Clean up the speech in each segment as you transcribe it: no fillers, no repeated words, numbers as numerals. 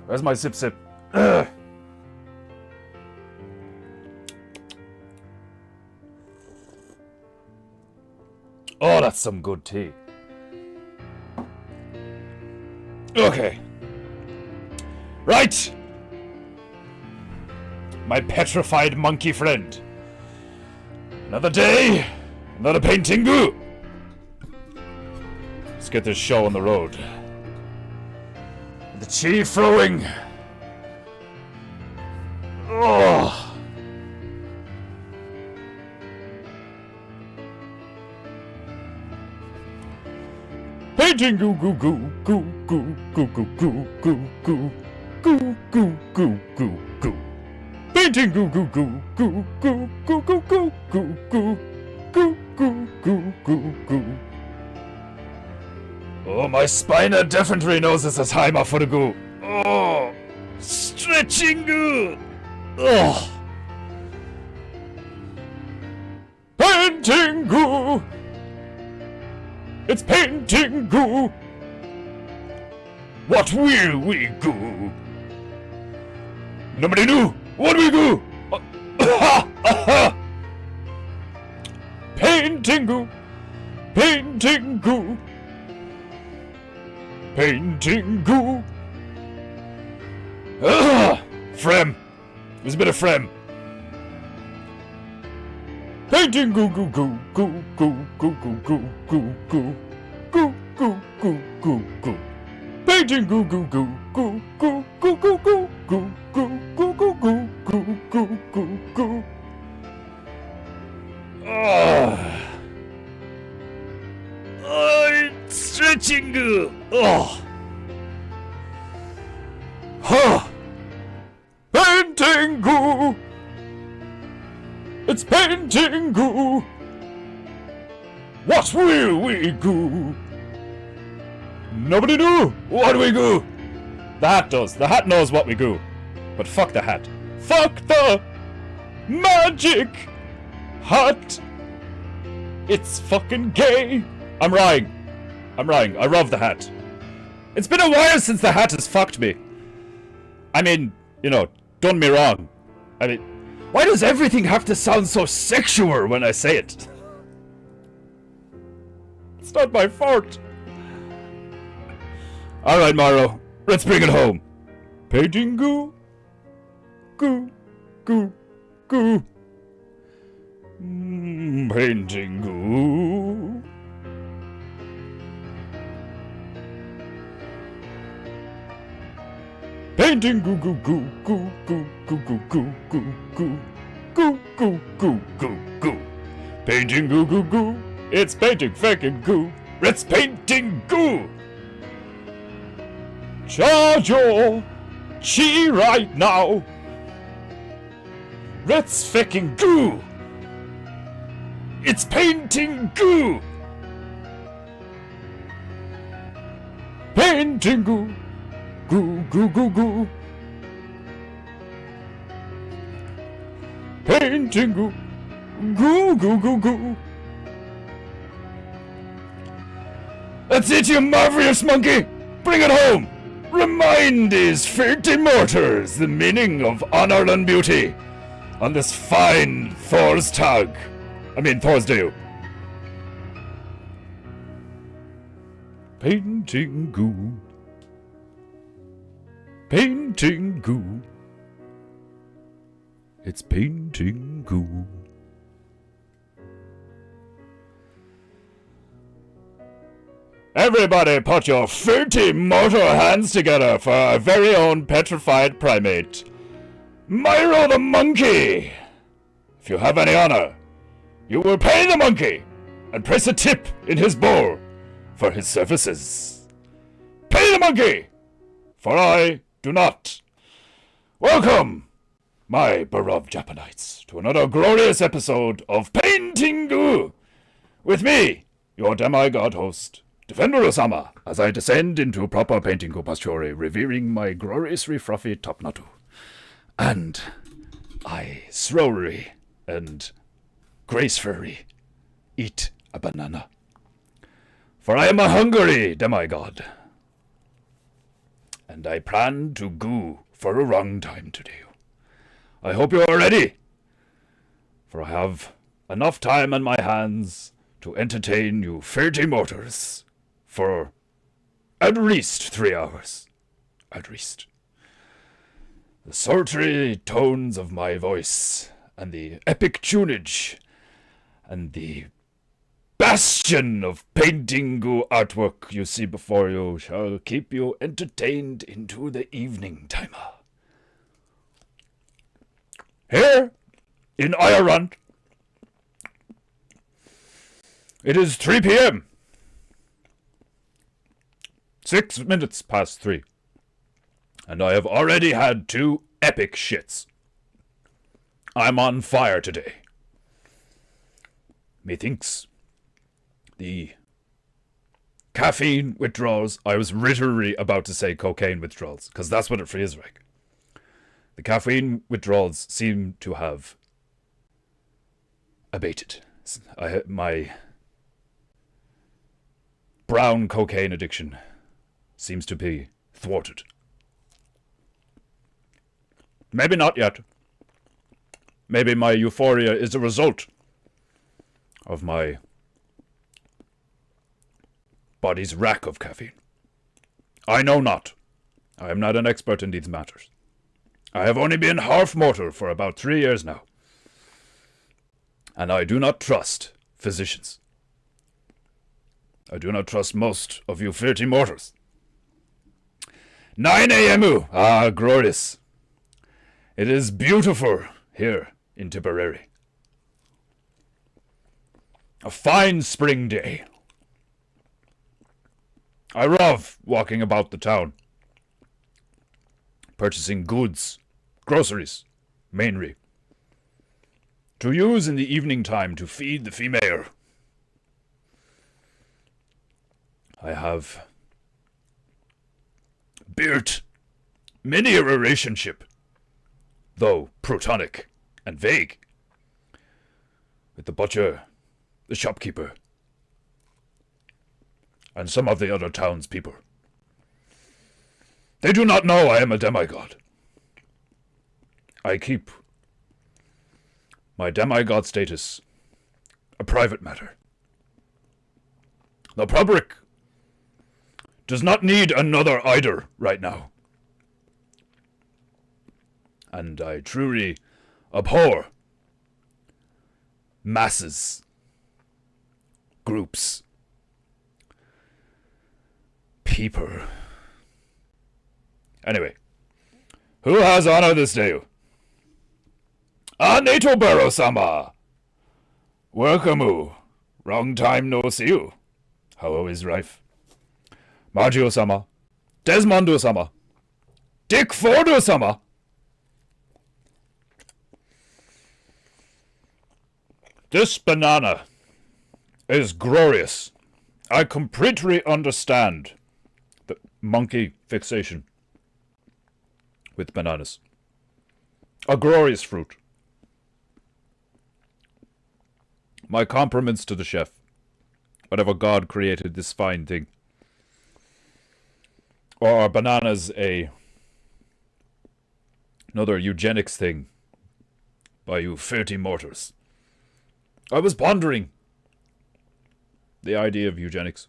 Where's my sip sip? Oh, that's some good tea. Okay. Right! My petrified monkey friend. Another day, another PEINTEINGU. Let's get this show on the road. The chi flowing. Oh. PEINTEINGU goo goo goo goo goo goo goo goo goo goo goo goo goo goo. PEINTEINGU goo goo goo goo goo goo goo goo goo goo goo goo goo goo. Oh, my spina definitely knows it's a timer for the goo. Oh, stretching goo. Oh. PEINTEINGU. It's PEINTEINGU. What will we do? Nobody knew. What we do? PEINTEINGU. PEINTEINGU. PEINTEINGU. Frem. There's a bit of Frem. PEINTEINGU goo goo goo goo goo goo goo goo goo goo goo goo goo goo. PEINTEINGU goo goo goo goo goo goo goo goo goo goo goo goo goo goo goo goo. Stretching goo. Oh. Huh. PEINTEINGU. It's PEINTEINGU. What will we do? Nobody knew. What do we do? The hat does. The hat knows what we do. But fuck the hat. Fuck the magic hat. It's fucking gay. I'm lying. I love the hat. It's been a while since the hat has fucked me. I mean, you know, done me wrong. I mean, why does everything have to sound so sexual when I say it? It's not my fault. Alright, Maro. Let's bring it home. PEINTEINGU. Goo. Goo. Goo. PEINTEINGU. PEINTEINGU goo goo goo goo goo goo goo goo goo goo goo goo goo goo. PEINTEINGU goo goo. It's painting fucking goo. It's PEINTEINGU. Charge your chi right now. Let's fucking goo. It's PEINTEINGU. PEINTEINGU. Goo goo goo goo. PEINTEINGU. Goo goo goo goo. That's it, you marvelous monkey! Bring it home! Remind these filthy mortars the meaning of honor and beauty on this fine Thor's Day. PEINTEINGU. PEINTEINGU. It's PEINTEINGU. Everybody put your filthy mortal hands together for our very own petrified primate, Myro the monkey. If you have any honor, you will pay the monkey and place a tip in his bowl for his services. Pay the monkey, for I do not. Welcome, my beloved Japanites, to another glorious episode of PEINTEINGU, with me, your demigod host, Defender Osama, as I descend into proper PEINTEINGU posture, revering my gloriously fluffy top natu. And I slowly and gracefully eat a banana. For I am a hungry demigod. And I plan to go for a long time today. I hope you are ready. For I have enough time on my hands to entertain you 30 mortars for at least 3 hours. At least. The sultry tones of my voice, and the epic tunage, and the bastion of PEINTEINGU artwork you see before you shall keep you entertained into the evening timer. Here, in Andoran, it is 3 p.m. 6 minutes past 3. And I have already had 2 epic shits. I'm on fire today. Methinks the caffeine withdrawals, I was literally about to say cocaine withdrawals, because that's what it feels like. The caffeine withdrawals seem to have abated. My brown cocaine addiction seems to be thwarted. Maybe not yet. Maybe my euphoria is a result of my body's lack of caffeine. I know not. I am not an expert in these matters. I have only been half mortal for about 3 years now. And I do not trust physicians. I do not trust most of you 30 mortals. 9 a.m. Ah, glorious. It is beautiful here in Tipperary. A fine spring day. I love walking about the town, purchasing goods, groceries, mainly, to use in the evening time to feed the female. I have built many a relationship, though platonic and vague, with the butcher, the shopkeeper, and some of the other townspeople. They do not know I am a demigod. I keep my demigod status a private matter. The public does not need another either right now. And I truly abhor masses, groups, people. Anyway, who has honor this day? Nato Barrow-sama! Welcome. Wrong time no see you. Hello is rife. Maggio-sama. Desmondo-sama. Dick Fordo-sama. This banana is glorious. I completely understand the monkey fixation with bananas. A glorious fruit. My compliments to the chef. Whatever God created this fine thing. Or are bananas another eugenics thing by you filthy mortars? I was pondering the idea of eugenics,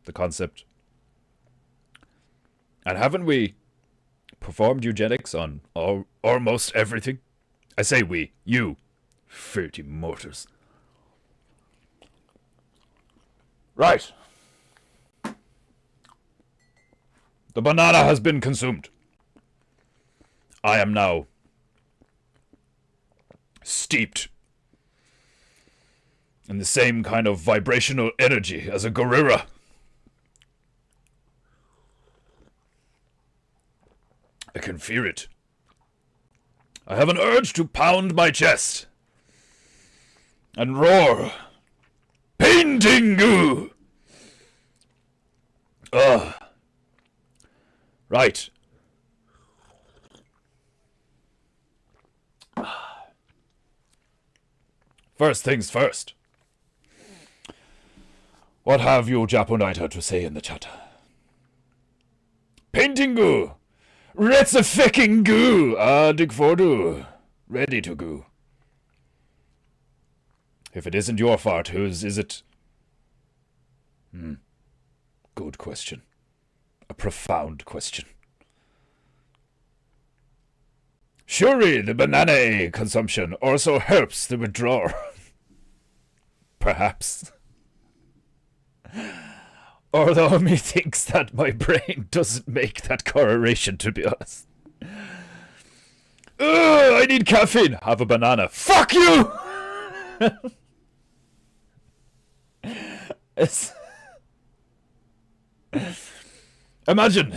the concept. And haven't we performed eugenics on almost everything? I say we, you, filthy mortars. Right. The banana has been consumed. I am now steeped in the same kind of vibrational energy as a gorilla. I can feel it. I have an urge to pound my chest and roar, PEINTEINGU! Right. First things first. What have you Japonaita to say in the chat? PEINTEINGU! Let's a fucking goo! Dig fordu. Ready to goo. If it isn't your fart, whose is it? Good question. A profound question. Surely the banana consumption also helps the withdrawal. Perhaps. Although methinks that my brain doesn't make that correlation, to be honest. I need caffeine. Have a banana. Fuck you! Imagine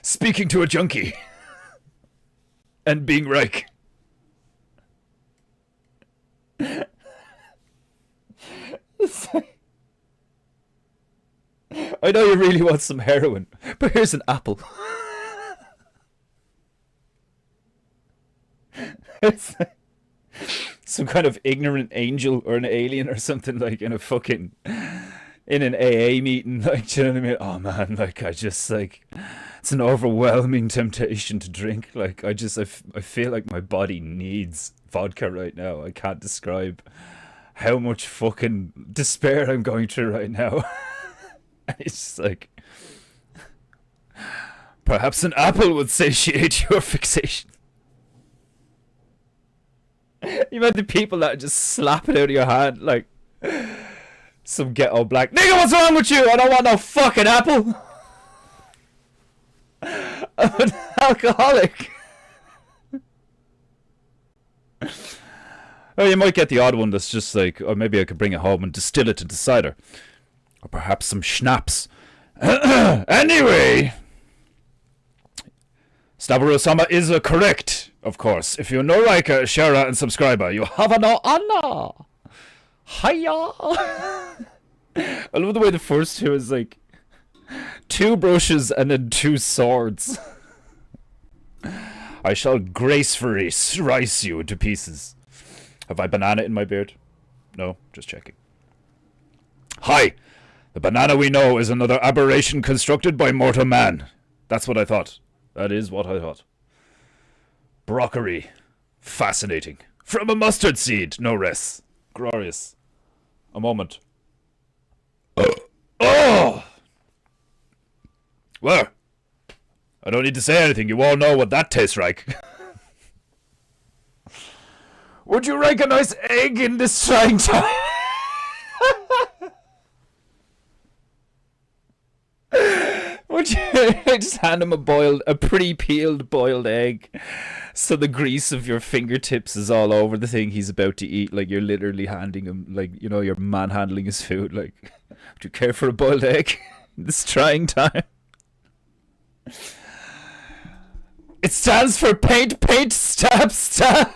speaking to a junkie and being like, I know you really want some heroin, but here's an apple. It's like some kind of ignorant angel or an alien or something, like in a fucking, in an AA meeting, like, do you know what I mean? Oh man, like, I just, like, it's an overwhelming temptation to drink. Like, I feel like my body needs vodka right now. I can't describe how much fucking despair I'm going through right now. It's just like, perhaps an apple would satiate your fixation. You met the people that just slap it out of your hand like some ghetto black nigga. What's wrong with you? I don't want no fucking apple. I'm an alcoholic. Oh, you might get the odd one that's just like, or maybe I could bring it home and distill it into cider, or perhaps some schnapps. Anyway, Staburo-sama is correct. Of course, if you're no liker, sharer, and subscriber, you have no honor. Hiya! I love the way the first two is like 2 brushes and then 2 swords. I shall gracefully slice you into pieces. Have I banana in my beard? No, just checking. Hi! The banana we know is another aberration constructed by mortal man. That's what I thought. That is what I thought. Broccoli. Fascinating. From a mustard seed, no less. Glorious. A moment. Oh! Well, I don't need to say anything. You all know what that tastes like. Would you like a nice egg in this trying time? Would you just hand him a pre-peeled boiled egg, so the grease of your fingertips is all over the thing he's about to eat, like you're literally handing him, like, you know, you're manhandling his food, like, would you care for a boiled egg in this trying time? It stands for paint, paint, stab, stab.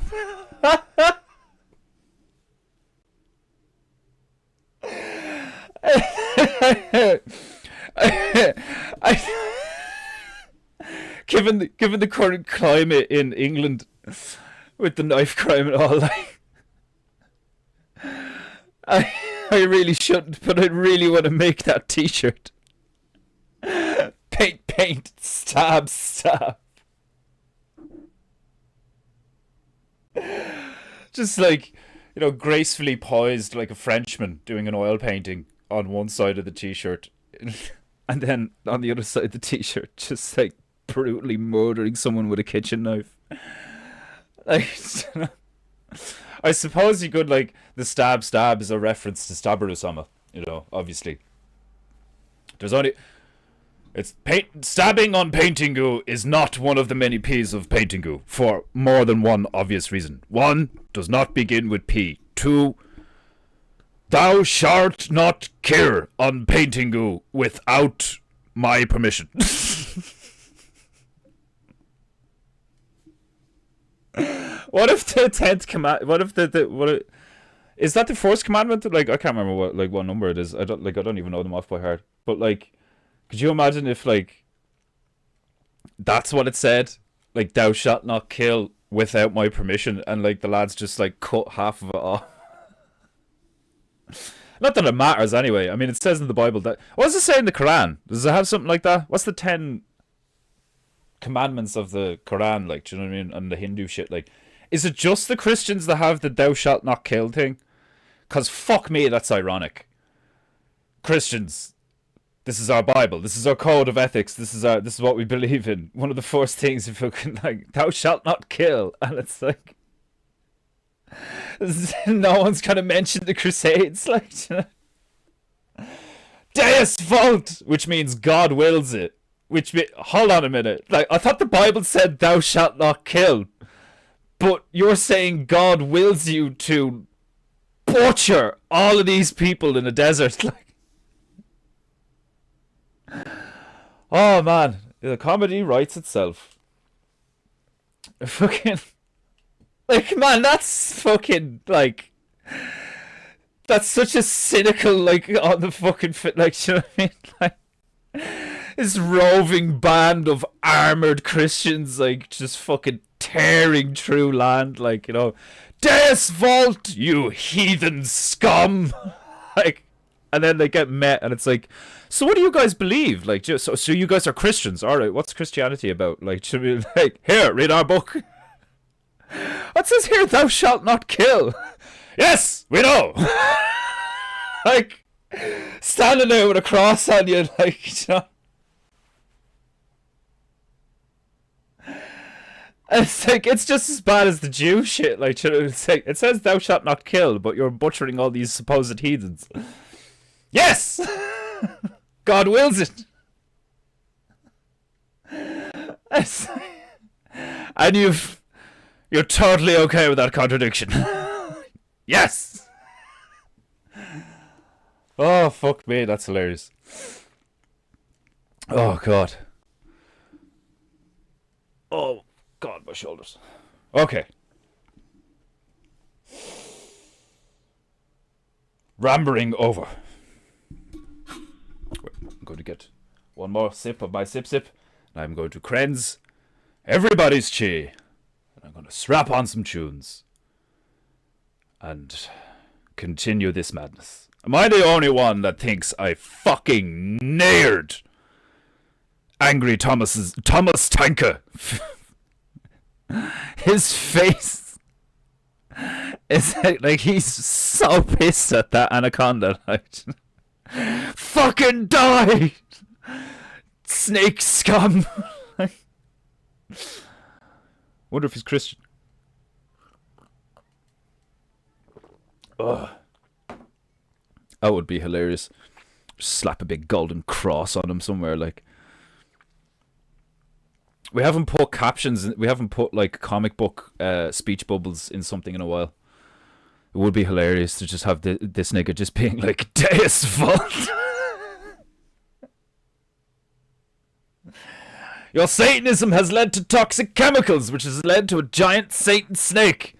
Given the current climate in England, with the knife crime and all, like, I really shouldn't, but I really want to make that T-shirt. Paint, paint, stab, stab. Just like, you know, gracefully poised like a Frenchman doing an oil painting on one side of the T-shirt, and then on the other side of the T-shirt, just like brutally murdering someone with a kitchen knife. Like, I suppose you could, like, the stab stab is a reference to Staburo-sama, you know, obviously. There's only, it's stabbing on PEINTEINGU is not one of the many P's of PEINTEINGU for more than one obvious reason. 1, does not begin with P. 2, thou shalt not kill on PEINTEINGU without my permission. What if the 10th command? What if is that the first commandment? Like, I can't remember what number it is. I don't even know them off by heart. But like, could you imagine if like that's what it said? Like, thou shalt not kill without my permission, and like the lads just like cut half of it off. Not that it matters anyway. I mean, it says in the Bible that. What does it say in the Quran? Does it have something like that? What's the 10 commandments of the Quran? Like, do you know what I mean? And the Hindu shit. Like, is it just the Christians that have the "thou shalt not kill" thing? Because fuck me, that's ironic. Christians, this is our Bible. This is our code of ethics. This is what we believe in. One of the first things, if you can, like, "thou shalt not kill," and it's like. No one's gonna mention the Crusades, like, you know? Deus vult, which means God wills it. Hold on a minute. Like, I thought the Bible said "thou shalt not kill," but you're saying God wills you to butcher all of these people in a desert. Like, oh man, the comedy writes itself. Fucking. Like, man, that's fucking, like, that's such a cynical, like, on the fucking fit, like, you know what I mean? Like, this roving band of armored Christians, like, just fucking tearing through land, like, you know, Deus vult, you heathen scum! Like, and then they get met, and it's like, so what do you guys believe? Like, so you guys are Christians, alright, what's Christianity about? Like, should we, like, here, read our book. What says here, "thou shalt not kill"? Yes, we know. Like, standing there with a cross on you, like, you know. And it's like, it's just as bad as the Jew shit. Like, you know, it's like, it says "thou shalt not kill," but you're butchering all these supposed heathens. Yes, God wills it. And you're totally okay with that contradiction. Yes! Oh, fuck me, that's hilarious. Oh, God. Oh, God, my shoulders. Okay. Rambling over. I'm going to get one more sip of my sip. And I'm going to cleanse everybody's chi. I'm going to strap on some tunes and continue this madness. Am I the only one that thinks I fucking nailed Angry Thomas Tanker? His face is like he's so pissed at that anaconda. Like, fucking die, snake scum. Wonder if he's Christian. Ugh. That would be hilarious. Just slap a big golden cross on him somewhere, like. We haven't put captions, we haven't put, like, comic book speech bubbles in something in a while. It would be hilarious to just have this nigga just being like, Deus vult. Your Satanism has led to toxic chemicals, which has led to a giant Satan snake.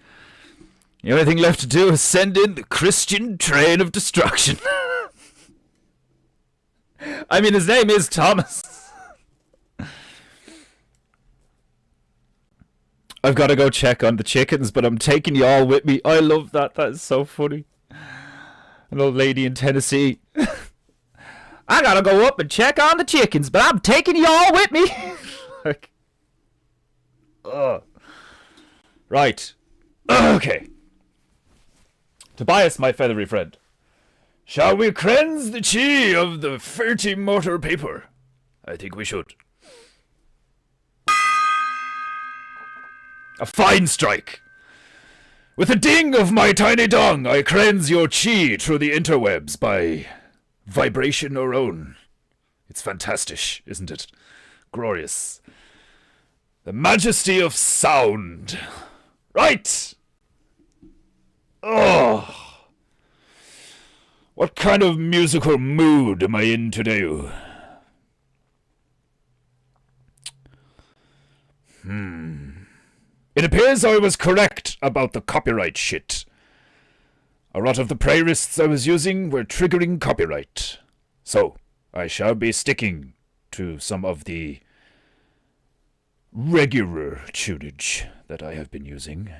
The only thing left to do is send in the Christian train of destruction. I mean, his name is Thomas. I've got to go check on the chickens, but I'm taking y'all with me. I love that. That is so funny. An old lady in Tennessee. I gotta go up and check on the chickens, but I'm taking y'all with me. Like, right. Okay. Tobias, my feathery friend. Shall we cleanse the chi of the 30 mortar paper? I think we should. A fine strike. With a ding of my tiny dong, I cleanse your chi through the interwebs by vibration or own. It's fantastic, isn't it? Glorious. The majesty of sound. Right! Oh! What kind of musical mood am I in today? It appears I was correct about the copyright shit. A lot of the playlists I was using were triggering copyright. So, I shall be sticking to some of the regular tunage that I have been using.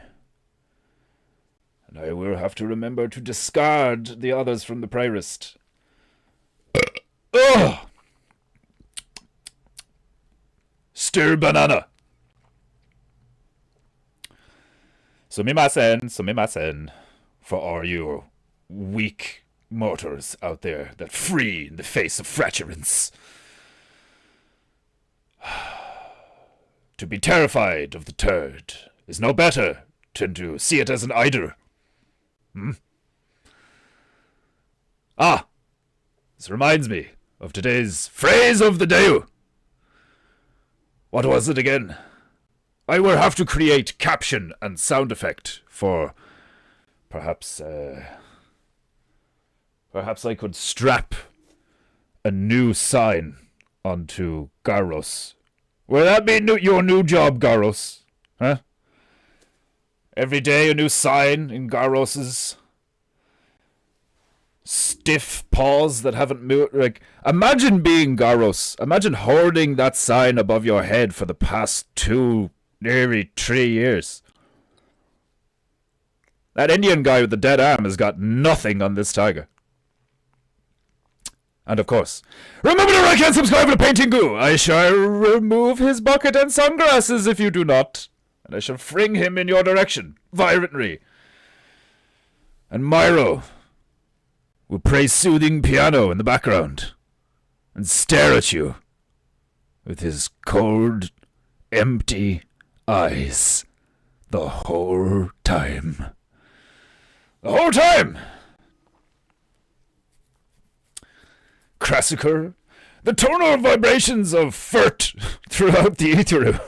And I will have to remember to discard the others from the playlist. Ugh! Stir banana! Sumimasen, for all you weak mortals out there that free in the face of fraturance. To be terrified of the turd is no better than to see it as an idol. Ah! This reminds me of today's phrase of the day. What was it again? I will have to create caption and sound effect for perhaps I could strap a new sign onto Garros. Will that be your new job, Garros? Huh? Every day a new sign in Garros's stiff paws that haven't moved. Like, imagine being Garros. Imagine holding that sign above your head for the past 2, nearly 3 years. That Indian guy with the dead arm has got nothing on this tiger. And of course, remember to like and subscribe to PEINTEINGU. I shall remove his bucket and sunglasses if you do not. And I shall fling him in your direction, violently. And Myro will play soothing piano in the background and stare at you with his cold, empty eyes the whole time. The whole time! Crassicur, the tonal vibrations of Furt throughout the ether.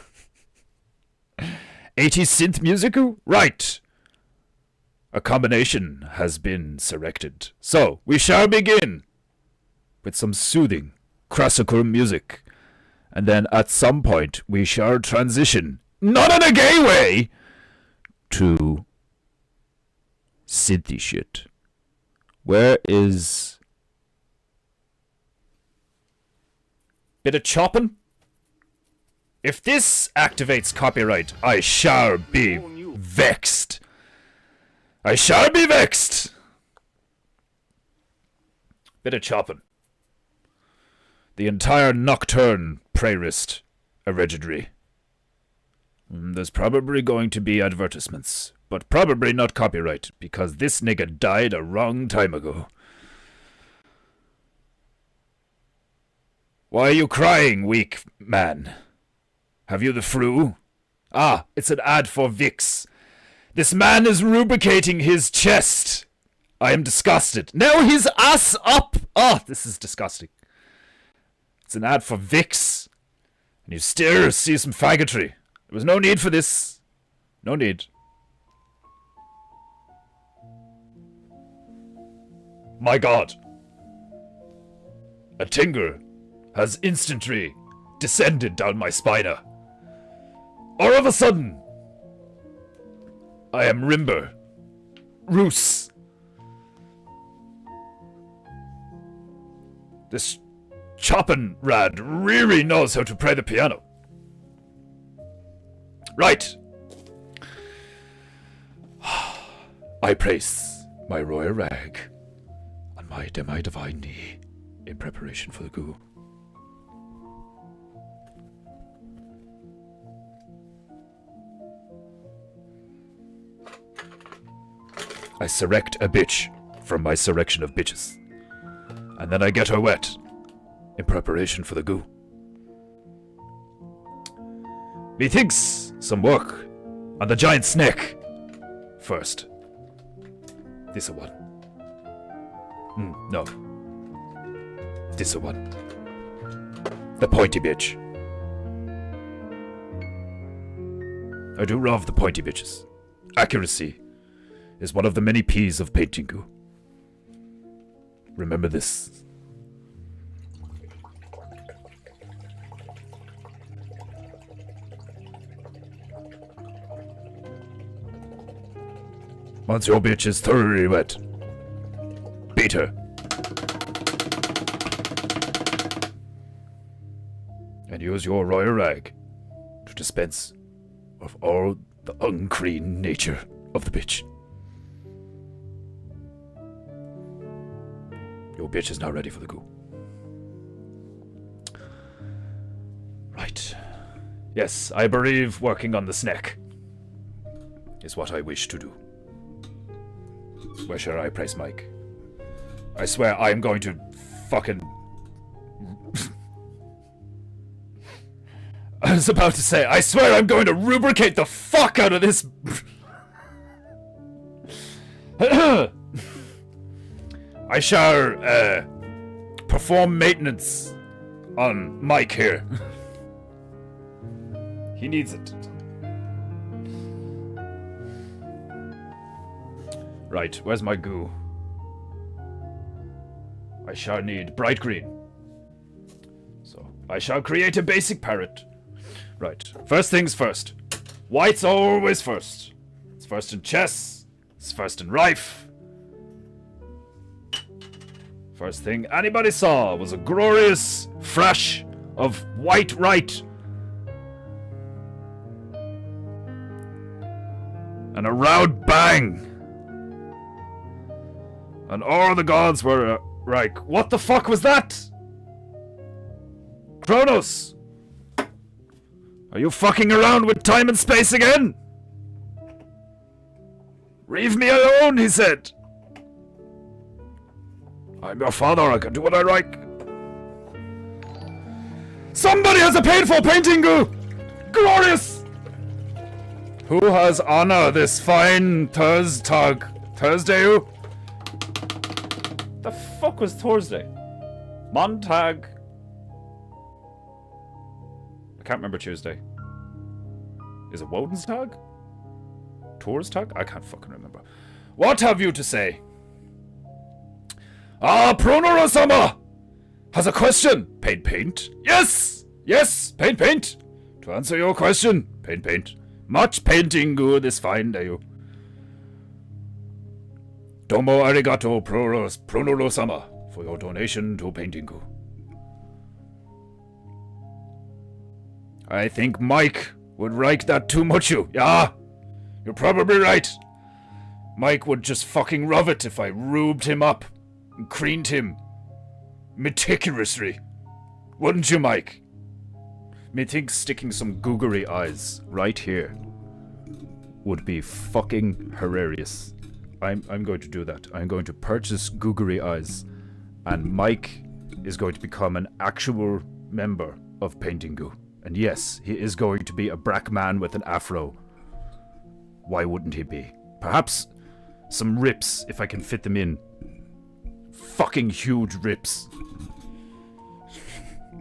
80 synth musicu? Right! A combination has been selected. So, we shall begin with some soothing Crassicur music. And then at some point, we shall transition, not in a gay way, to synthy shit. Where is... Bit of chopping? If this activates copyright, I shall be vexed. I shall be vexed. Bit of chopping. The entire Nocturne playlist originally. There's probably going to be advertisements, but probably not copyright, because this nigga died a wrong time ago. Why are you crying, weak man? Have you the flu? Ah, it's an ad for Vicks. This man is lubricating his chest. I am disgusted. Now his ass up! Ah, this is disgusting. It's an ad for Vicks. And you still see some faggotry. There was no need for this. No need. My God. A tingle has instantly descended down my spine. All of a sudden, I am Rimber. Roos. This choppin' rad really knows how to play the piano. Right. I place my royal rag on my demi-divine knee in preparation for the goo. I select a bitch from my selection of bitches. And then I get her wet in preparation for the goo. Methinks some work on the giant snake first. This one. No. This one. The pointy bitch. I do love the pointy bitches. Accuracy is one of the many P's of PEINTEINGU. Remember this. Once your bitch is thoroughly wet, beat her. And use your royal rag to dispense of all the unclean nature of the bitch. Your bitch is now ready for the goo. Right. Yes, I believe working on the snack is what I wish to do. Where shall I place Mike? I swear I am going to fucking... I was about to say, I swear I'm going to rubricate the fuck out of this... I shall, perform maintenance on Mike here. He needs it. Right, where's my goo? I shall need bright green. So, I shall create a basic parrot. Right, first things first. White's always first. It's first in chess. It's first in rife. First thing anybody saw was a glorious flash of white right. And a loud bang. And all the gods were like, what the fuck was that? Kronos! Are you fucking around with time and space again? Leave me alone, he said. I'm your father, I can do what I like. Somebody has a painful painting goo! Glorious! Who has honor this fine Thursday? The fuck was Thursday? Montag. I can't remember Tuesday. Is it Woden's Tag? Thor's Tag? I can't fucking remember. What have you to say? Ah, Pronorosama has a question. Paint. Yes! Yes, paint. To answer your question, paint. Much painting good this fine day. Domo arigato, Pronorosama, for your donation to Paintingu. I think Mike would like that too much, you. Yeah, you're probably right. Mike would just fucking love it if I rubed him up and cleaned him meticulously. Wouldn't you, Mike? Methinks sticking some googery eyes right here would be fucking hilarious. I'm going to do that. I'm going to purchase googery eyes, and Mike is going to become an actual member of Paintingu. And yes, he is going to be a black man with an afro. Why wouldn't he be? Perhaps some rips, if I can fit them in. Fucking huge rips.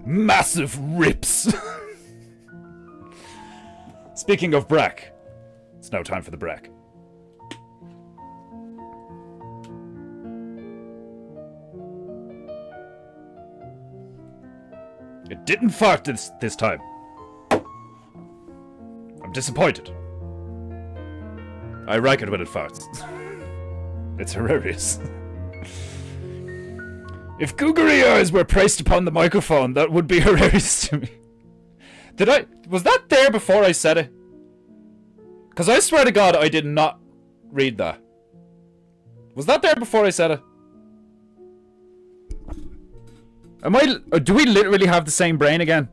Massive rips. Speaking of brack, it's now time for the brack. It didn't fart this time. I'm disappointed. I like it when it farts. It's hilarious. If googery eyes were placed upon the microphone, that would be hilarious to me. Was that there before I said it? Because I swear to God, I did not read that. Was that there before I said it? Do we literally have the same brain again?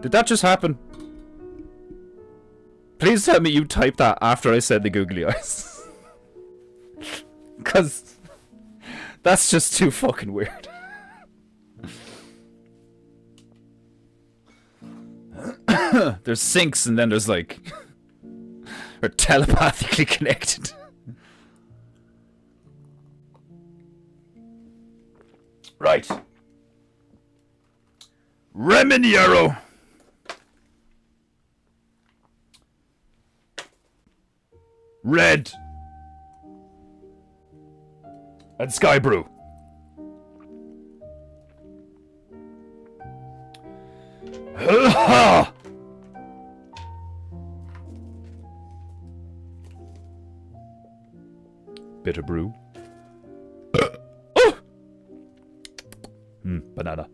Did that just happen? Please tell me you typed that after I said the googly eyes. Because that's just too fucking weird. There's syncs and then there's like... We're telepathically connected. Right. Reminiero. Red. And Sky Brew. Bitter brew. Banana.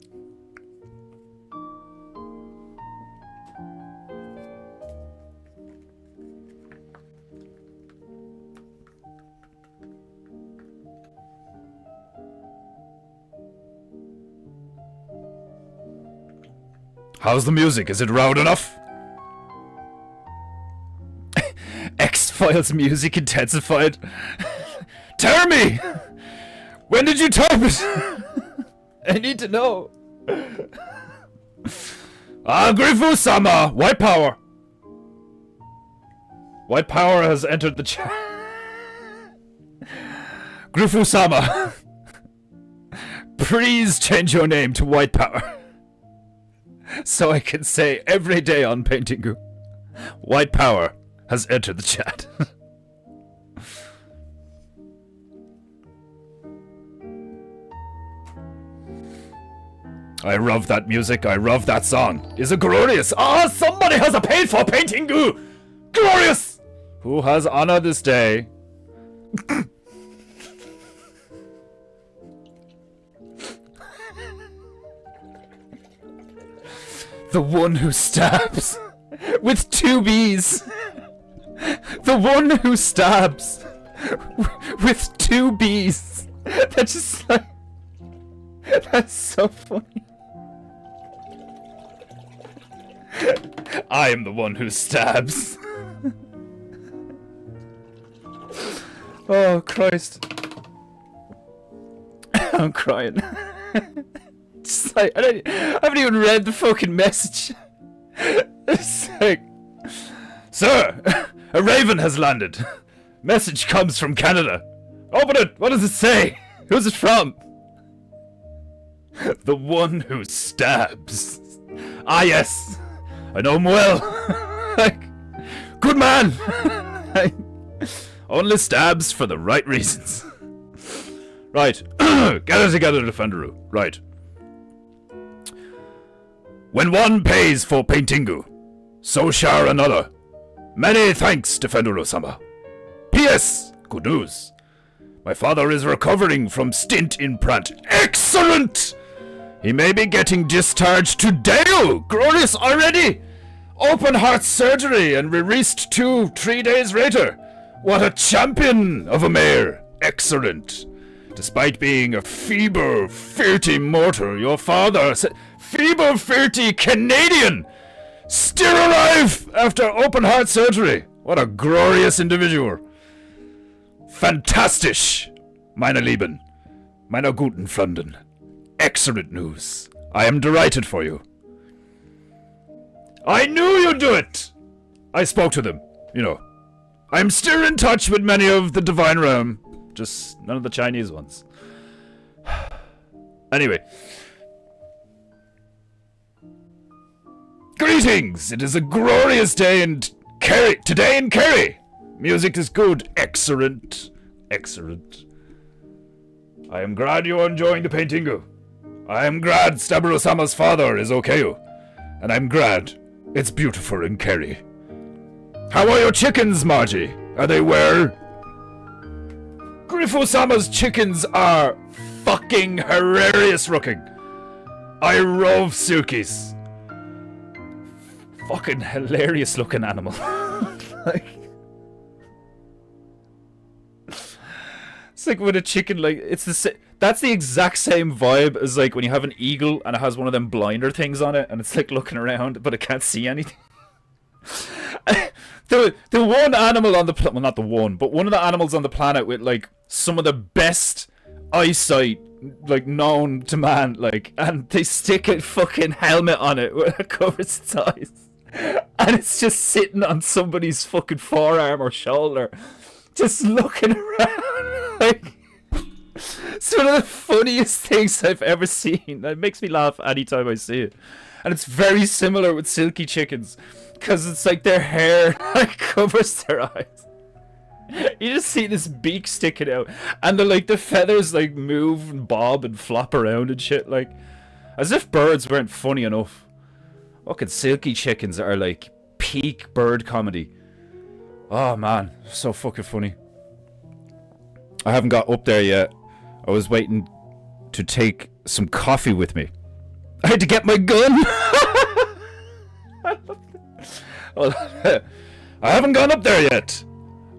How's the music? Is it loud enough? X-Files music intensified. Tell me! When did you type it? I need to know. Grifu-sama! White power! White power has entered the chat. Grifu-sama! Please change your name to White Power. So I can say every day on PEINTEINGU, White Power has entered the chat. I love that music, I love that song. Is it glorious? Ah, somebody has a paid for PEINTEINGU! Glorious! Who has honor this day? The one who stabs with 2 B's. The one who stabs with 2 B's. That's just like, that's so funny. I am the one who stabs. Oh Christ. I'm crying. Just like, I haven't even read the fucking message. It's like, Sir, a raven has landed. Message comes from Canada. Open it! What does it say? Who's it from? The one who stabs. Ah yes, I know him well. Like, good man. Only stabs for the right reasons. Right, gather together, Defenderu. Right. When one pays for PEINTEINGU, so shall another. Many thanks, Defenderu-sama. P.S. Good news. My father is recovering from stint in plant. Excellent! He may be getting discharged today. Glorious already! Open heart surgery and released 2-3 days later. What a champion of a mayor. Excellent. Despite being a feeble, filthy mortal, your father said... Feeble, filthy Canadian! Still alive after open heart surgery. What a glorious individual. Fantastisch, meine Lieben. Meine guten Freunden. Excellent news. I am delighted for you. I knew you'd do it! I spoke to them, you know. I'm still in touch with many of the Divine Realm. Just none of the Chinese ones. Anyway. Greetings! It is a glorious day in Kerry. Today in Kerry. Music is good. Excellent. Excellent. I am glad you are enjoying the PEINTEINGU. I am glad Staburo-sama's father is okay. And I'm glad it's beautiful in Kerry. How are your chickens, Margie? Are they well? Grifu-sama's chickens are fucking hilarious looking. I love Silkies. Fucking hilarious looking animal. Like, it's like when a chicken, like, it's the that's the exact same vibe as like when you have an eagle and it has one of them blinder things on it and it's like looking around but it can't see anything. The one animal on the planet, well, not the one, but one of the animals on the planet with like some of the best eyesight like known to man, like, and they stick a fucking helmet on it where it covers its eyes, and it's just sitting on somebody's fucking forearm or shoulder, just looking around. Like, it's one of the funniest things I've ever seen. It makes me laugh anytime I see it, and it's very similar with silky chickens. Because it's like their hair like covers their eyes. You just see this beak sticking out. And the feathers like move and bob and flop around and shit. Like, as if birds weren't funny enough. Fucking silky chickens are like peak bird comedy. Oh man, so fucking funny. I haven't got up there yet. I was waiting to take some coffee with me. I had to get my gun. Well, I haven't gone up there yet.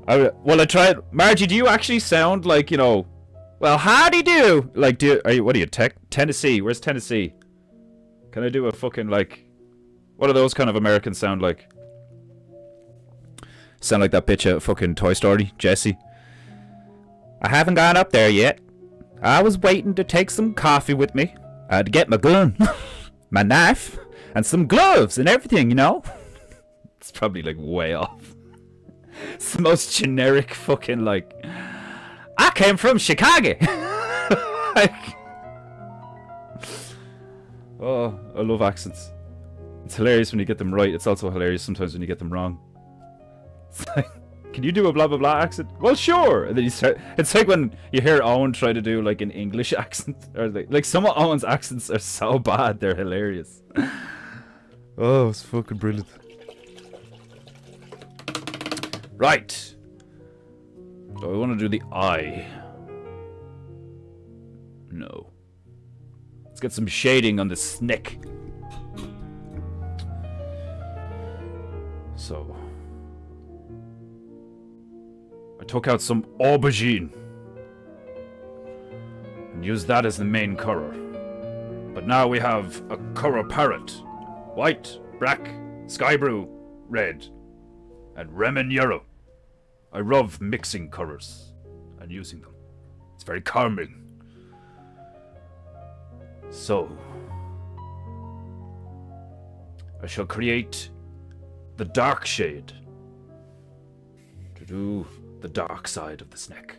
I tried. Margie, do you actually sound like, you know, well, howdy do? Like, what are you, Tennessee? Where's Tennessee? Can I do a fucking, like, What do those kind of Americans sound like? Sound like that bitch at fucking Toy Story, Jessie. I haven't gone up there yet. I was waiting to take some coffee with me. I had to get my gun, my knife, and some gloves and everything, you know? It's probably like way off. It's the most generic fucking like... I came from Chicago! Like... Oh, I love accents. It's hilarious when you get them right. It's also hilarious sometimes when you get them wrong. It's like, can you do a blah blah blah accent? Well, sure. And then you start. It's like when you hear Owen try to do like an English accent, or like some of Owen's accents are so bad they're hilarious. Oh, it's fucking brilliant. Right. Do I want to do the eye? No. Let's get some shading on the snick. So, I took out some aubergine and used that as the main colour. But now we have a colour palette: white, black, sky blue, red, and lemon yellow. I love mixing colours and using them. It's very calming. So, I shall create the dark shade to do the dark side of the snake.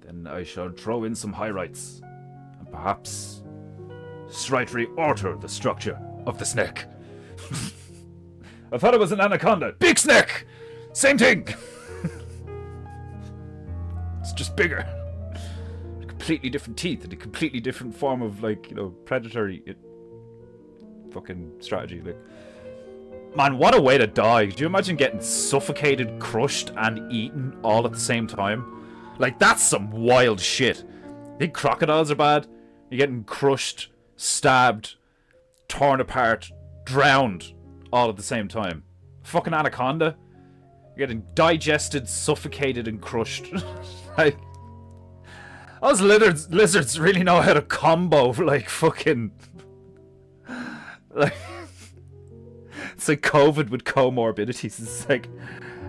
Then I shall throw in some highlights and perhaps slightly alter the structure of the snake. I thought it was an anaconda. Big snake! Same thing! It's just bigger. Completely different teeth and a completely different form of, like, you know, predatory fucking strategy. Like, man, what a way to die. Could you imagine getting suffocated, crushed, and eaten all at the same time? Like, that's some wild shit. I think crocodiles are bad. You're getting crushed, stabbed, torn apart, drowned all at the same time. Fucking anaconda. You're getting digested, suffocated, and crushed. Like, those lizards really know how to combo, like, fucking... Like... It's like COVID with comorbidities. It's like,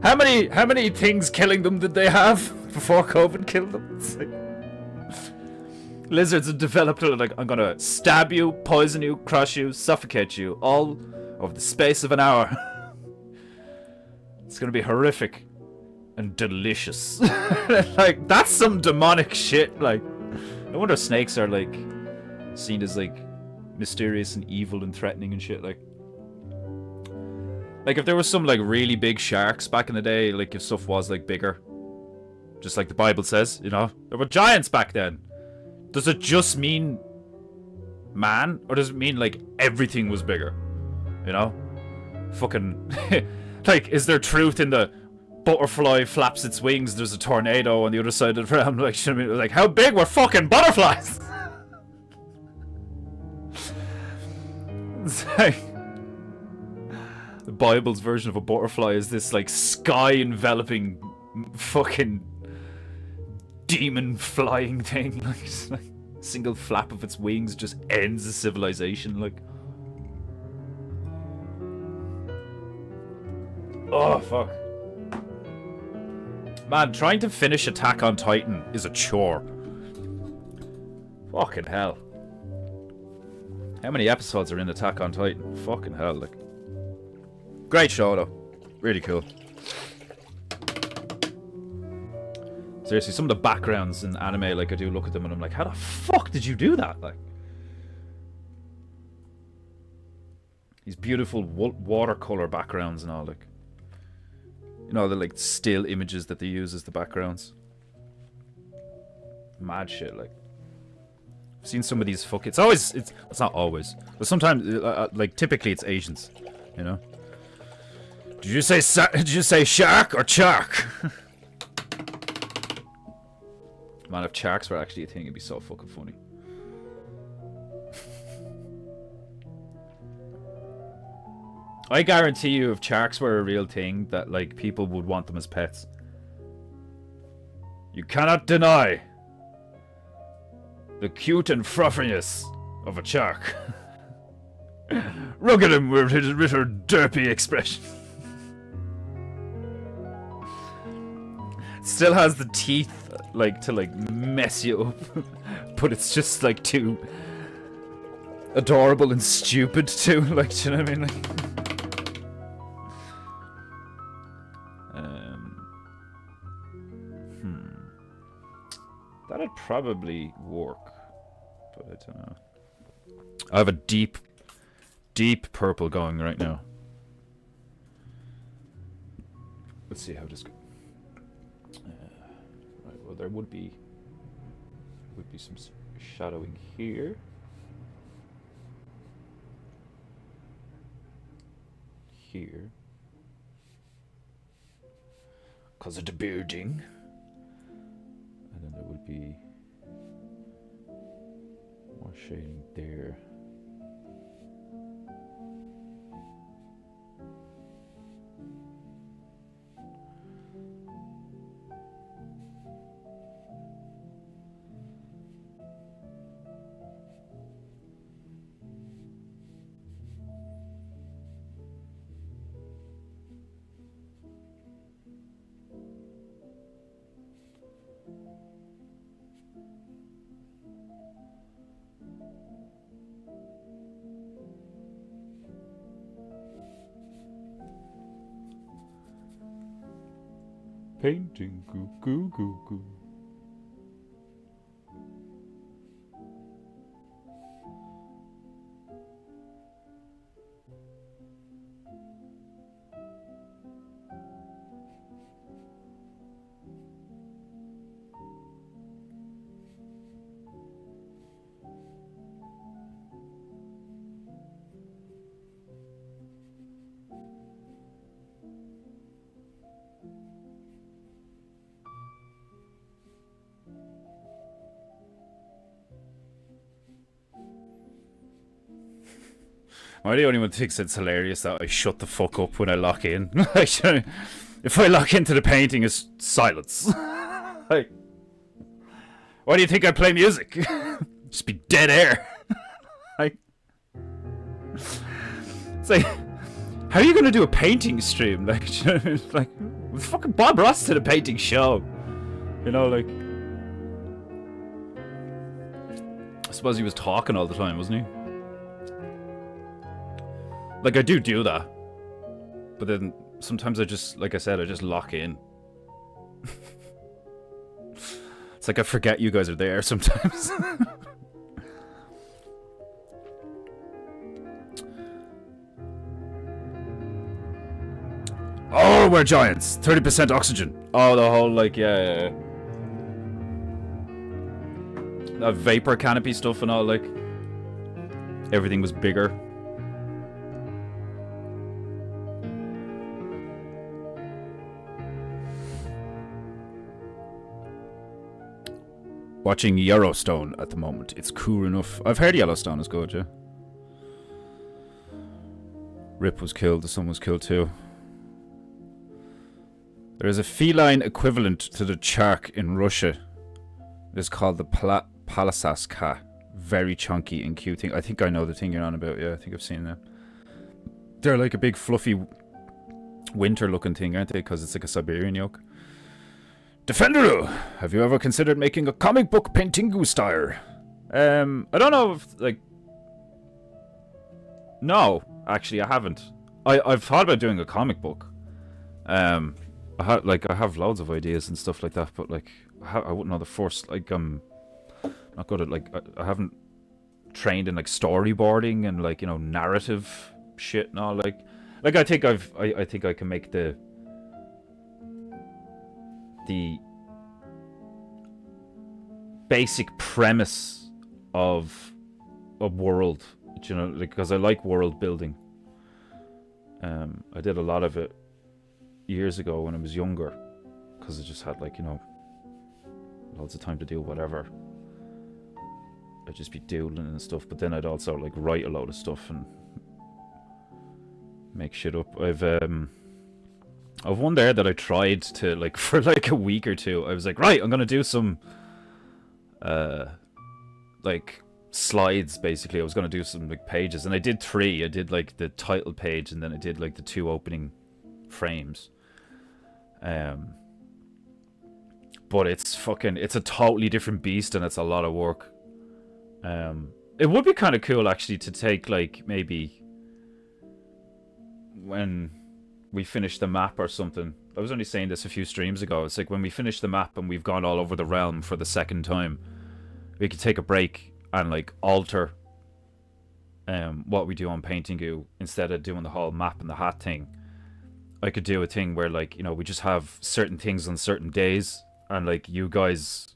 how many things killing them did they have before COVID killed them? It's like, lizards have developed like, I'm gonna stab you, poison you, crush you, suffocate you, all over the space of an hour. It's gonna be horrific and delicious. Like, that's some demonic shit. Like, no wonder snakes are like seen as like mysterious and evil and threatening and shit. Like if there was some like really big sharks back in the day, like if stuff was like bigger, just like the Bible says, you know, there were giants back then. Does it just mean man, or does it mean like everything was bigger? You know, fucking like, is there truth in the butterfly flaps its wings, there's a tornado on the other side of the ground? Like, should I mean, like, how big were fucking butterflies? It's like, the Bible's version of a butterfly is this like sky enveloping fucking demon flying thing. Like, just, like, a single flap of its wings just ends a civilization. Like, oh fuck, man, trying to finish Attack on Titan is a chore. Fucking hell. How many episodes are in Attack on Titan? Fucking hell, like. Great show, though. Really cool. Seriously, some of the backgrounds in anime, like, I do look at them and I'm like, how the fuck did you do that? Like, these beautiful watercolor backgrounds and all, like, you know, the like still images that they use as the backgrounds. Mad shit, like. I've seen some of these it's not always, but sometimes, like, typically it's Asians, you know. Did you say shark or shark? Man, if sharks were actually a thing, it'd be so fucking funny. I guarantee you, if sharks were a real thing, that like people would want them as pets. You cannot deny the cute and fluffiness of a shark. Look at him with his derpy expression. Still has the teeth, like, to, like, mess you up. But it's just, like, too adorable and stupid, too. Like, do you know what I mean? Like... That'd probably work. But I don't know. I have a deep purple going right now. Let's see how this goes. Right, well, there would be some shadowing here. Here. Because of the bearding. And then there would be more shading there. Painting goo goo goo goo. Am I the only one who thinks it's hilarious that I shut the fuck up when I lock in? If I lock into the painting, it's silence. Like, why do you think I play music? Just be dead air. Like, it's like, how are you gonna do a painting stream? Like, like, fucking Bob Ross did a painting show. You know, like, I suppose he was talking all the time, wasn't he? Like, I do that. But then, sometimes I just, like I said, I just lock in. It's like I forget you guys are there sometimes. Oh, we're giants. 30% oxygen. Oh, the whole, like, yeah. That vapor canopy stuff and all, like, everything was bigger. Watching Yellowstone at the moment. It's cool enough. I've heard Yellowstone is good, yeah. Rip was killed. The son was killed too. There is a feline equivalent to the chark in Russia. It is called the Palasaska. Very chunky and cute thing. I think I know the thing you're on about. Yeah, I think I've seen that. They're like a big fluffy winter looking thing, aren't they? Because it's like a Siberian yoke. Defenderu, have you ever considered making a comic book PEINTEINGU style? I don't know if, like... No, actually I haven't. I've thought about doing a comic book. I have loads of ideas and stuff like that, but like, I wouldn't know the first, like, I'm not good at, like, I haven't trained in, like, storyboarding and, like, you know, narrative shit and all, like I think I think I can make the basic premise of a world, you know, like, because I like world building. I did a lot of it years ago when I was younger, because I just had, like, you know, loads of time to do whatever. I'd just be doodling and stuff, but then I'd also, like, write a load of stuff and make shit up. I've one there that I tried to, like, for like a week or two. I was like, right, I'm gonna do some like slides. Basically, I was gonna do some like pages, and I did 3. I did like the title page, and then I did like the 2 opening frames. But it's a totally different beast, and it's a lot of work. It would be kind of cool actually to take like maybe when we finish the map or something. I was only saying this a few streams ago. It's like when we finish the map and we've gone all over the realm for the second time, we could take a break and like alter what we do on PEINTEINGU instead of doing the whole map and the hat thing. I could do a thing where like, you know, we just have certain things on certain days, and like you guys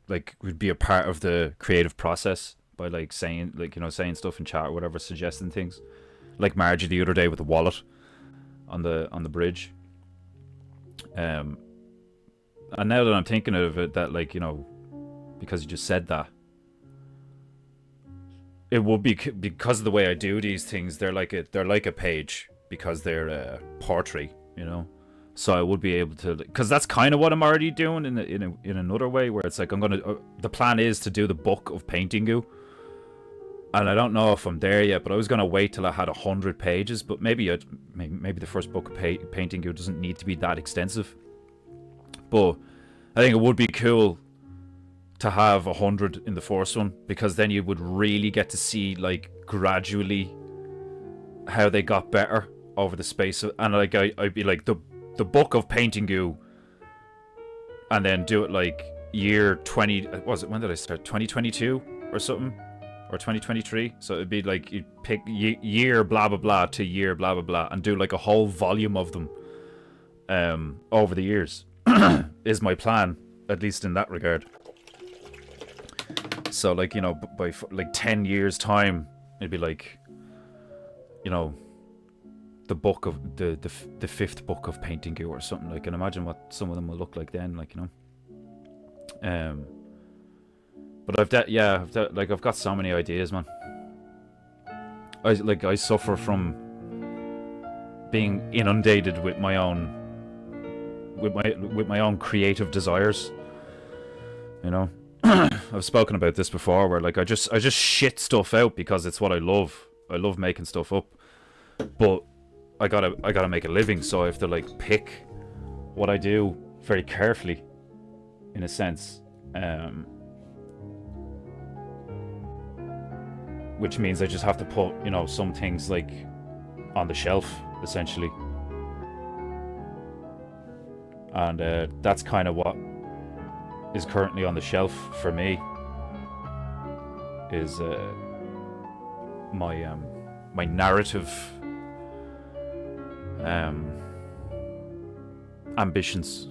like would be a part of the creative process by like saying, like, you know, saying stuff in chat or whatever, suggesting things. Like Margie the other day with the wallet on the bridge. And now that I'm thinking of it, that like, you know, because you just said that, it would be because of the way I do these things. They're like a page because they're a portrait, you know. So I would be able to, because that's kind of what I'm already doing in another way, where it's like I'm gonna. The plan is to do the book of PEINTEINGU, and I don't know if I'm there yet. But I was gonna wait till I had 100 pages. But maybe the first book of PEINTEINGU doesn't need to be that extensive. But I think it would be cool to have 100 in the first one, because then you would really get to see like gradually how they got better over the space of, and like I'd be like the book of PEINTEINGU, and then do it like year 20, was it, when did I start, 2022 or something, or 2023? So it'd be like you pick year blah blah blah to year blah blah blah, and do like a whole volume of them over the years. Is my plan, at least in that regard. So like, you know, by like 10 years time, it'd be like, you know, the book of the 5th book of PEINTEINGU or something. Like, and imagine what some of them will look like then, like, you know. But I've got so many ideas, man. I suffer from being inundated with my own creative desires, you know. I've spoken about this before, where like I just shit stuff out because it's what I love. I love making stuff up, but I gotta make a living, so I have to like pick what I do very carefully, in a sense, which means I just have to put, you know, some things like on the shelf, essentially, and that's kind of what is currently on the shelf for me, is my narrative ambitions.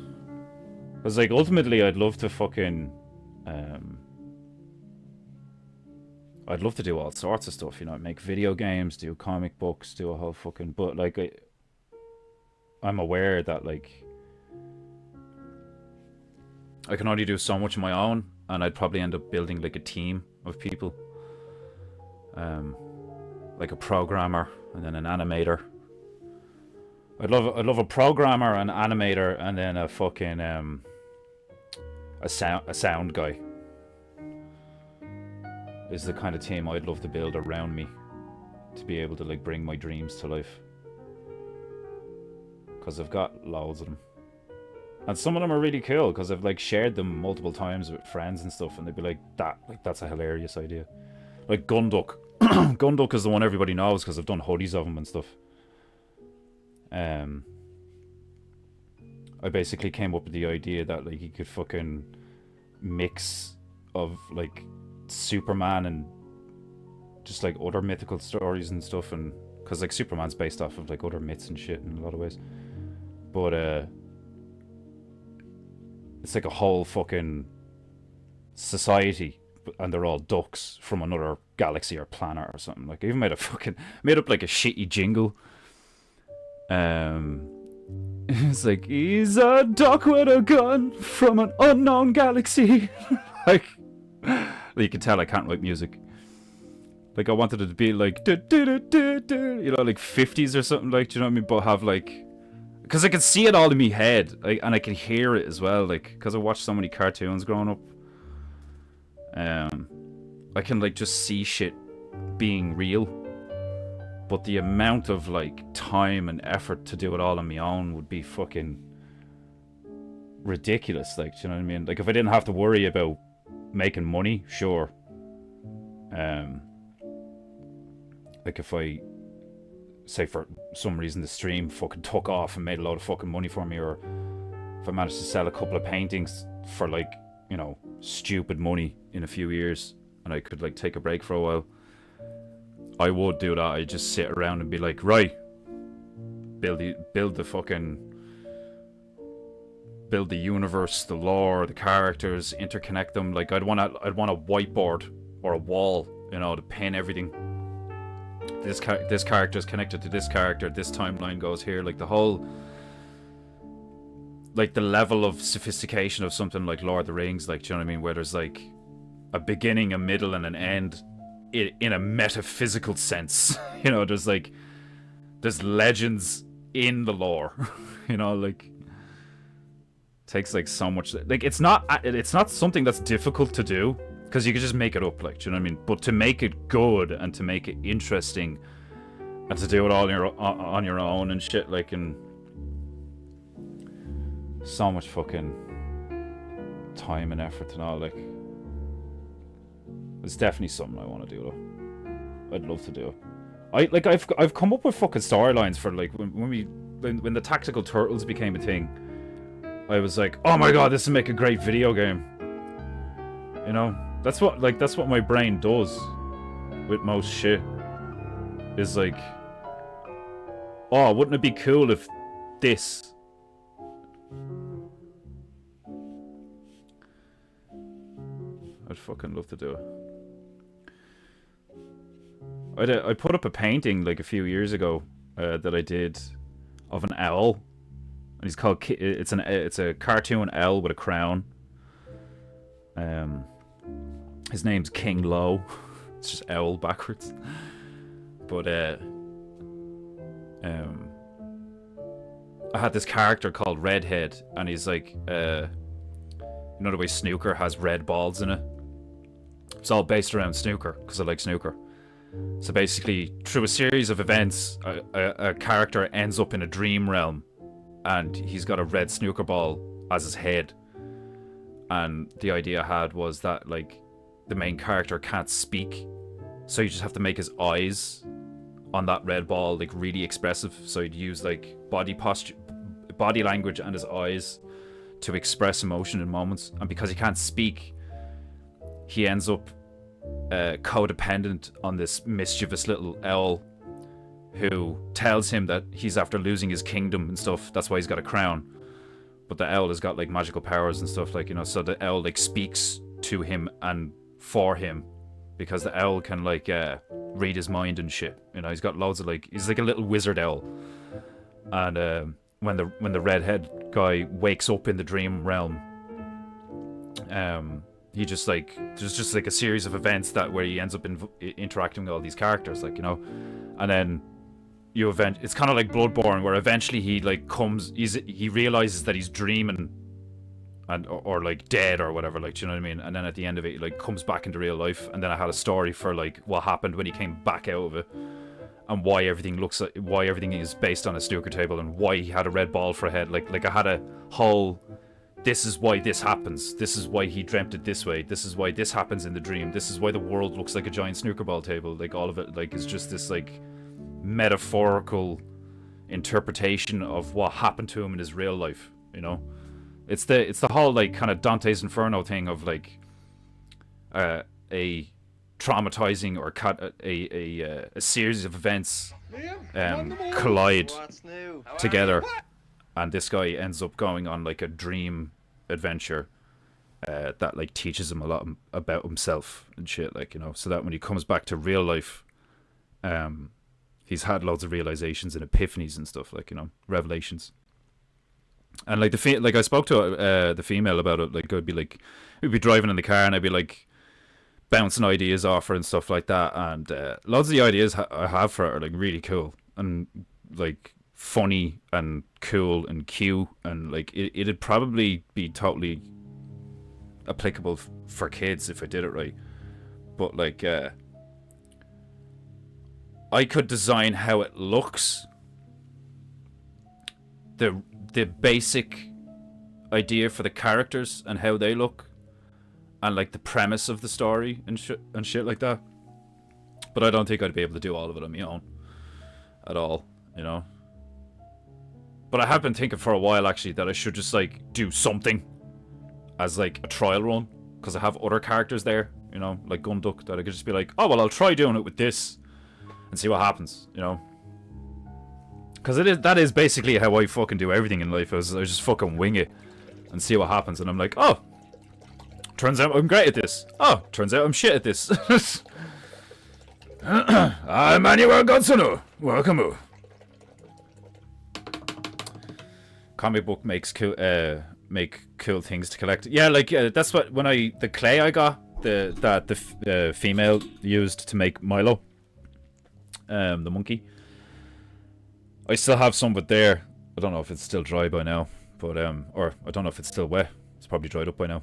Because like ultimately I'd love to fucking I'd love to do all sorts of stuff, you know, make video games, do comic books, do a whole fucking, but like I'm aware that like I can only do so much on my own, and I'd probably end up building like a team of people, like a programmer and then an animator. I'd love a programmer, an animator, and then a fucking a sound guy. Is the kind of team I'd love to build around me, to be able to like bring my dreams to life. Because I've got loads of them. And some of them are really cool, because I've like shared them multiple times with friends and stuff, and they'd be like, that's a hilarious idea. Like Gunduck. Gunduck is the one everybody knows, because I've done hoodies of him and stuff. I basically came up with the idea that like you could fucking mix of like Superman and just like other mythical stories and stuff, and because like Superman's based off of like other myths and shit in a lot of ways, but it's like a whole fucking society, and they're all ducks from another galaxy or planet or something. Like I even made up like a shitty jingle. It's like, he's a duck with a gun from an unknown galaxy. Like you can tell I can't write music. Like I wanted it to be like you know, like 50s or something, like, do you know what I mean? But have like, because I can see it all in my head, like, and I can hear it as well, like, because I watched so many cartoons growing up. I can like just see shit being real. But the amount of like time and effort to do it all on my own would be fucking ridiculous. Like, do you know what I mean? Like, if I didn't have to worry about making money, sure. Like if I say for some reason the stream fucking took off and made a lot of fucking money for me, or if I managed to sell a couple of paintings for like, you know, stupid money in a few years, and I could like take a break for a while, I would do that. I'd just sit around and be like, right, build the universe, the lore, the characters, interconnect them. Like I'd want a whiteboard or a wall, you know, to pin everything. This character is connected to this character. This timeline goes here. Like the whole, like the level of sophistication of something like Lord of the Rings. Like, do you know what I mean? Where there's like a beginning, a middle, and an end, in a metaphysical sense. You know, there's legends in the lore. You know, like takes like so much. Like it's not something that's difficult to do, because you could just make it up, like, do you know what I mean? But to make it good and to make it interesting and to do it all on your own and shit, like, and so much fucking time and effort and all, like, it's definitely something I want to do though. I'd love to do it. I've come up with fucking storylines for like when the Tactical Turtles became a thing. I was like, oh my god, this would make a great video game. You know? That's what my brain does with most shit. Is like, oh, wouldn't it be cool if this? I'd fucking love to do it. I put up a painting like a few years ago that I did of an owl, and he's called. It's a cartoon owl with a crown. His name's King Low. It's just owl backwards. But I had this character called Redhead, and he's like, you know the way snooker has red balls in it? It's all based around snooker, because I like snooker. So basically, through a series of events, a character ends up in a dream realm, and he's got a red snooker ball as his head. And the idea I had was that, like, the main character can't speak, so you just have to make his eyes on that red ball like really expressive. So you'd use like body posture, body language, and his eyes to express emotion in moments. And because he can't speak, he ends up codependent on this mischievous little owl who tells him that he's after losing his kingdom and stuff. That's why he's got a crown. But the owl has got like magical powers and stuff, like, you know, so the owl like speaks to him and for him, because the owl can like read his mind and shit. You know, he's got loads of like, he's like a little wizard owl. And when the redhead guy wakes up in the dream realm, he just like, there's just like a series of events that where he ends up interacting with all these characters, like, you know, and then it's kind of like Bloodborne, where eventually he like he realizes that he's dreaming or like dead or whatever, like, do you know what I mean? And then at the end of it, he like comes back into real life. And then I had a story for like what happened when he came back out of it, and why everything is based on a snooker table, and why he had a red ball for a head. Like I had a whole, this is why this happens, this is why he dreamt it this way, this is why this happens in the dream, this is why the world looks like a giant snooker ball table. Like all of it like is just this like metaphorical interpretation of what happened to him in his real life, you know? It's the whole like kind of Dante's Inferno thing of like a traumatizing or a series of events collide together, and this guy ends up going on like a dream adventure that like teaches him a lot about himself and shit, like, you know, so that when he comes back to real life, he's had loads of realizations and epiphanies and stuff, like, you know, revelations. And like I spoke to the female about it. Like we'd be driving in the car, and I'd be like bouncing ideas off her and stuff like that. And lots of the ideas I have for her are like really cool and like funny and cool and cute, and like it'd probably be totally applicable for kids if I did it right. but like I could design how it looks. The basic idea for the characters and how they look, and like the premise of the story and shit like that. But I don't think I'd be able to do all of it on my own at all, you know. But I have been thinking for a while actually that I should just like do something as like a trial run, because I have other characters there, you know, like Gunduk, that I could just be like, oh well, I'll try doing it with this and see what happens, you know. Because that is basically how I fucking do everything in life. I just fucking wing it and see what happens, and I'm like, oh, turns out I'm great at this. Oh, turns out I'm shit at this. Manuel Godsunu, welcome. Comic book make cool things to collect. Yeah, like that's what when the clay I got the female used to make Milo, the monkey. I still have some of it there. I don't know if it's still dry by now, but or I don't know if it's still wet. It's probably dried up by now.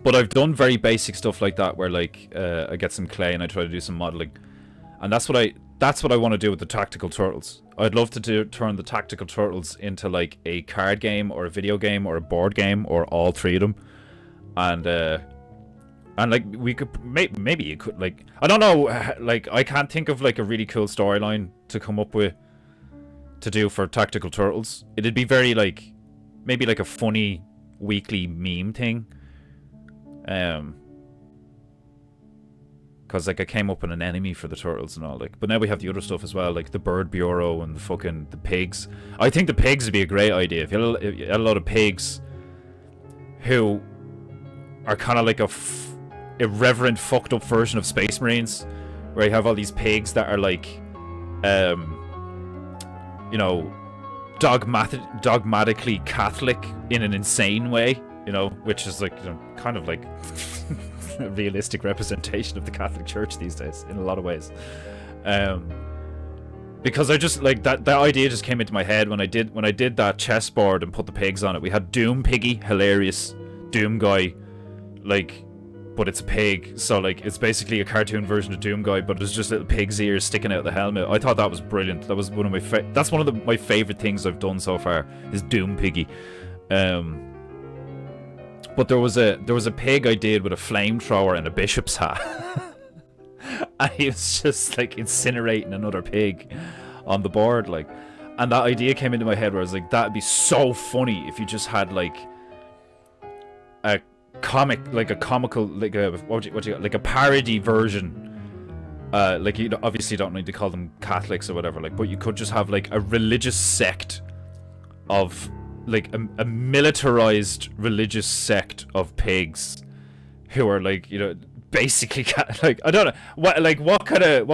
But I've done very basic stuff like that, where like I get some clay and I try to do some modeling, and that's what I want to do with the Tactical Turtles. I'd love to turn the Tactical Turtles into like a card game or a video game or a board game or all three of them, and like we could maybe you could, like, I don't know, like I can't think of like a really cool storyline to come up with to do for Tactical Turtles. It'd be very like maybe like a funny weekly meme thing. Because like I came up with an enemy for the turtles and all, like, but now we have the other stuff as well, like the bird bureau and the pigs. I think the pigs would be a great idea if you had a lot of pigs who are kind of like a irreverent, fucked up version of Space Marines, where you have all these pigs that are like, you know, dogmatically Catholic in an insane way, you know, which is like, you know, kind of like a realistic representation of the Catholic Church these days in a lot of ways. Because I just like that idea just came into my head when I did that chessboard and put the pigs on it. We had Doom Piggy, hilarious Doom guy, like, but it's a pig, so like it's basically a cartoon version of Doom guy, but there's just little pig's ears sticking out of the helmet. I thought that was brilliant. That was one of my that's one of my favorite things I've done so far, is Doom Piggy. But there was a pig I did with a flamethrower and a bishop's hat. And he was just like incinerating another pig on the board, like, and that idea came into my head where I was like, that'd be so funny if you just had like a comical, like a like a parody version. Like, you obviously don't need to call them Catholics or whatever, like, but you could just have like a religious sect of like a militarized religious sect of pigs who are like, you know, basically like, I don't know what kind of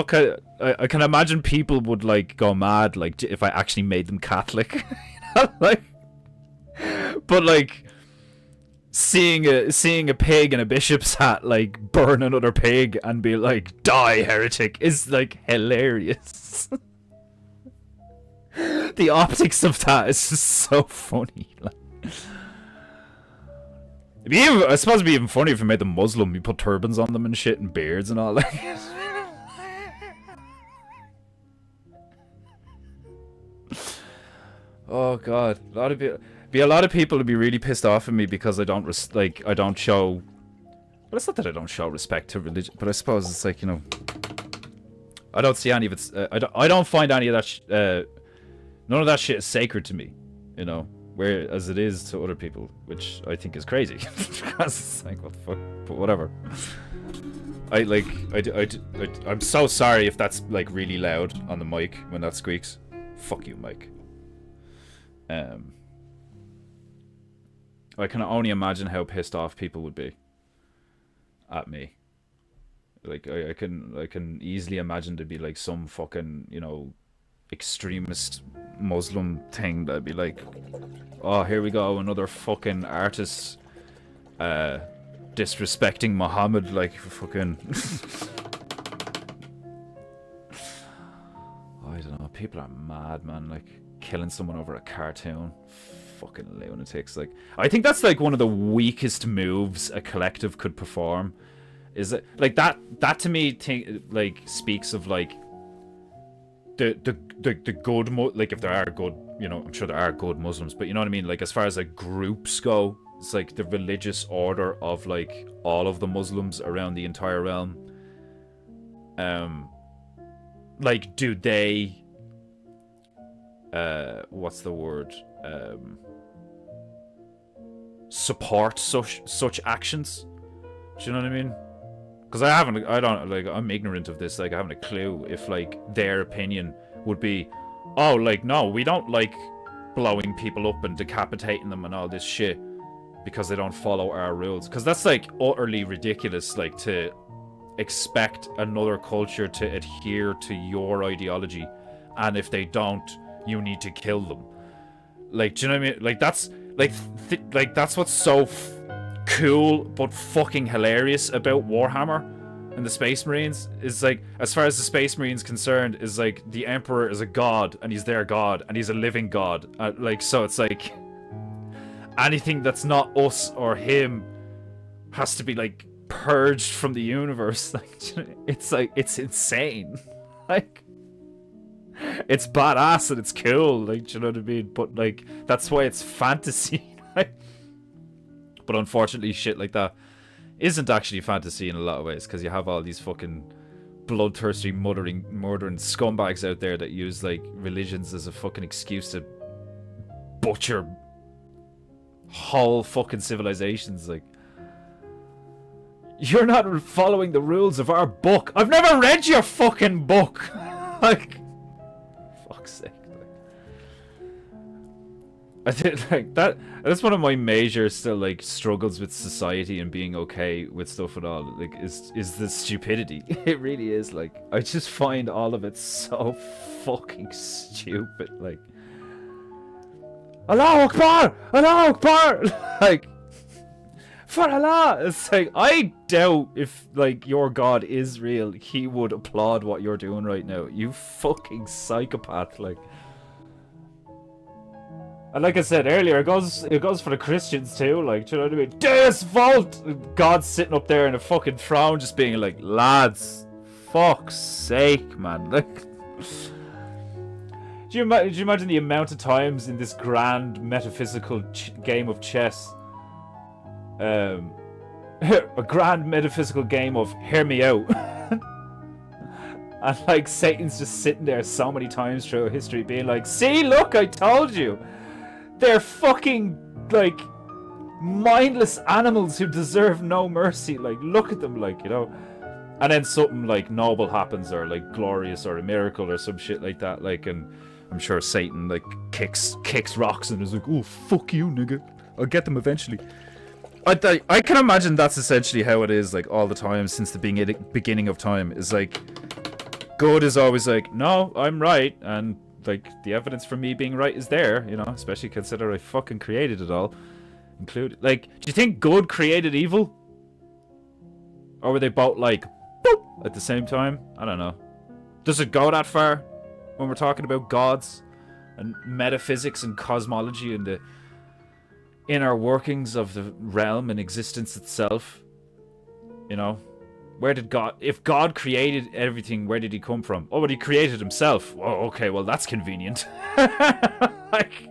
I can imagine people would like go mad like if I actually made them Catholic. You know, like, but like seeing a pig in a bishop's hat like burn another pig and be like, die heretic, is like hilarious. The optics of that is just so funny. Like, I suppose it'd be even funnier if you made them Muslim. You put turbans on them and shit and beards and all that. Oh god, a lot of people would be really pissed off at me because I don't show. But it's not that I don't show respect to religion. But I suppose it's like, you know, I don't see any of it. I don't find any of that. None of that shit is sacred to me, you know, whereas it is to other people, which I think is crazy. Because it's like, what the fuck? But whatever. I'm so sorry if that's like really loud on the mic when that squeaks. Fuck you, Mike. I can only imagine how pissed off people would be at me. Like, I can easily imagine to be like some fucking, you know, extremist Muslim thing that'd be like, oh, here we go, another fucking artist disrespecting Muhammad, like, fucking. I don't know, people are mad, man, like killing someone over a cartoon. Fucking lunatics. Like, I think that's like one of the weakest moves a collective could perform, Is it like that? That to me, like speaks of like the good like if there are good, you know, I'm sure there are good Muslims, but you know what I mean. Like as far as like groups go, it's like the religious order of like all of the Muslims around the entire realm. Like do they? What's the word? Support such actions. Do you know what I mean? Because I'm ignorant of this. Like, I haven't a clue if like their opinion would be, oh, like no, we don't like blowing people up and decapitating them and all this shit because they don't follow our rules. Because that's like utterly ridiculous. Like to expect another culture to adhere to your ideology, and if they don't, you need to kill them. Like, do you know what I mean? Like that's like that's what's so cool but fucking hilarious about Warhammer and the Space Marines is like, as far as the Space Marines concerned, is like the Emperor is a god and he's their god and he's a living god. Like, so it's like anything that's not us or him has to be like purged from the universe. Like, it's like, it's insane. Like, it's badass and it's cool, like, do you know what I mean? But like, that's why it's fantasy. Like, but unfortunately, shit like that isn't actually fantasy in a lot of ways, because you have all these fucking bloodthirsty, murdering scumbags out there that use like religions as a fucking excuse to butcher whole fucking civilizations. Like, you're not following the rules of our book. I've never read your fucking book. Like, fuck's sake. I think like that's one of my major still like struggles with society and being okay with stuff and all, like is the stupidity. It really is. Like, I just find all of it so fucking stupid. Like, Allahu Akbar! Allahu Akbar! Like, for Allah! It's like, I doubt if like your God is real, he would applaud what you're doing right now. You fucking psychopath. Like, and like I said earlier, it goes for the Christians too. Like, do you know what I mean? Deus Vult! God's sitting up there in a fucking throne, just being like, lads, fuck's sake, man. Like, do you imagine the amount of times in this grand metaphysical game of chess, a grand metaphysical game of hear me out, and like Satan's just sitting there so many times through history being like, see, look, I told you. They're fucking, like, mindless animals who deserve no mercy. Like, look at them, like, you know. And then something, like, noble happens, or, like, glorious, or a miracle, or some shit like that. Like, and I'm sure Satan, like, kicks rocks and is like, oh, fuck you, nigga. I'll get them eventually. I can imagine that's essentially how it is, like, all the time since the beginning of time. Is, like, good is always like, no, I'm right, and like, the evidence for me being right is there, you know, especially consider I fucking created it all. Included, like, do you think good created evil? Or were they both like, boop, at the same time? I don't know. Does it go that far when we're talking about gods and metaphysics and cosmology and the inner workings of the realm and existence itself? You know? Where did God... If God created everything, where did he come from? Oh, but he created himself. Oh, okay, well, that's convenient. Like...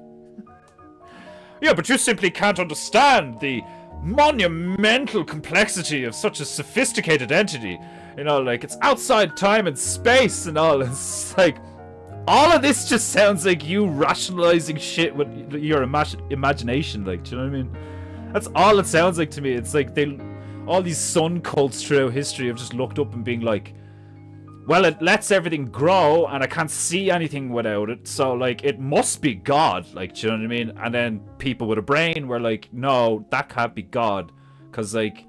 Yeah, but you simply can't understand the monumental complexity of such a sophisticated entity. You know, like, it's outside time and space and all. It's like... All of this just sounds like you rationalizing shit with your imagination. Like, do you know what I mean? That's all it sounds like to me. It's like they... All these sun cults throughout history have just looked up and being like, well, it lets everything grow and I can't see anything without it, so like it must be God, like, do you know what I mean? And then people with a brain were like, no, that can't be God, because like,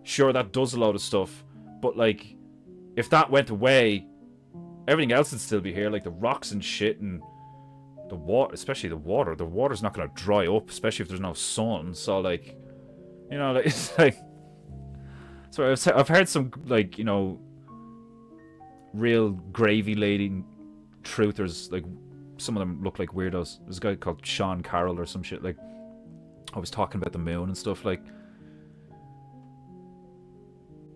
sure, that does a lot of stuff, but like, if that went away, everything else would still be here, like the rocks and shit and the water, especially the water. The water's not going to dry up, especially if there's no sun, so like, you know, like, it's like... So I've heard some, like, you know, real gravy-laden truthers, like, some of them look like weirdos. There's a guy called Sean Carroll or some shit, like, I was talking about the moon and stuff, like,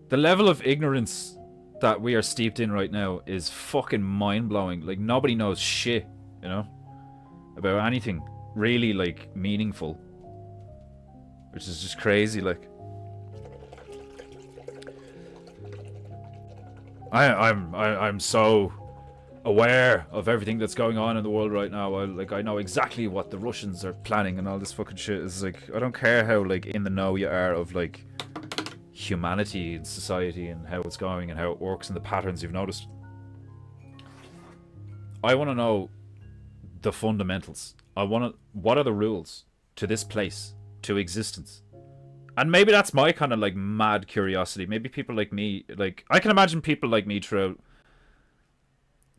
The level of ignorance that we are steeped in right now is fucking mind-blowing. Like, nobody knows shit, you know, about anything really, like, meaningful. Which is just crazy, like. I'm so aware of everything that's going on in the world right now. I know exactly what the Russians are planning and all this fucking shit. Is like, I don't care how, like, in the know you are of, like, humanity and society and how it's going and how it works and the patterns you've noticed. I want to know the fundamentals. What are the rules to this place, to existence? And maybe that's my kind of, like, mad curiosity. Maybe people like me, like, I can imagine people like me throughout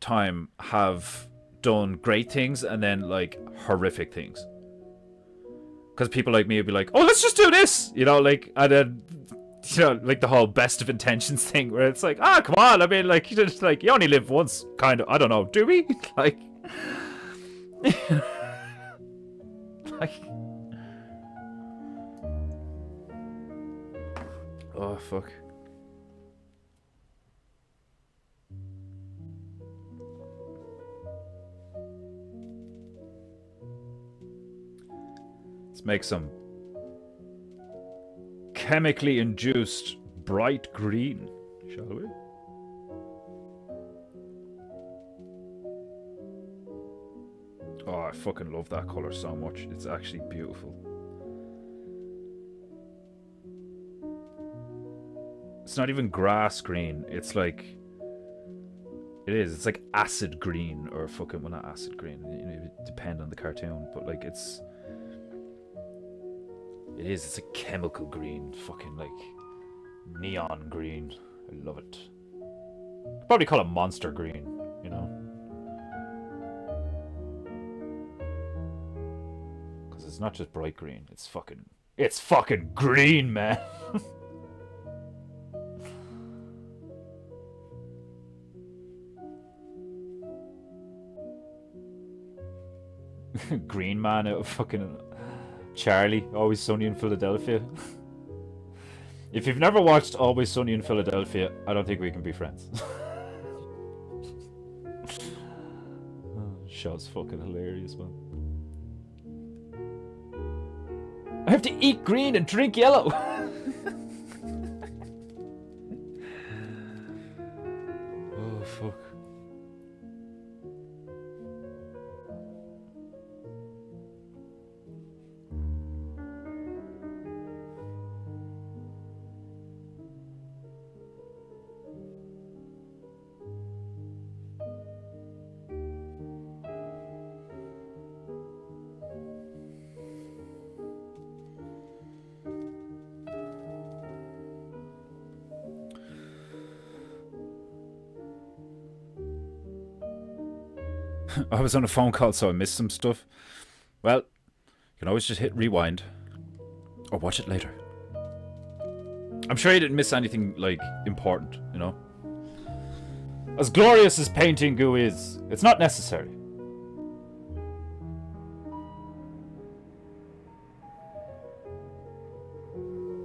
time have done great things and then, like, horrific things. Because people like me would be like, oh, let's just do this! You know, like, and then, you know, like the whole best of intentions thing where it's like, ah, come on, I mean, like, you only live once, kind of. I don't know, do we? Like... like... Oh, fuck. Let's make some chemically induced bright green, shall we? Oh, I fucking love that color so much. It's actually beautiful. It's not even grass green. It's like... It is. It's like acid green. Or fucking... Well, not acid green. It depends on the cartoon. But, like, it's... It is. It's a chemical green. Fucking, like... Neon green. I love it. I'd probably call it monster green. You know? Because it's not just bright green. It's fucking... It's fucking green, man! Green man out of fucking Charlie, Always Sunny in Philadelphia. If you've never watched Always Sunny in Philadelphia, I don't think we can be friends. Show's fucking hilarious, man. I have to eat green and drink yellow. Oh, fuck. I was on a phone call, so I missed some stuff. Well, you can always just hit rewind. Or watch it later. I'm sure you didn't miss anything, like, important, you know? As glorious as PEINTEINGU is, it's not necessary.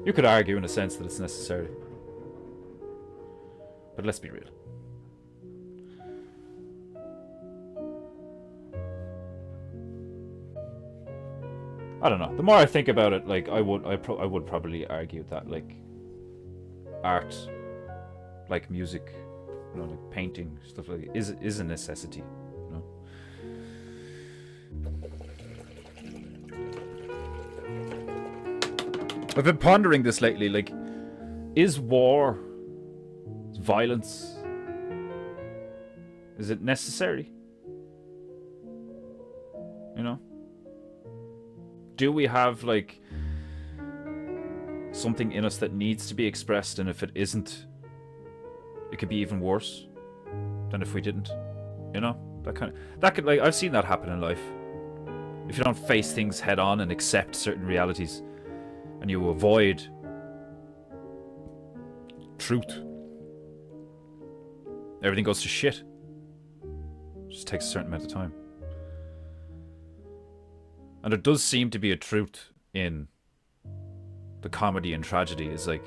You could argue in a sense that it's necessary. But let's be real. I don't know. The more I think about it, like, I would probably argue that, like, art, like music, you know, like painting, stuff like that, is a necessity, you know. I've been pondering this lately, like, is war, violence, is it necessary? You know? Do we have, like, something in us that needs to be expressed, and if it isn't, it could be even worse than if we didn't? You know? That could, like, I've seen that happen in life. If you don't face things head on and accept certain realities, and you avoid truth, everything goes to shit. It just takes a certain amount of time. And there does seem to be a truth in the comedy and tragedy. Is like,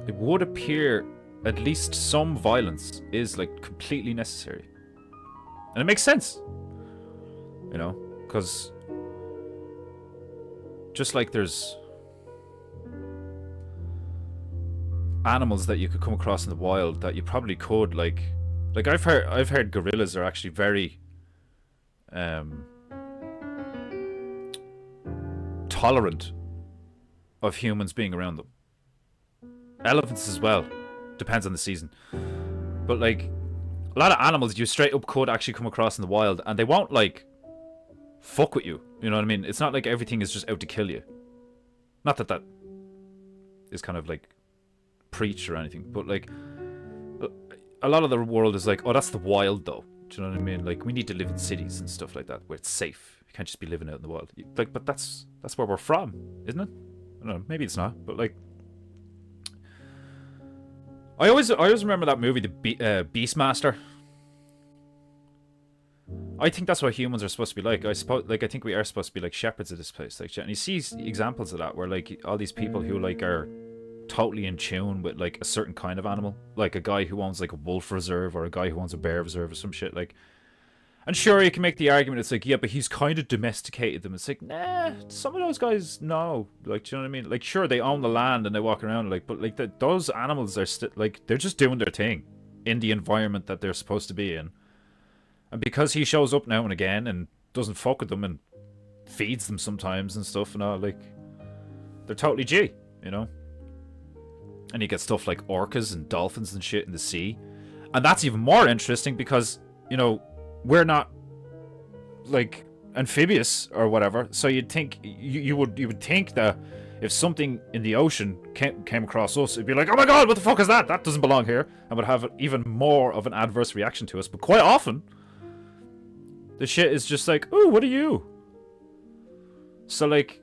it would appear at least some violence is like completely necessary. And it makes sense. You know, because just like there's animals that you could come across in the wild that you probably could like I've heard gorillas are actually very tolerant of humans being around them. Elephants as well, depends on the season, but like a lot of animals you straight up could actually come across in the wild and they won't like fuck with you, you know what I mean? It's not like everything is just out to kill you. Not that that is kind of like preach or anything, but like a lot of the world is like, oh, that's the wild though, do you know what I mean? Like we need to live in cities and stuff like that where it's safe. You can't just be living out in the wild, like, but that's where we're from, isn't it? I don't know, maybe it's not, but like I always remember that movie, the Beastmaster. I think that's what humans are supposed to be like. I think we are supposed to be like shepherds of this place, like, and you see examples of that where like all these people who like are totally in tune with like a certain kind of animal, like a guy who owns like a wolf reserve or a guy who owns a bear reserve or some shit, like. And sure, you can make the argument, it's like, yeah, but he's kind of domesticated them. It's like, nah, some of those guys, no. Like, do you know what I mean? Like, sure, they own the land and they walk around, like, but like those animals are like, they're just doing their thing in the environment that they're supposed to be in. And because he shows up now and again and doesn't fuck with them and feeds them sometimes and stuff and all, like, they're totally G, you know? And you get stuff like orcas and dolphins and shit in the sea. And that's even more interesting because, you know, we're not like amphibious or whatever, so you'd think you would think that if something in the ocean came across us, it'd be like, oh my god, what the fuck is that? That doesn't belong here, and would have even more of an adverse reaction to us. But quite often, the shit is just like, oh, what are you? So like,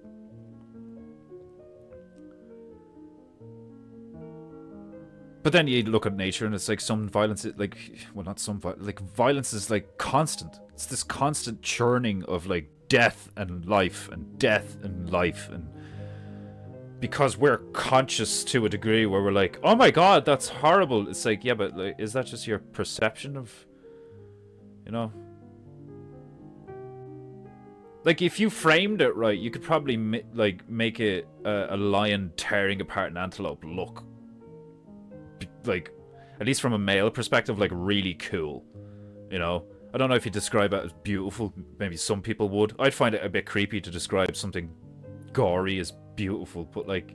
but then you look at nature and it's like some violence, like, well, not some violence, like violence is like constant. It's this constant churning of like death and life and death and life. And because we're conscious to a degree where we're like, oh my god, that's horrible. It's like, yeah, but like, is that just your perception of, you know? Like if you framed it right, you could probably make it a lion tearing apart an antelope look like, at least from a male perspective, like really cool, you know? I don't know if you describe it as beautiful. Maybe some people would. I'd find it a bit creepy to describe something gory as beautiful, but like,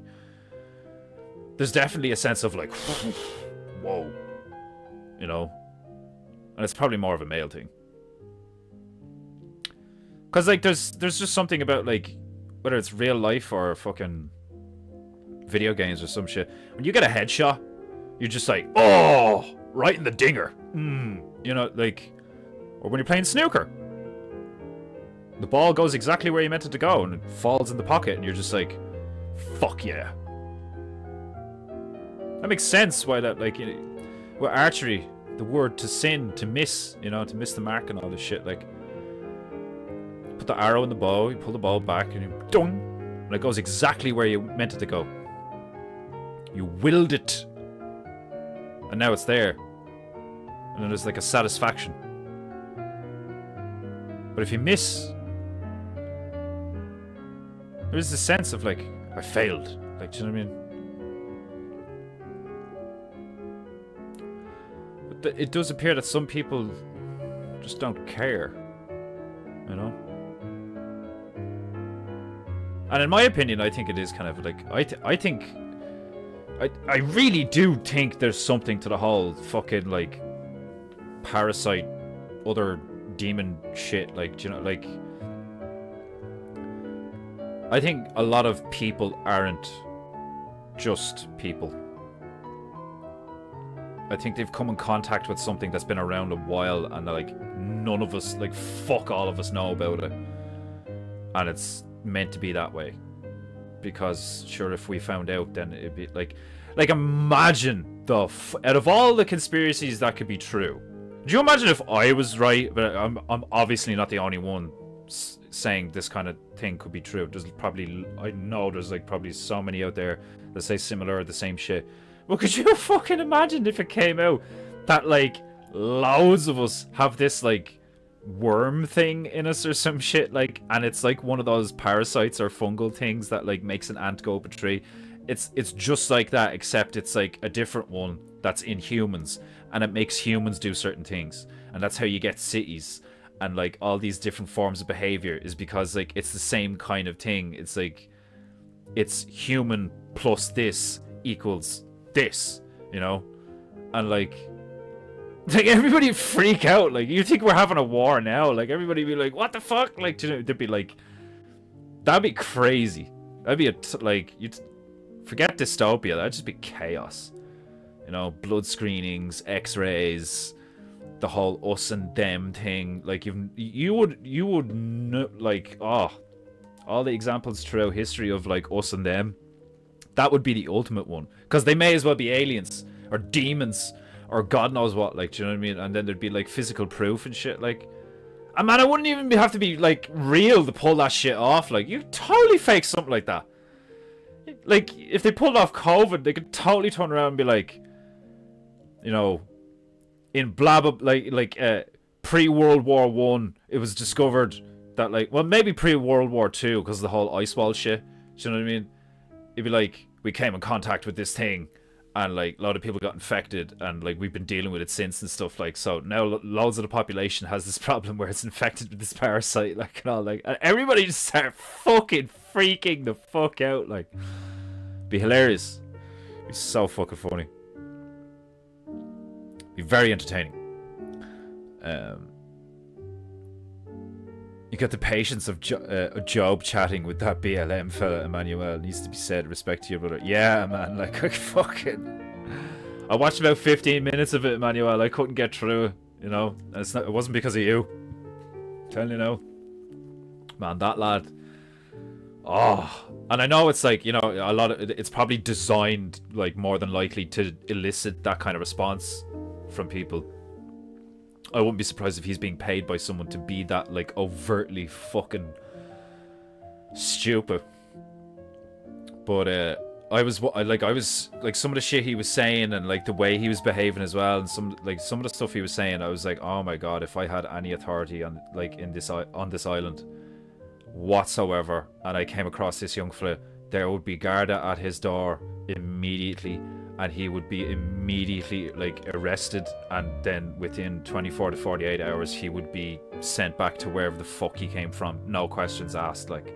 there's definitely a sense of like, whoa, you know? And it's probably more of a male thing. Because like, there's just something about like, whether it's real life or fucking video games or some shit, when you get a headshot, you're just like, oh, right in the dinger. You know, like, or when you're playing snooker, the ball goes exactly where you meant it to go and it falls in the pocket and you're just like, fuck yeah. That makes sense why that, like, with archery, the word to sin, to miss, you know, to miss the mark and all this shit, like, put the arrow in the bow, you pull the bow back and you dong, and it goes exactly where you meant it to go. You willed it. And now it's there. And then there's like a satisfaction. But if you miss, there's this sense of like, I failed. Like, do you know what I mean? But it does appear that some people just don't care. You know? And in my opinion, I think it is kind of like, I really do think there's something to the whole fucking, like, parasite, other demon shit, like, you know, like, I think a lot of people aren't just people. I think they've come in contact with something that's been around a while and, like, none of us, like, fuck all of us know about it. And it's meant to be that way. Because sure, if we found out, then it'd be like imagine out of all the conspiracies that could be true. Do you imagine if I was right? But I'm obviously not the only one saying this kind of thing could be true. There's probably, I know there's like probably so many out there that say similar or the same shit. Well, could you fucking imagine if it came out that, like, loads of us have this, like, worm thing in us or some shit, like, and it's like one of those parasites or fungal things that, like, makes an ant go up a tree. It's just like that, except it's, like, a different one that's in humans, and it makes humans do certain things. And that's how you get cities and, like, all these different forms of behavior, is because, like, it's the same kind of thing. It's, like, it's human plus this equals this, you know? And like everybody freak out. Like, you think we're having a war now, like everybody be like, what the fuck? Like, you know, they'd be like, that'd be crazy. That'd be like, you'd forget dystopia, that'd just be chaos, you know? Blood screenings, x-rays, the whole us and them thing. Like, you would know, like, oh, all the examples throughout history of, like, us and them, that would be the ultimate one. Because they may as well be aliens, or demons, or God knows what, like, do you know what I mean? And then there'd be, like, physical proof and shit, like... And man, I wouldn't even have to be, like, real to pull that shit off. Like, you totally fake something like that. Like, if they pulled off COVID, they could totally turn around and be like, you know, in blah blah, like pre-World War One, it was discovered that, like, well, maybe pre-World War Two, because of the whole ice wall shit. Do you know what I mean? It'd be like, we came in contact with this thing, and, like, a lot of people got infected, and, like, we've been dealing with it since and stuff, like, so now loads of the population has this problem where it's infected with this parasite, like, and all, like, and everybody just start fucking freaking the fuck out, like, be hilarious, be so fucking funny, be very entertaining. You got the patience of Job chatting with that BLM fella, Emmanuel. Needs to be said, respect to your brother. Yeah, man, like, I fucking... I watched about 15 minutes of it, Emmanuel. I couldn't get through, you know. It wasn't because of you. I'm telling you now. Man, that lad... Oh, and I know it's like, you know, a lot of... It's probably designed, like, more than likely to elicit that kind of response from people. I wouldn't be surprised if he's being paid by someone to be that, like, overtly fucking stupid. But I was like, some of the shit he was saying, and, like, the way he was behaving as well, and some of the stuff he was saying, I was like, oh my god, if I had any authority on, like, on this island whatsoever, and I came across this young fella, there would be Garda at his door immediately, and he would be immediately, like, arrested, and then within 24 to 48 hours he would be sent back to wherever the fuck he came from, no questions asked. Like,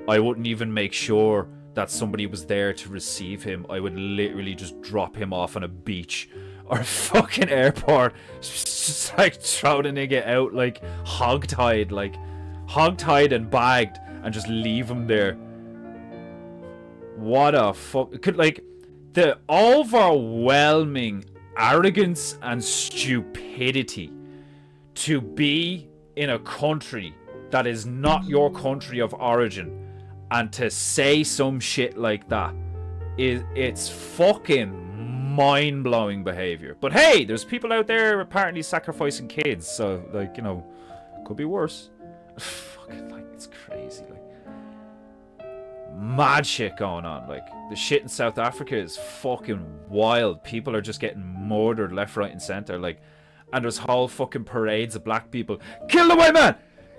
I wouldn't even make sure that somebody was there to receive him. I would literally just drop him off on a beach or a fucking airport, just like throw the nigga out, like, hogtied and bagged, and just leave him there. What a fuck. Could, like, the overwhelming arrogance and stupidity to be in a country that is not your country of origin and to say some shit like that, it's fucking mind-blowing behavior. But hey, there's people out there apparently sacrificing kids, so, like, you know, could be worse. Fucking, like, it's crazy, like, mad shit going on. Like, the shit in South Africa is fucking wild. People are just getting murdered left, right, and center. Like, and there's whole fucking parades of black people. Kill the white man!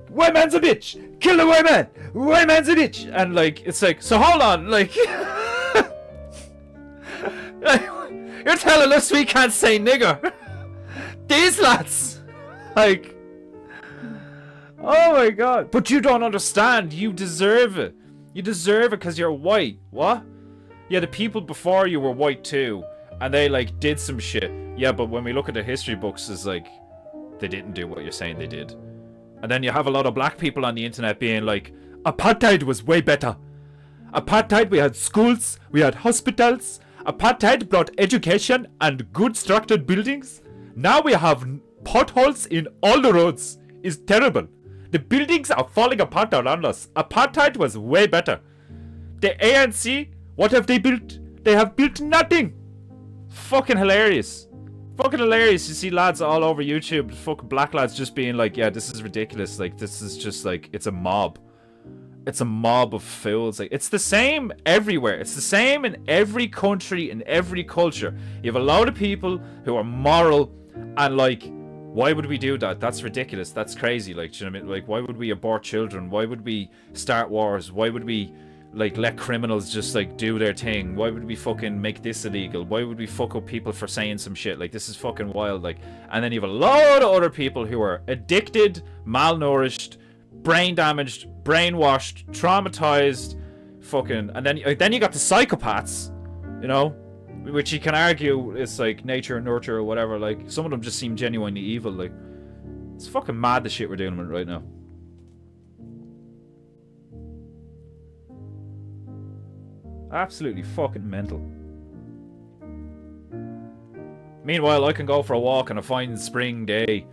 White man's a bitch! Kill the white man! White man's a bitch! And, like, it's like, so hold on, like, you're telling us we can't say nigger? These lads! Like, oh my god. But you don't understand. You deserve it. You deserve it because you're white. What? Yeah, the people before you were white too, and they, like, did some shit. Yeah, but when we look at the history books, it's like, they didn't do what you're saying they did. And then you have a lot of black people on the internet being like, apartheid was way better. Apartheid, we had schools, we had hospitals. Apartheid brought education and good structured buildings. Now we have potholes in all the roads. It's terrible. The buildings are falling apart around us. Apartheid was way better. The ANC, what have they built? They have built nothing. Fucking hilarious. Fucking hilarious. You see lads all over YouTube, fucking black lads, just being like, yeah, this is ridiculous. Like, this is just, like, it's a mob. it's a mob of fools. Like, it's the same everywhere. It's the same in every country, in every culture. You have a lot of people who are moral and like, why would we do that? That's ridiculous. That's crazy. Like, do you know what I mean? Like, why would we abort children? Why would we start wars? Why would we like let criminals just like do their thing? Why would we fucking make this illegal? Why would we fuck up people for saying some shit? Like, this is fucking wild. Like, and then you have a lot of other people who are addicted, malnourished, brain damaged, brainwashed, traumatized, fucking, and then you got the psychopaths, you know, which you can argue is like nature and nurture or whatever. Like, some of them just seem genuinely evil. Like, it's fucking mad the shit we're dealing with right now. Absolutely fucking mental. Meanwhile, I can go for a walk on a fine spring day,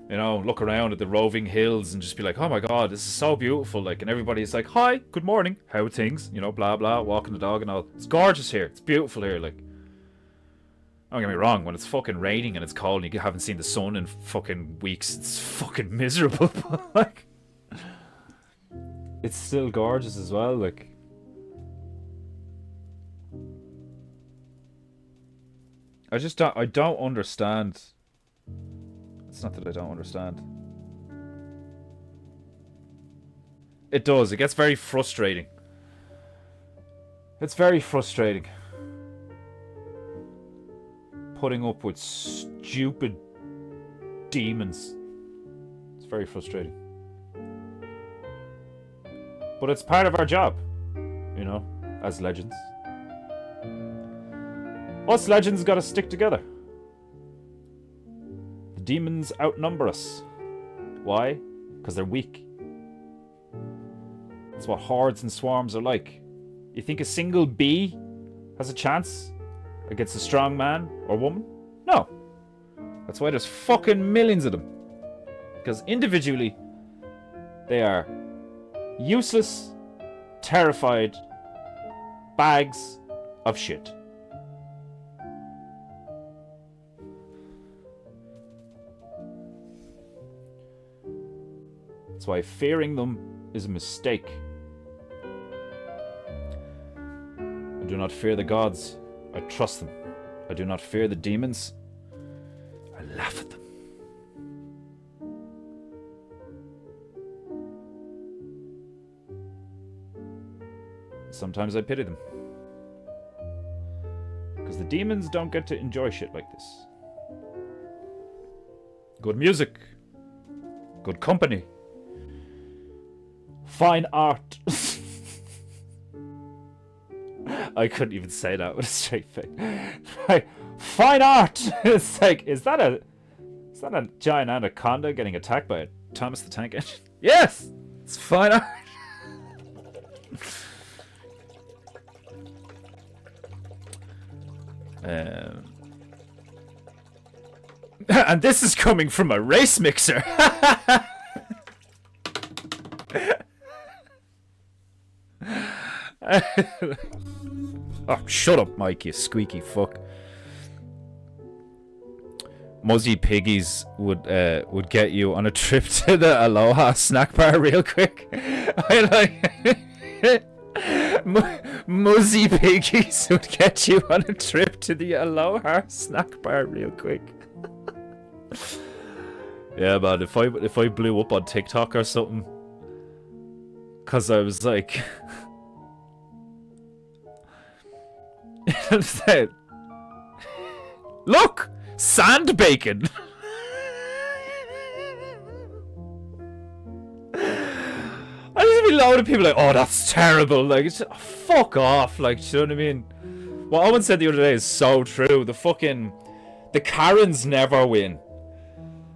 you know, look around at the roving hills and just be like, oh my god, this is so beautiful. Like, and everybody's like, hi, good morning, how are things? You know, blah blah, walking the dog and all. It's gorgeous here. It's beautiful here. Like, don't get me wrong, when it's fucking raining and it's cold and you haven't seen the sun in fucking weeks, it's fucking miserable. But like, it's still gorgeous as well. Like, I don't understand. It's not that I don't understand. It does. It gets very frustrating. It's very frustrating. Putting up with stupid demons. It's very frustrating. But it's part of our job, you know, as legends. Us legends gotta stick together. The demons outnumber us. Why? Because they're weak. That's what hordes and swarms are like. You think a single bee has a chance against a strong man or woman? No. That's why there's fucking millions of them. Because individually, they are useless, terrified bags of shit. That's why fearing them is a mistake. I do not fear the gods. I trust them. I do not fear the demons. I laugh at them. Sometimes I pity them. Because the demons don't get to enjoy shit like this. Good music. Good company. Fine art. I couldn't even say that with a straight face. Right. Fine art. It's like, is that a giant anaconda getting attacked by a Thomas the Tank Engine? Yes, it's fine art. And this is coming from a race mixer. Oh, shut up, Mike, you squeaky fuck. Muzzy Piggies would get you on a trip to the Aloha snack bar real quick. I like Muzzy Piggies would get you on a trip to the Aloha snack bar real quick. Yeah, man, if I blew up on TikTok or something, cause I was like, look, sand bacon. I just be a load of people like, oh, that's terrible. Like, it's just, oh, fuck off. Like, you know what I mean? What Owen said the other day is so true. The Karens never win.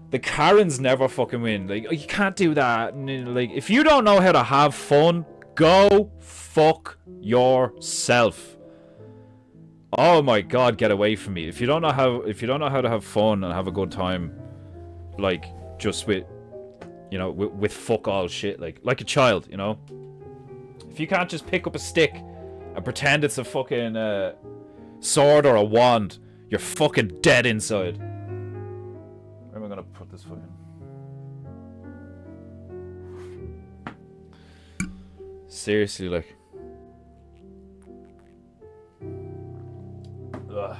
The Karens never fucking win. Like, you can't do that. Like, if you don't know how to have fun, go fuck yourself. Oh my god, get away from me. If you don't know how to have fun and have a good time, like, just with, you know, with fuck all shit, like a child, you know? If you can't just pick up a stick and pretend it's a fucking sword or a wand, you're fucking dead inside. Where am I gonna put this fucking... Seriously, like. Ugh.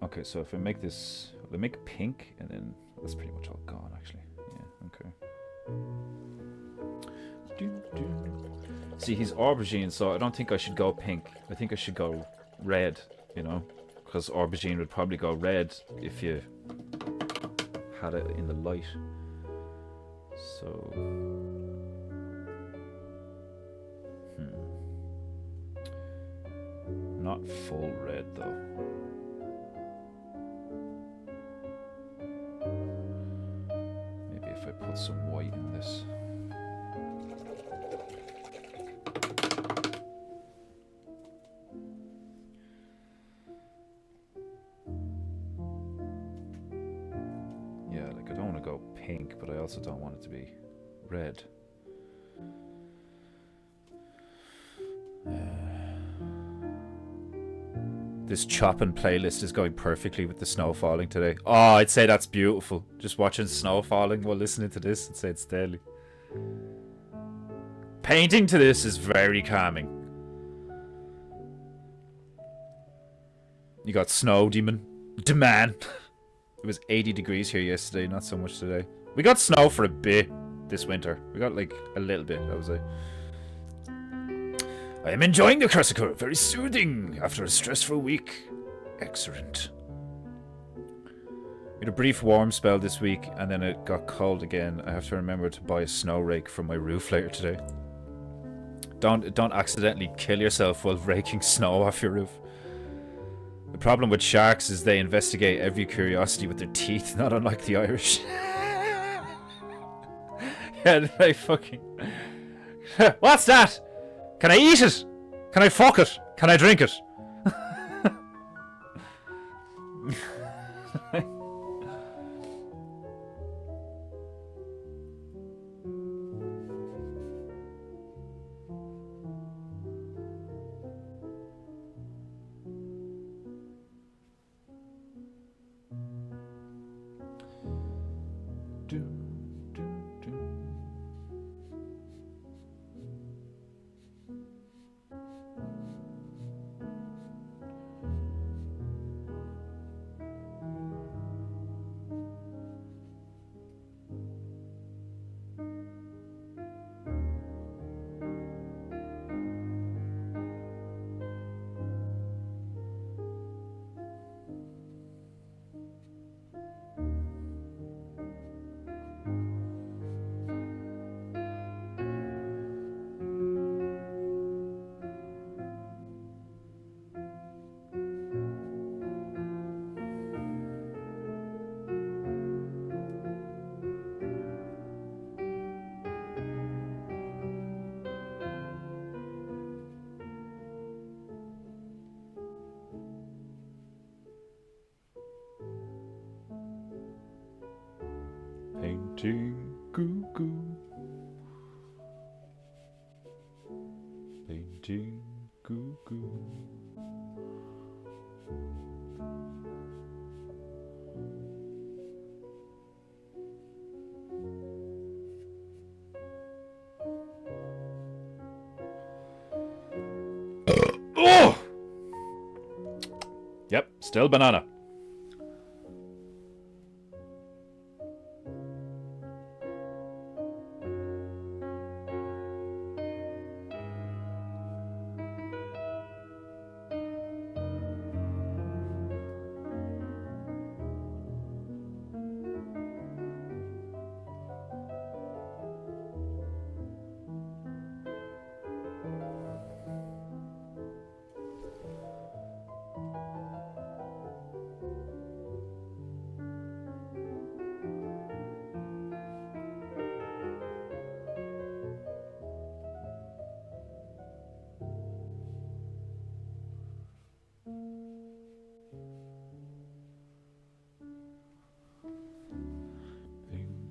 Okay, so if I make this, I make pink, and then that's pretty much all gone, actually. Yeah, okay. See, he's aubergine, so I don't think I should go pink. I think I should go red, you know, because aubergine would probably go red if you had it in the light. So, not full red though. Maybe if I put some white in this. Yeah, like I don't want to go pink, but I also don't want it to be red. This chopping playlist is going perfectly with the snow falling today. Oh, I'd say that's beautiful. Just watching snow falling while listening to this, I'd say it's deadly. Painting to this is very calming. You got snow, demon. Demand. It was 80 degrees here yesterday, not so much today. We got snow for a bit this winter. We got like a little bit, that was it. I am enjoying the Cressicle. Very soothing after a stressful week. Excellent. We had a brief warm spell this week, and then it got cold again. I have to remember to buy a snow rake for my roof later today. Don't accidentally kill yourself while raking snow off your roof. The problem with sharks is they investigate every curiosity with their teeth, not unlike the Irish. Yeah, they fucking... What's that? Can I eat it? Can I fuck it? Can I drink it? Paintingu. Paintingu. Oh! Yep, still banana.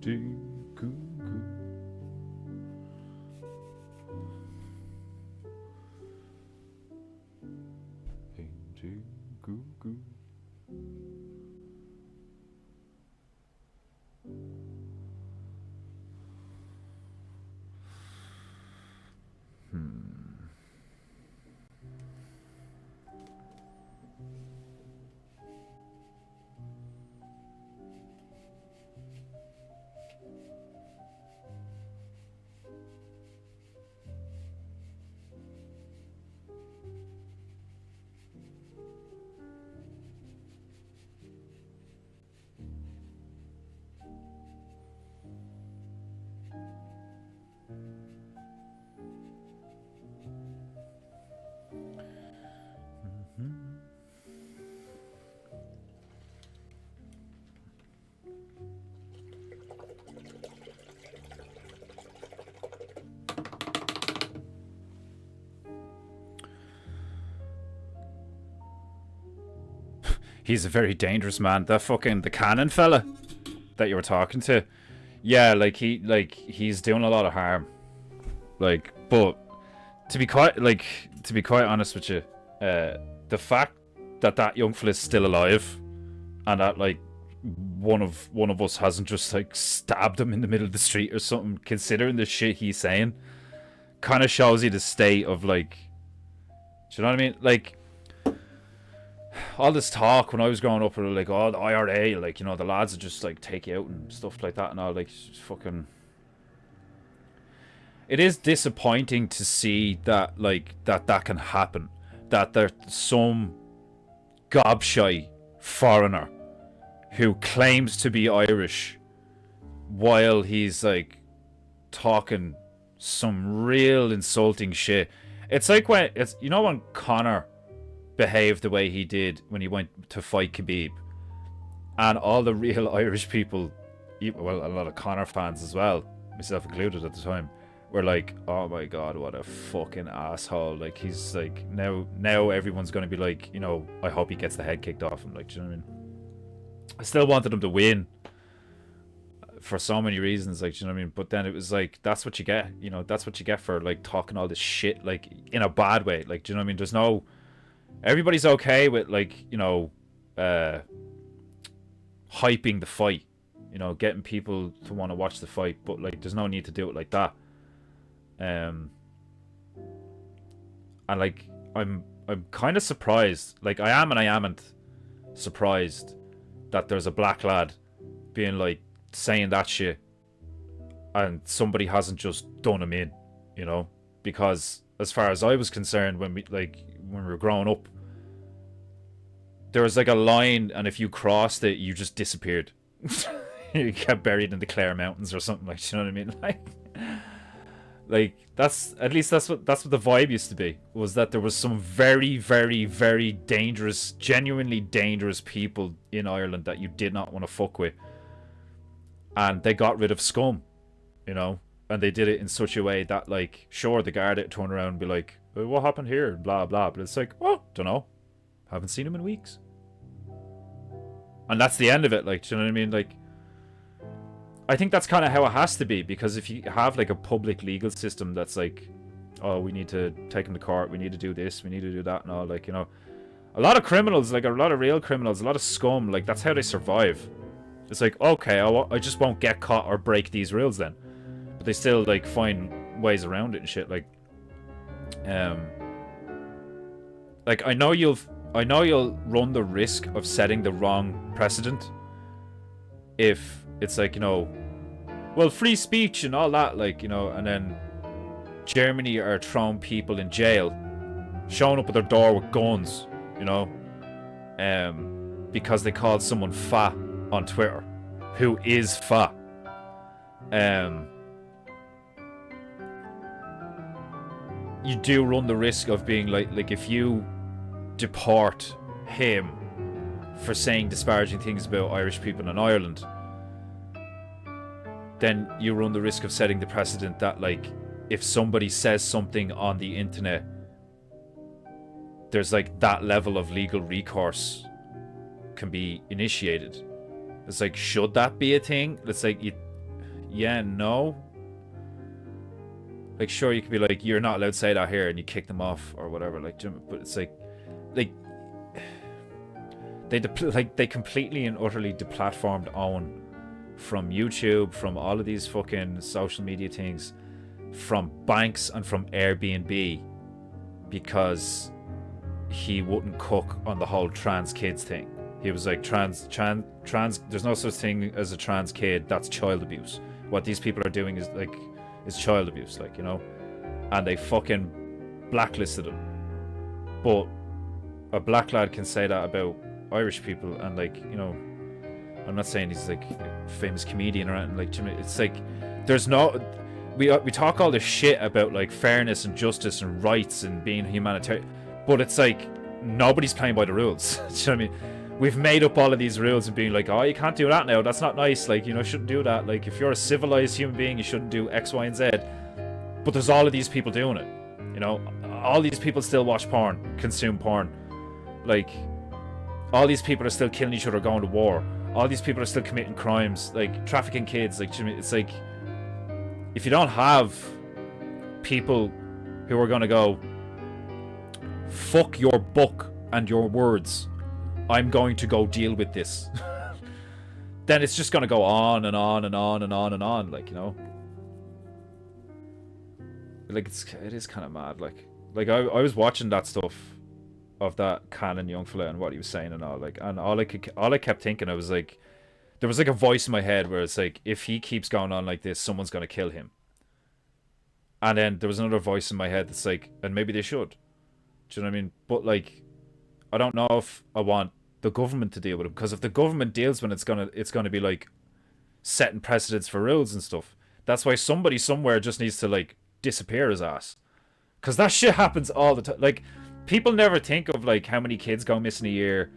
Paintingu. he's a very dangerous man. That fucking the cannon fella that you were talking to, yeah, like he's doing a lot of harm. Like, but to be quite honest with you, the fact that that young fella's still alive, and that like one of us hasn't just like stabbed him in the middle of the street or something, considering the shit he's saying, kind of shows you the state of like, do you know what I mean? Like, all this talk when I was growing up, were like, oh, the IRA, like, you know, the lads would just like take you out and stuff like that, and all, like, fucking. It is disappointing to see that, like, that can happen. That there's some gobshy foreigner who claims to be Irish while he's, like, talking some real insulting shit. It's like when, you know when Conor behaved the way he did when he went to fight Khabib, and all the real Irish people, well, a lot of Conor fans as well, myself included at the time, were like, oh my god, what a fucking asshole. Like, he's like, now everyone's going to be like, you know, I hope he gets the head kicked off him. Like, do you know what I mean? I still wanted him to win for so many reasons, like, do you know what I mean? But then it was like, that's what you get, you know, that's what you get for like talking all this shit, like, in a bad way. Like, do you know what I mean? There's no, everybody's okay with, like, you know, hyping the fight, you know, getting people to want to watch the fight, but like, there's no need to do it like that. And like, I'm kind of surprised, like, I am and I amn't surprised that there's a black lad being like saying that shit and somebody hasn't just done him in, you know, because as far as I was concerned, when we were growing up, there was like a line, and if you crossed it, you just disappeared. You got buried in the Clare Mountains or something, like, you know what I mean? Like that's what the vibe used to be, was that there was some very, very, very dangerous, genuinely dangerous people in Ireland that you did not want to fuck with, and they got rid of scum, you know, and they did it in such a way that, like, sure, the guard would turn around and be like, what happened here, blah blah, but it's like, oh, don't know, haven't seen him in weeks, and that's the end of it. Like, do you know what I mean? Like, I think that's kind of how it has to be, because if you have like a public legal system that's like, oh, we need to take him to court, we need to do this, we need to do that, and all, like, you know, a lot of criminals, like a lot of real criminals, a lot of scum, like, that's how they survive. It's like, okay, I just won't get caught or break these rules then, but they still like find ways around it and shit. Like, like, I know you'll run the risk of setting the wrong precedent if it's like, you know, well, free speech and all that, like, you know, and then Germany are throwing people in jail, showing up at their door with guns, you know, because they called someone fat on Twitter, who is fat. You do run the risk of being like if you deport him for saying disparaging things about Irish people in Ireland, then you run the risk of setting the precedent that, like, if somebody says something on the internet, there's like that level of legal recourse can be initiated. It's like, should that be a thing? It's like, yeah, no. Like, sure, you could be like, you're not allowed to say that here, and you kick them off or whatever. Like, but it's like they completely and utterly deplatformed Owen from YouTube, from all of these fucking social media things, from banks and from Airbnb, because he wouldn't cook on the whole trans kids thing. He was like, trans, there's no such thing as a trans kid, that's child abuse. What these people are doing is child abuse, like, you know, and they fucking blacklisted him. But a black lad can say that about Irish people, and, like, you know, I'm not saying he's like a famous comedian or anything, like, it's like, there's no, we talk all this shit about like fairness and justice and rights and being humanitarian, but it's like, nobody's playing by the rules. Do you know what I mean? We've made up all of these rules and being like, oh, you can't do that now, that's not nice, like, you know, shouldn't do that, like, if you're a civilized human being, you shouldn't do X, Y, and Z. But there's all of these people doing it, you know, all these people still watch porn, consume porn, like, all these people are still killing each other, going to war. All these people are still committing crimes, like trafficking kids. Like, it's like, if you don't have people who are gonna go, fuck your book and your words, I'm going to go deal with this, then it's just gonna go on and on and on and on and on, like, you know. Like, it is kind of mad. Like I was watching that stuff of that Canon young fella and what he was saying and all, like, and all I kept thinking, I was like, there was like a voice in my head where it's like, if he keeps going on like this, someone's gonna kill him. And then there was another voice in my head that's like, and maybe they should. Do you know what I mean? But like, I don't know if I want the government to deal with it, because if the government deals with it, it's gonna be like setting precedents for rules and stuff. That's why somebody somewhere just needs to like disappear his ass, because that shit happens all the time. Like, people never think of like how many kids go missing a year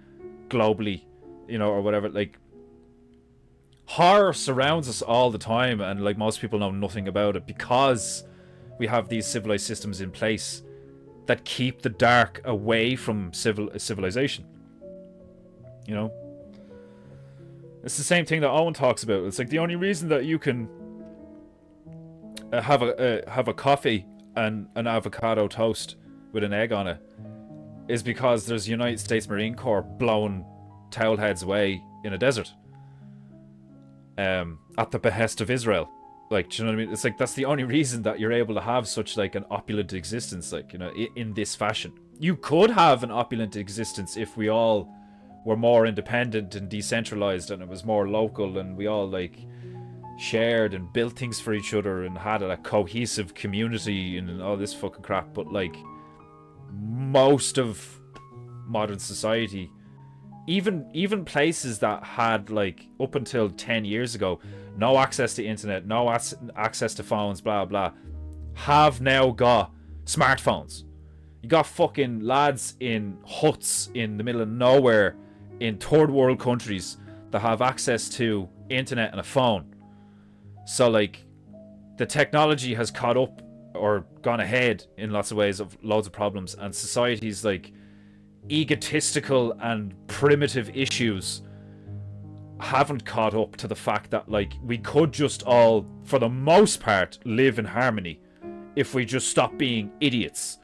globally, you know, or whatever. Like, horror surrounds us all the time, and like most people know nothing about it because we have these civilized systems in place that keep the dark away from civilization. You know, it's the same thing that Owen talks about. It's like the only reason that you can have a coffee and an avocado toast with an egg on it is because there's United States Marine Corps blowing towel heads away in a desert, at the behest of Israel. Like, do you know what I mean? It's like, that's the only reason that you're able to have such like an opulent existence, like, you know, in this fashion. You could have an opulent existence if we all were more independent and decentralized, and it was more local, and we all like shared and built things for each other and had a cohesive community and all this fucking crap. But like, most of modern society, even places that had like up until 10 years ago no access to internet, no access to phones, blah blah, have now got smartphones. You got fucking lads in huts in the middle of nowhere in third world countries that have access to internet and a phone. So like, the technology has caught up or gone ahead in lots of ways of loads of problems, and society's like egotistical and primitive issues haven't caught up to the fact that like, we could just all, for the most part, live in harmony if we just stop being idiots.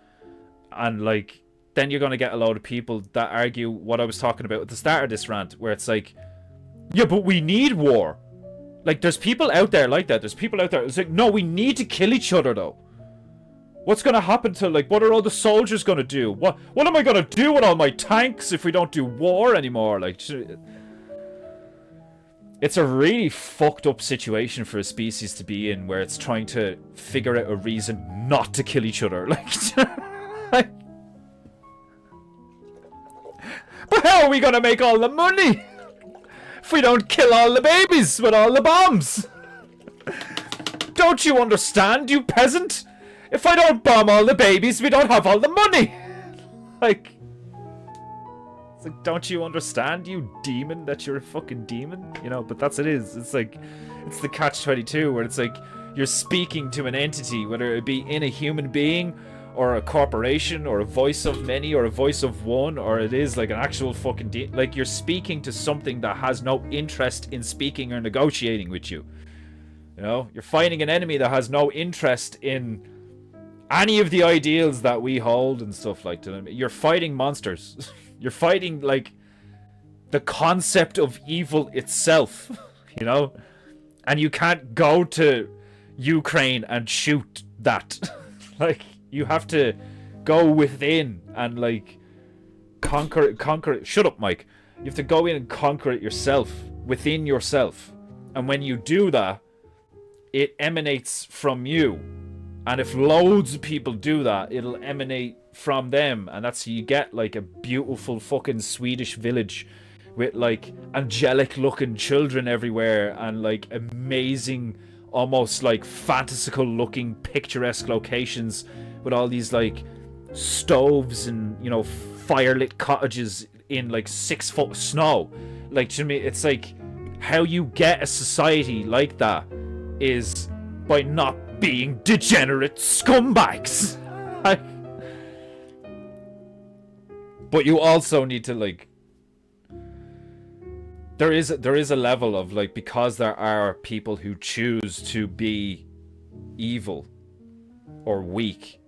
And like, then you're going to get a load of people that argue what I was talking about at the start of this rant, where it's like, yeah, but we need war. Like, there's people out there like that. There's people out there. It's like, no, we need to kill each other though. What's going to happen to, like, what are all the soldiers going to do? What am I going to do with all my tanks if we don't do war anymore? Like, it's a really fucked up situation for a species to be in, where it's trying to figure out a reason not to kill each other. Like, like, but how are we going to make all the money if we don't kill all the babies with all the bombs? Don't you understand, you peasant? If I don't bomb all the babies, we don't have all the money. Like, it's like, don't you understand, you demon, that you're a fucking demon? You know, but that's it is. It's like, it's the catch-22, where it's like, you're speaking to an entity, whether it be in a human being, or a corporation, or a voice of many, or a voice of one, or it is like an actual fucking like, you're speaking to something that has no interest in speaking or negotiating with you. You know, you're fighting an enemy that has no interest in any of the ideals that we hold and stuff like that. You're fighting monsters. You're fighting like the concept of evil itself, you know? And you can't go to Ukraine and shoot that. Like, you have to go within and like conquer it. Shut up, Mike. You have to go in and conquer it yourself, within yourself. And when you do that, it emanates from you. And if loads of people do that, it'll emanate from them. And that's how you get like a beautiful fucking Swedish village with like angelic looking children everywhere, and like amazing, almost like fantastical looking picturesque locations with all these like stoves and, you know, firelit cottages in like 6 foot of snow. Like, to me, it's like, how you get a society like that is by not being degenerate scumbags. But you also need to like there is a level of like, because there are people who choose to be evil or weak.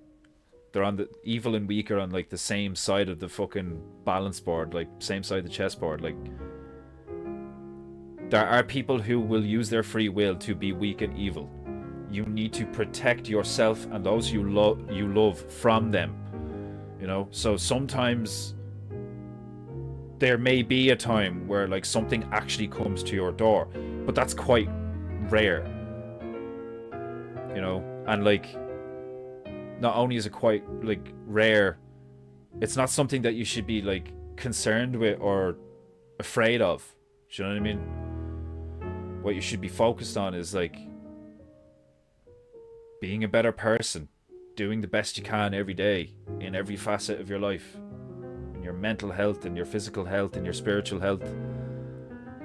They're on the evil and weak are on like the same side of the fucking balance board, like same side of the chessboard. Like, there are people who will use their free will to be weak and evil. You need to protect yourself and those you love from them. You know, so sometimes there may be a time where like something actually comes to your door, but that's quite rare. You know, and like, not only is it quite like rare, it's not something that you should be like concerned with or afraid of. Do you know what I mean? What you should be focused on is like being a better person, doing the best you can every day in every facet of your life, in your mental health and your physical health and your spiritual health,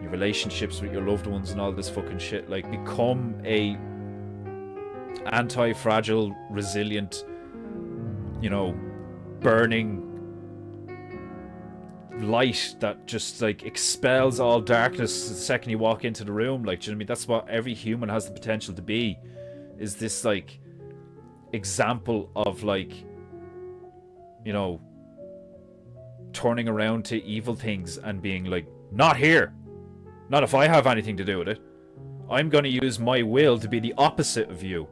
your relationships with your loved ones and all this fucking shit. Like, become a anti-fragile, resilient, you know, burning light that just like expels all darkness the second you walk into the room. Like, do you know what I mean? That's what every human has the potential to be, is this like example of like, you know, turning around to evil things and being like, not here, not if I have anything to do with it. I'm going to use my will to be the opposite of you.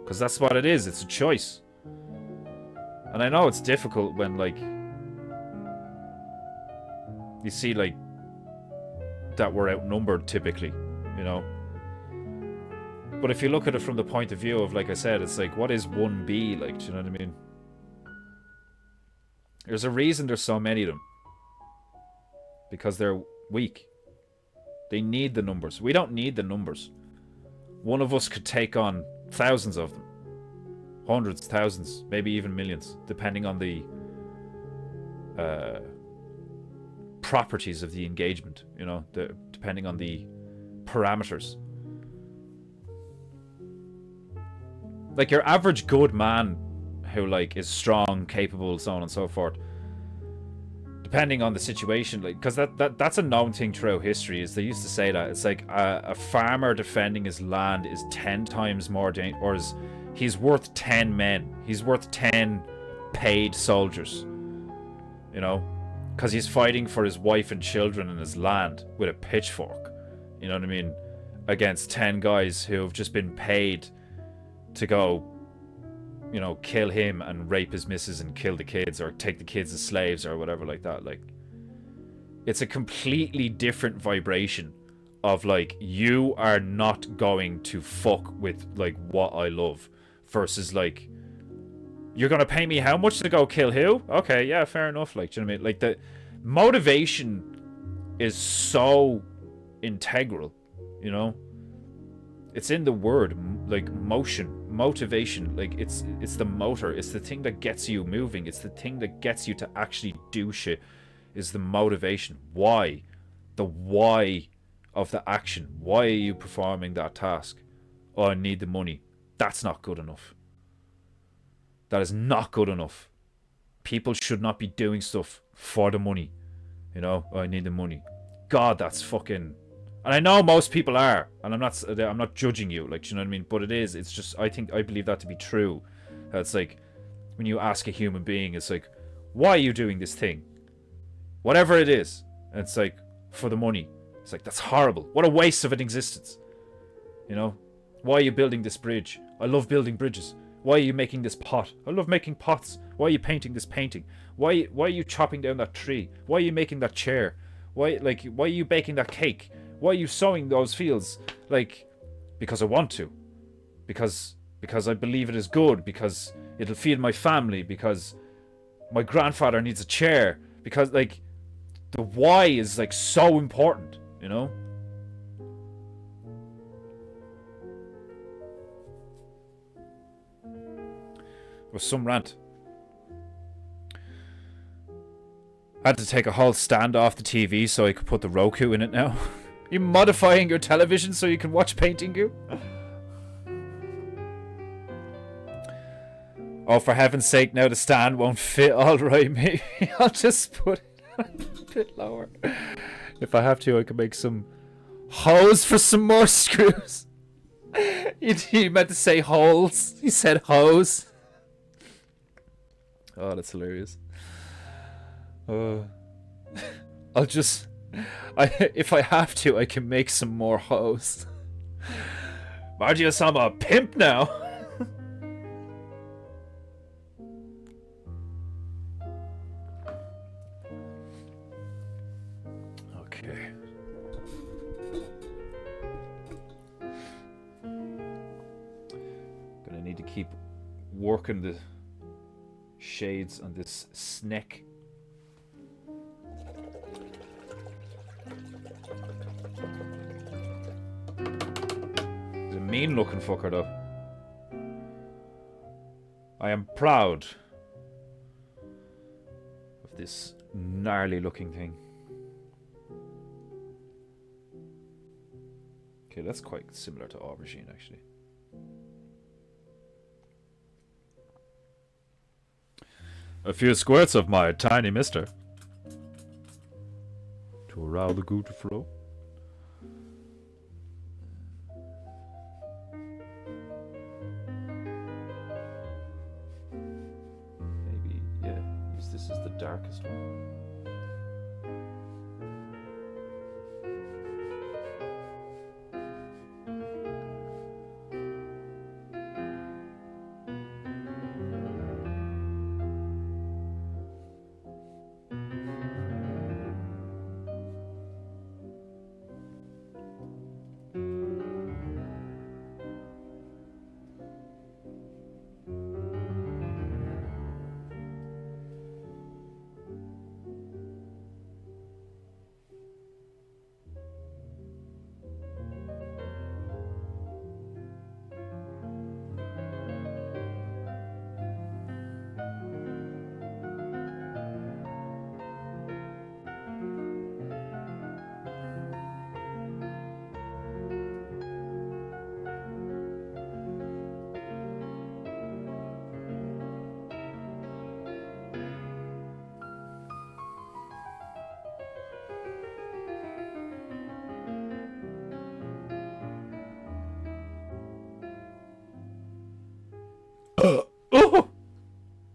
Because that's what it is. It's a choice. And I know it's difficult when, like, you see, like, that we're outnumbered typically, you know. But if you look at it from the point of view of, like I said, it's like, what is 1B? Like, do you know what I mean? There's a reason there's so many of them. Because they're weak. They need the numbers. We don't need the numbers. One of us could take on thousands of them, hundreds, thousands, maybe even millions, depending on the properties of the engagement, you know, depending on the parameters. Like, your average good man who like is strong, capable, so on and so forth, depending on the situation, like, because that's a known thing throughout history, is they used to say that it's like a farmer defending his land is 10 times more dangerous, or he's worth 10 men, he's worth 10 paid soldiers, you know, because he's fighting for his wife and children and his land with a pitchfork, you know what I mean, against 10 guys who have just been paid to go, you know, kill him and rape his missus and kill the kids, or take the kids as slaves or whatever like that. Like, it's a completely different vibration of like, you are not going to fuck with like what I love, versus like, you're gonna pay me how much to go kill who? Okay, yeah, fair enough. Like, do you know what I mean? Like, the motivation is so integral, you know. It's in the word, like, motivation. Like, it's the motor. It's the thing that gets you moving. It's the thing that gets you to actually do shit, is the motivation. Why? The why of the action. Why are you performing that task? Oh, I need the money. That's not good enough. That is not good enough. People should not be doing stuff for the money. You know, oh, I need the money. God, that's fucking... And I know most people are, and I'm not judging you, like, you know what I mean? But it's just, I believe that to be true. It's like, when you ask a human being, it's like, why are you doing this thing? Whatever it is. And it's like, for the money. It's like, that's horrible. What a waste of an existence. You know? Why are you building this bridge? I love building bridges. Why are you making this pot? I love making pots. Why are you painting this painting? Why are you chopping down that tree? Why are you making that chair? Why are you baking that cake? Why are you sowing those fields? Like, because I want to. Because I believe it is good. Because it'll feed my family. Because my grandfather needs a chair. Because, like, the why is, like, so important, you know? It was some rant. I had to take a whole stand off the TV so I could put the Roku in it now. You modifying your television so you can watch PEINTEINGU? Oh, for heaven's sake, now the stand won't fit. Alright, maybe I'll just put it a bit lower. If I have to, I can make some holes for some more screws. You meant to say holes. You said hose. Oh, that's hilarious. I'll just... if I have to, I can make some more hoes. Margia-sama, a pimp now. Okay. Gonna need to keep working the shades on this snake. Mean looking fucker though. I am proud of this gnarly looking thing. Okay, that's quite similar to aubergine actually. A few squirts of my tiny mister to allow the goo to flow. This is the darkest one.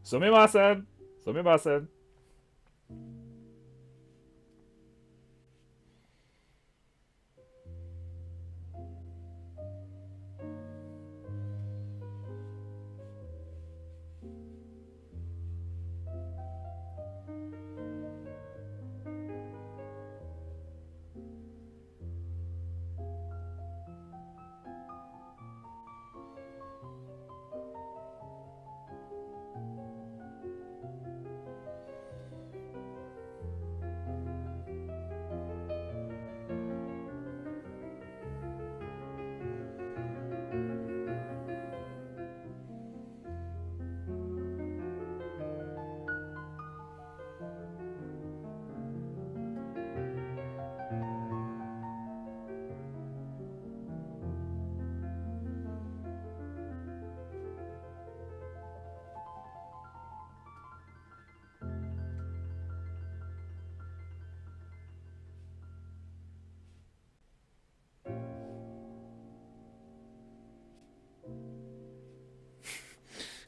Sumimasen. Sumimasen.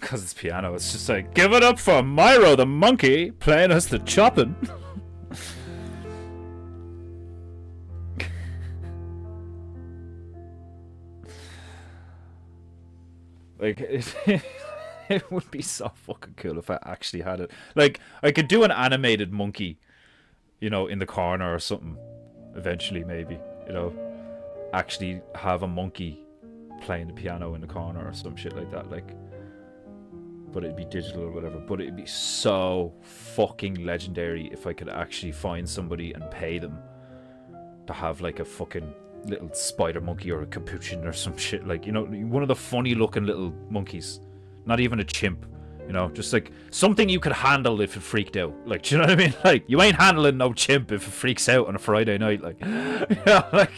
Because it's piano, it's just like, give it up for Myro the monkey playing us the choppin'. Like, it would be so fucking cool if I actually had it. Like, I could do an animated monkey, you know, in the corner or something. Eventually, maybe, you know, actually have a monkey playing the piano in the corner or some shit like that. Like, but it'd be digital or whatever. But it'd be so fucking legendary if I could actually find somebody and pay them to have like a fucking little spider monkey or a capuchin or some shit. Like, you know, one of the funny looking little monkeys. Not even a chimp. You know, just like something you could handle if it freaked out. Like, do you know what I mean? Like, you ain't handling no chimp if it freaks out on a Friday night. Like, you know, like...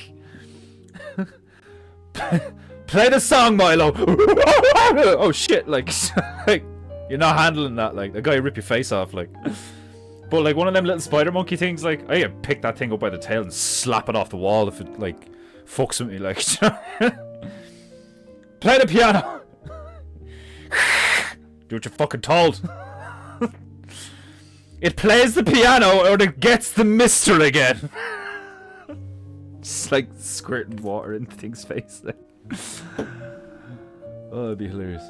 Play the song, Milo. Oh shit! Like, like, you're not handling that. Like, the guy rip your face off. Like, But like one of them little spider monkey things, like I can pick that thing up by the tail and slap it off the wall if it like fucks with me. Like, play the piano. Do what you're fucking told. It plays the piano or it gets the mister again. Just like squirting water in the thing's face. Oh, it'd be hilarious.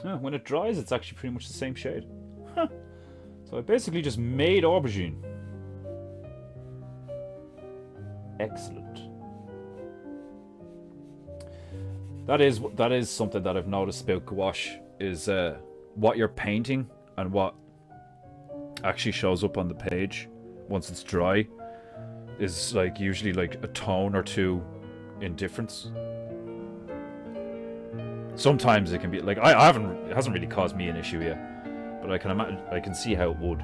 Oh, when it dries, it's actually pretty much the same shade. Huh. So I basically just made aubergine. Excellent. That is something that I've noticed about gouache, is what you're painting and what actually shows up on the page once it's dry is like usually like a tone or two in difference. Sometimes it can be like it hasn't really caused me an issue yet, but I can imagine, I can see how it would.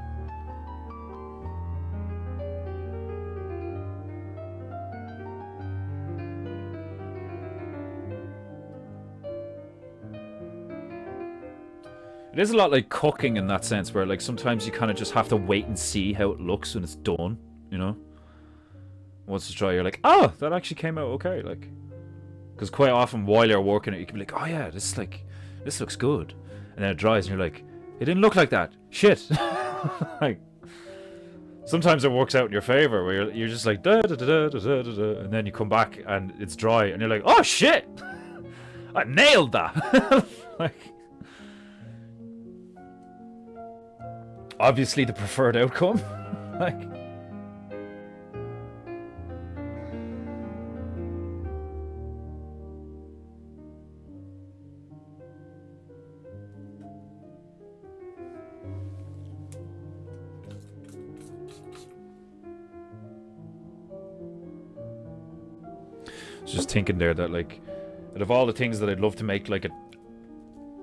It is a lot like cooking in that sense, where like sometimes you kind of just have to wait and see how it looks when it's done, you know? Once it's dry, you're like, oh, that actually came out okay, like. Because quite often while you're working it, you can be like, oh yeah, this looks good. And then it dries and you're like, it didn't look like that. Shit. Like, sometimes it works out in your favor, where you're just like, da da da da da da da, and then you come back and it's dry and you're like, oh shit! I nailed that! Like, obviously the preferred outcome. Like, just thinking there that like, out of all the things that I'd love to make like a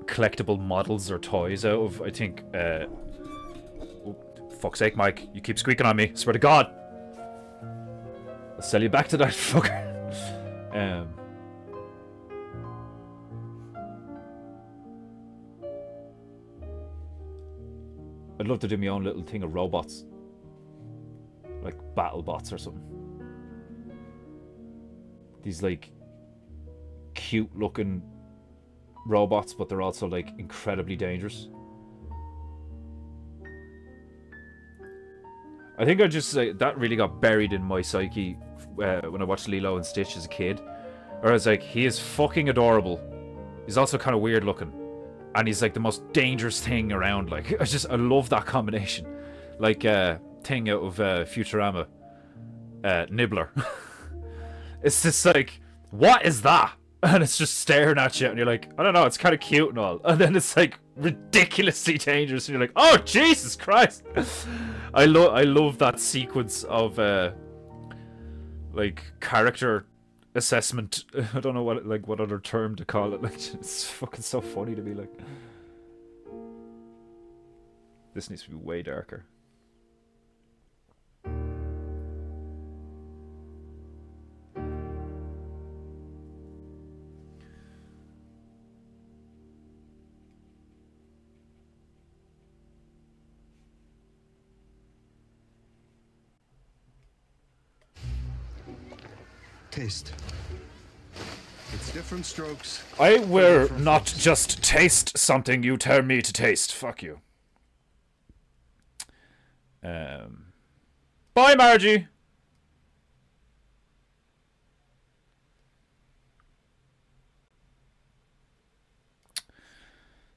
collectible models or toys out of, I think oh, fuck's sake, Mike, you keep squeaking on me, swear to God, I'll sell you back to that fucker. I'd love to do my own little thing of robots, like battle bots or something. These like cute looking robots, but they're also like incredibly dangerous. I think I just that really got buried in my psyche when I watched Lilo and Stitch as a kid. Or I was like, he is fucking adorable. He's also kind of weird looking, and he's like the most dangerous thing around. Like, I love that combination. Like thing out of Futurama, Nibbler. It's just like, what is that? And it's just staring at you, and you're like, I don't know, it's kind of cute and all. And then it's like ridiculously dangerous, and you're like, oh Jesus Christ! I love that sequence of like character assessment. I don't know what other term to call it. Like, it's fucking so funny to me. Like, this needs to be way darker. Taste. It's different strokes. I will not just taste something you tell me to taste. Fuck you. Bye, Margie.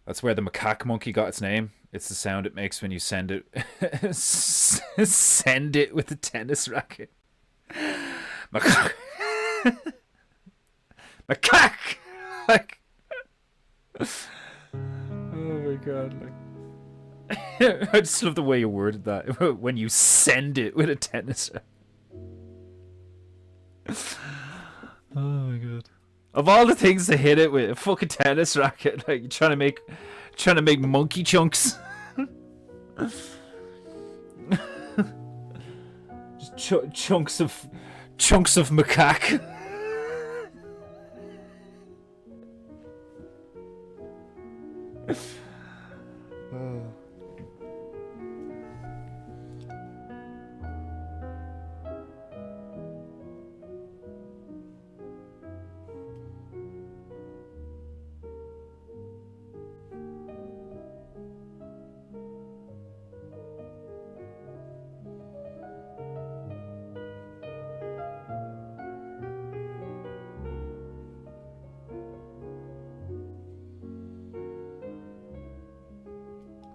That's where the macaque monkey got its name. It's the sound it makes when you send it. Send it with a tennis racket. Macaque. Macaque. Like. Oh my god! Like. I just love the way you worded that. When you send it with a tennis racket. Oh my god! Of all the things to hit it with, a fucking tennis racket. Like you're trying to make monkey chunks. Just chunks of macaque.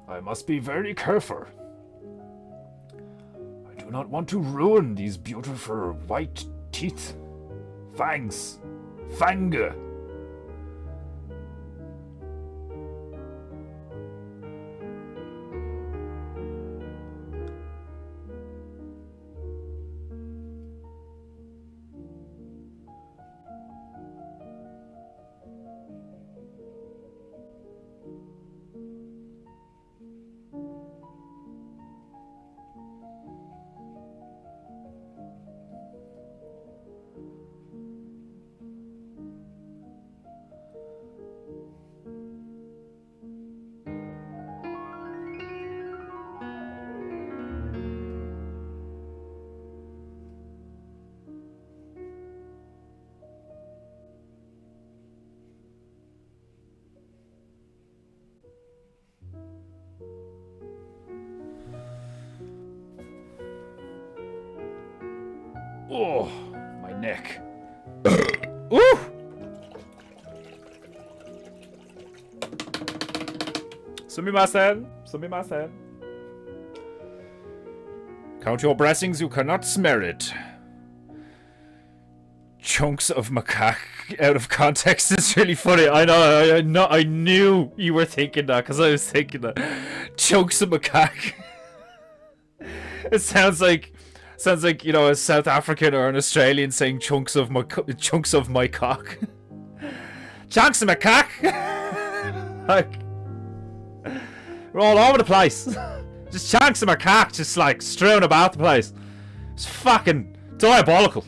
I must be very careful. I do not want to ruin these beautiful white teeth. Fangs. Fange. Oh, my neck. Ooh! Sumimasen. Count your blessings, you cannot smell it. Chunks of macaque out of context is really funny. I knew you were thinking that because I was thinking that. Chunks of macaque. It sounds like, you know, a South African or an Australian saying chunks of my cock. Chunks of macaque. Like, we're all over the place. Just chunks of macaque just like strewn about the place. It's fucking diabolical.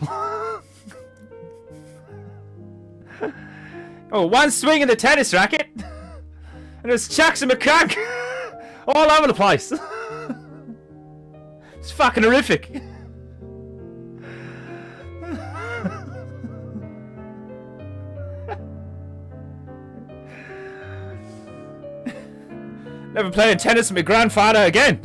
Oh, one swing of the tennis racket, and there's chunks of macaque all over the place. It's fucking horrific. Never playing tennis with my grandfather again.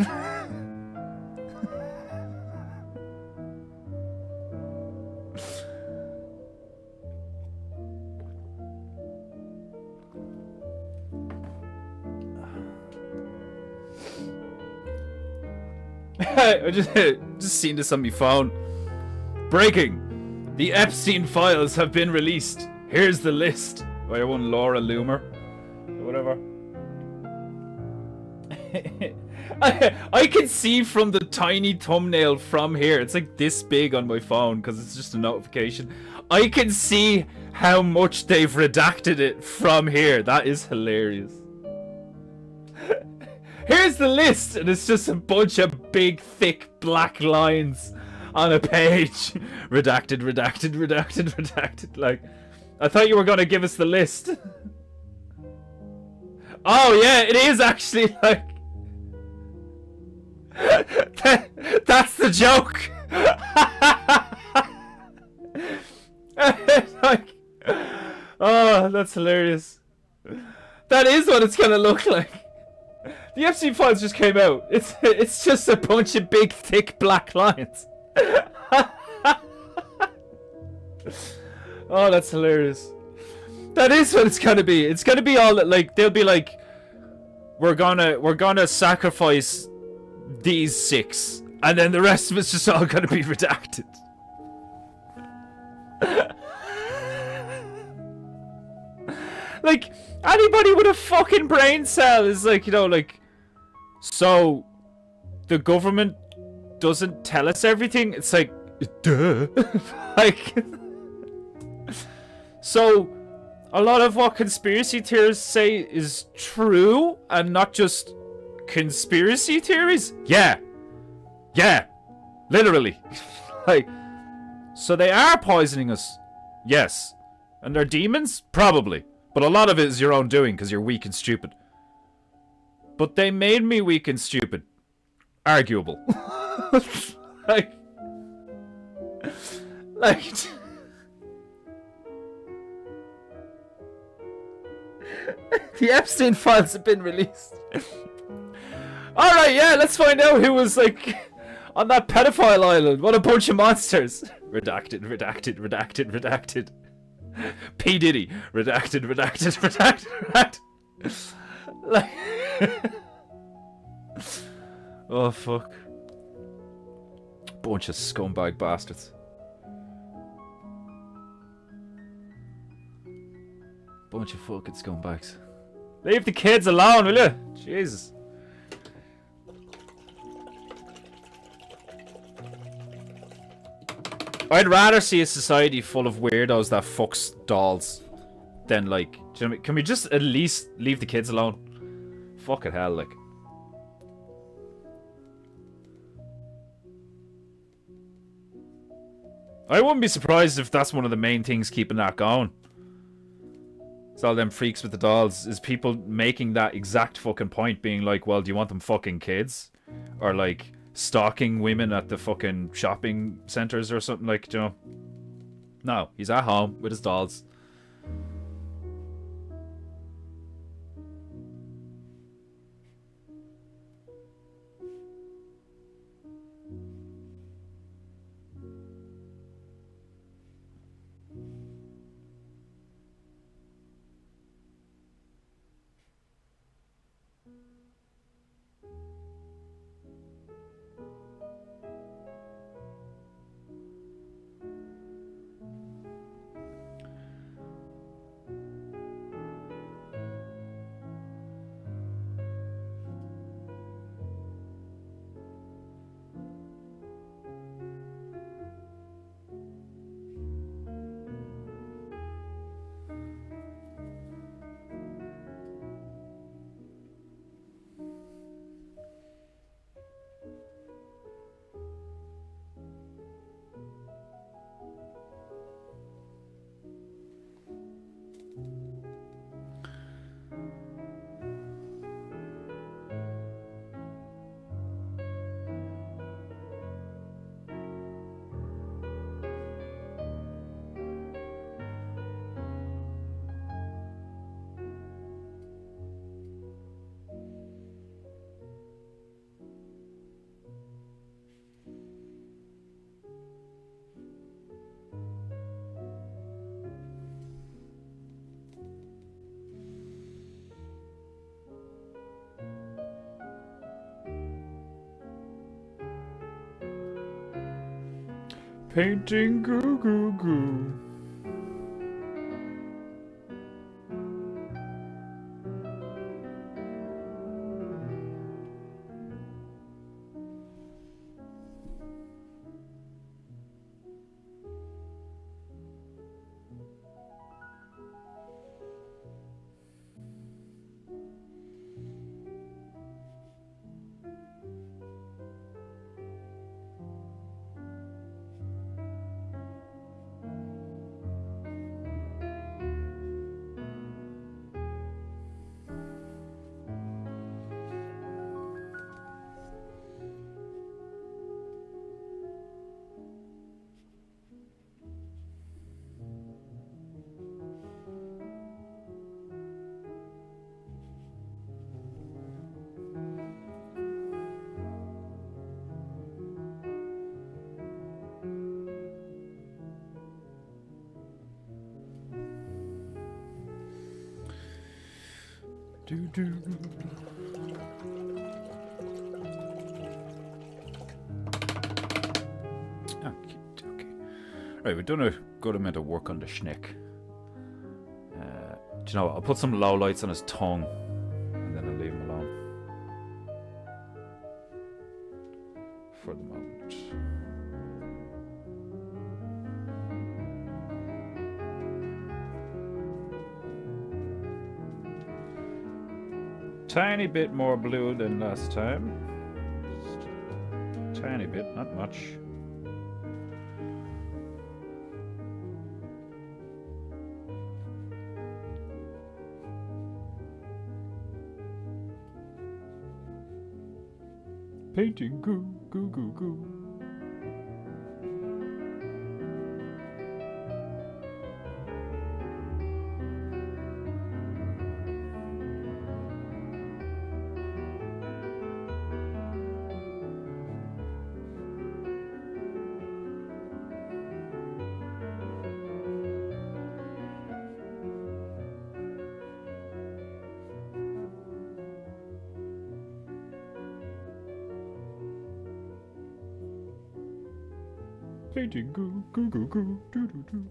I just seen this on my phone. Breaking. The Epstein files have been released. Here's the list. By one Laura Loomer. Or whatever. I can see from the tiny thumbnail from here. It's like this big on my phone because it's just a notification. I can see how much they've redacted it from here. That is hilarious. Here's the list, and it's just a bunch of big, thick, black lines on a page. Redacted, redacted, redacted, redacted. Like, I thought you were going to give us the list. Oh, yeah, it is actually, like... That's the joke! Like... Oh, that's hilarious. That is what it's gonna look like. The Epstein files just came out. It's just a bunch of big, thick, black lines. Oh, that's hilarious. That is what it's gonna be. It's gonna be all like they'll be like, we're gonna sacrifice these 6, and then the rest of it's just all gonna be redacted. Like, anybody with a fucking brain cell is like, you know, like, so the government doesn't tell us everything. It's like, duh. Like, so a lot of what conspiracy theorists say is true and not just conspiracy theories. Yeah, literally. Like, so they are poisoning us. Yes. And they're demons? Probably. But a lot of it is your own doing because you're weak and stupid. But they made me weak and stupid. Arguable. like the Epstein files have been released. Alright, yeah, let's find out who was, like, on that pedophile island. What a bunch of monsters. Redacted, redacted, redacted, redacted. P. Diddy. Redacted, redacted, redacted, redacted. Like... oh, fuck. Bunch of scumbag bastards. Bunch of fucking scumbags. Leave the kids alone, will you? Jesus. I'd rather see a society full of weirdos that fucks dolls than, like, do you know what I mean? Can we just at least leave the kids alone? Fucking hell, like. I wouldn't be surprised if that's one of the main things keeping that going. It's all them freaks with the dolls, is people making that exact fucking point, being like, well, do you want them fucking kids? Or, like, stalking women at the fucking shopping centers or something, like, you know? No, he's at home with his dolls. Painting goo goo goo. Okay. Right, we've done a good amount of work on the schneck. Do you know what? I'll put some low lights on his tongue and then I'll leave him alone. For the moment. Tiny bit more blue than last time. Just tiny bit, not much. Painting goo, goo, goo, goo. Painting goo, goo, goo, goo, doo, doo, doo.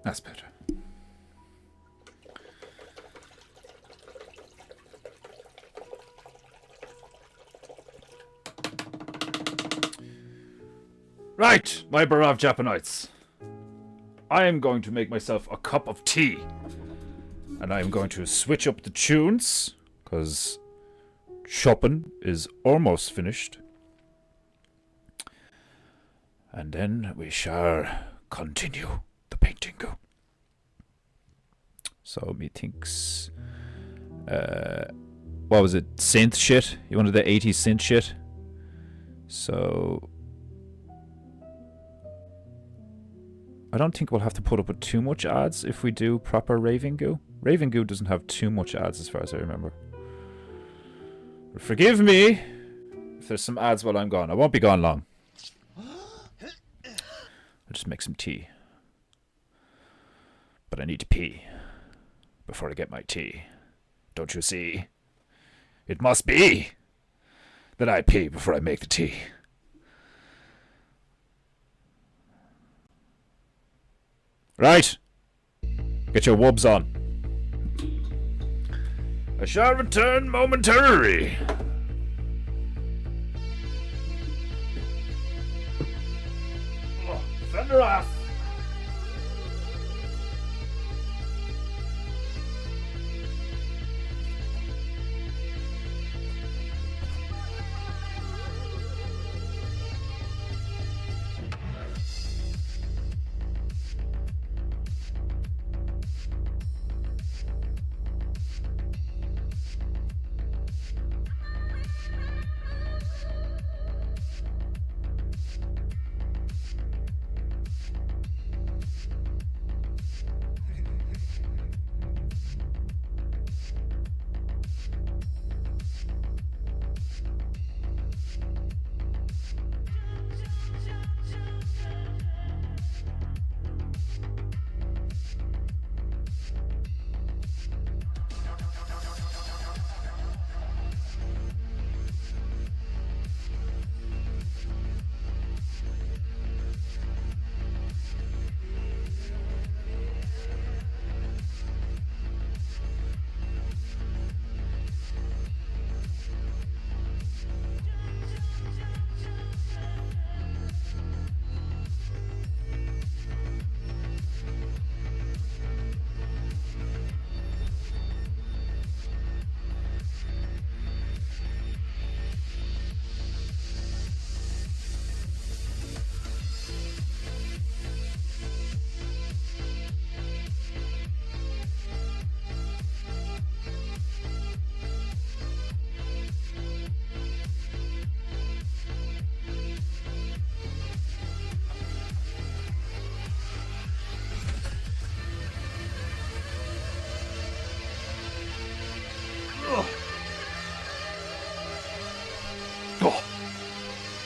That's better. Right, my brave Japanites. I am going to make myself a cup of tea. And I am going to switch up the tunes, because Chopin is almost finished. And then we shall continue the painting. So methinks, what was it? Synth shit? You wanted the 80s synth shit? So I don't think we'll have to put up with too much ads if we do proper Raving Goo. Raving Goo doesn't have too much ads as far as I remember. But forgive me if there's some ads while I'm gone. I won't be gone long. I'll just make some tea. But I need to pee before I get my tea. Don't you see? It must be that I pee before I make the tea. Right. Get your wubs on. I shall return momentarily. Oh, fender off.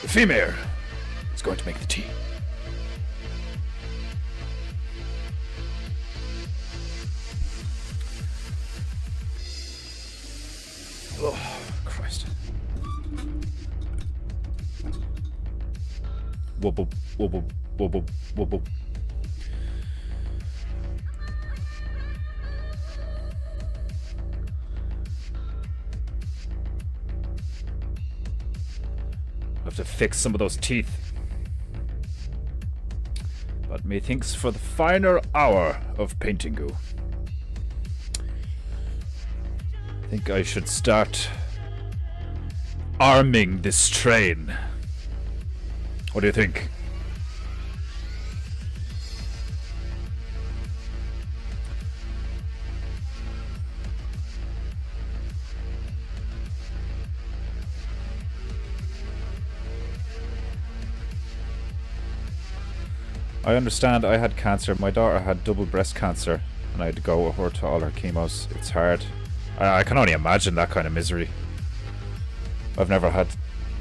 female is going to make the tea. Oh, Christ. Wobble, wobble, wobble, wobble. I have to fix some of those teeth. But methinks for the finer hour of Paintingu. I think I should start arming this train. What do you think? I understand I had cancer. My daughter had double breast cancer and I had to go with her to all her chemos. It's hard. I can only imagine that kind of misery. I've never had,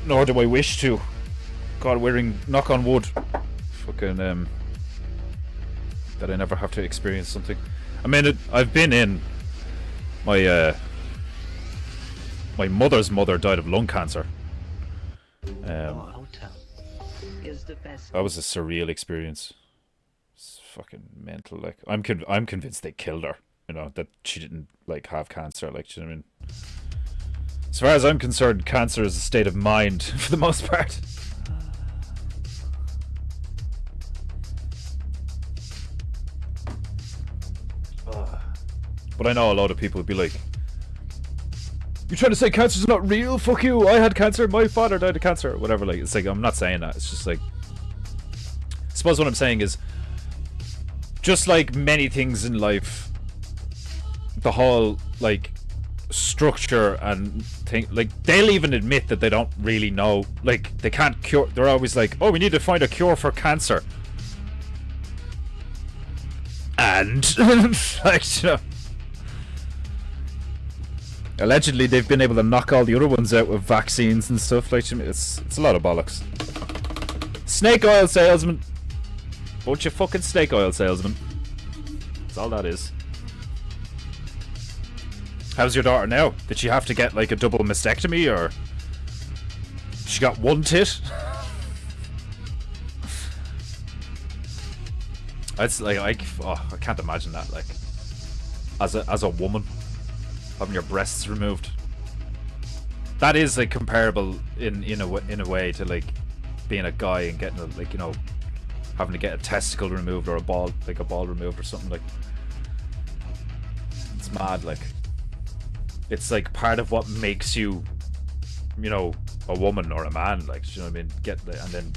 nor do I wish to. God willing, knock on wood. Fucking, that I never have to experience something. I mean, I've been in my, my mother's mother died of lung cancer. That was a surreal experience. It's fucking mental. Like, I'm convinced they killed her. You know, that she didn't, like, have cancer. Like, you know what I mean? As far as I'm concerned, cancer is a state of mind for the most part. But I know a lot of people would be like, "You're trying to say cancer's not real? Fuck you! I had cancer. My father died of cancer." Or whatever. Like, it's like, I'm not saying that. It's just like, I suppose what I'm saying is, just like many things in life, the whole, like, structure and thing, like, they'll even admit that they don't really know, like, they can't cure. They're always like, "Oh, we need to find a cure for cancer," and like, you know, allegedly they've been able to knock all the other ones out with vaccines and stuff. Like, it's a lot of bollocks. Snake oil salesman. Bunch of fucking snake oil salesman. That's all that is. How's your daughter now? Did she have to get, like, a double mastectomy, or she got one tit? It's like, I can't imagine that, like, as a woman, having your breasts removed. That is, like, comparable in a way to, like, being a guy and getting a, like, you know, having to get a testicle removed or a ball removed or something. Like, it's mad. Like, it's like part of what makes you, you know, a woman or a man. Like, you know what I mean? And then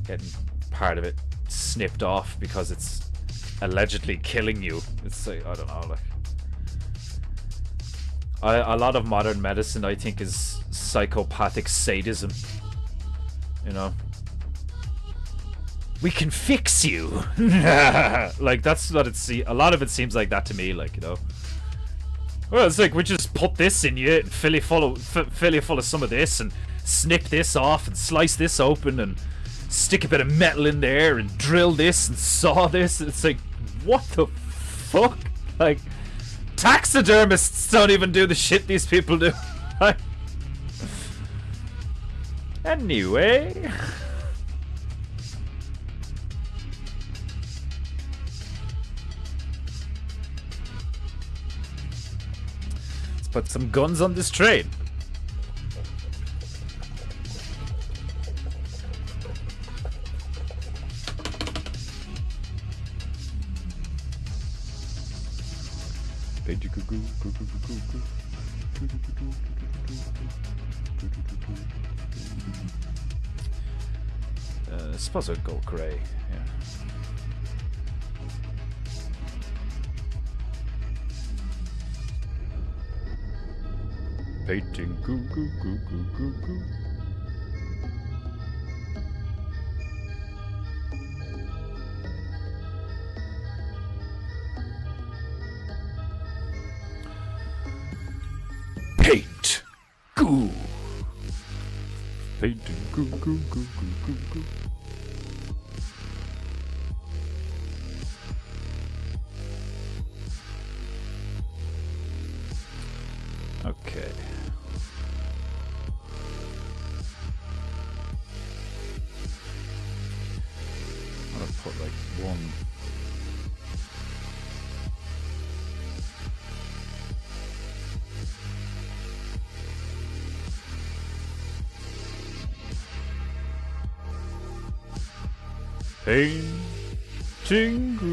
getting part of it snipped off because it's allegedly killing you. It's like, I don't know, like, a lot of modern medicine, I think, is psychopathic sadism. You know, we can fix you. Like, that's what it's. A lot of it seems like that to me. Like, you know, well, it's like, we just put this in you and fill you full of some of this and snip this off and slice this open and stick a bit of metal in there and drill this and saw this. It's like, what the fuck? Like, taxidermists don't even do the shit these people do. Anyway. Let's put some guns on this train. I suppose I'd go grey, yeah. Painting goo goo goo goo goo goo. Paint goo. Painting Goo, goo, goo, goo, goo, goo. Okay. I'm gonna put like one. Paintingu.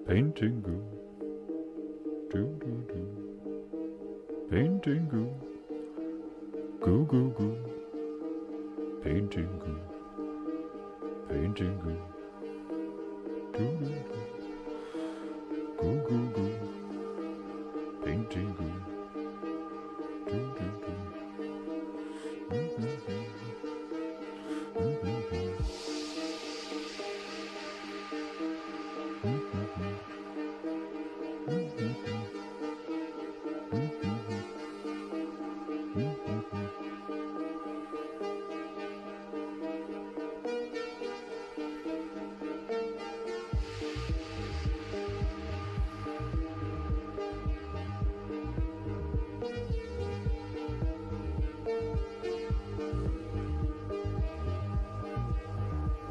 Paintingu. Do do do. Paintingu. Goo goo goo. Paintingu. Paintingu. Do do do. Goo goo goo. Paintingu. Do do do.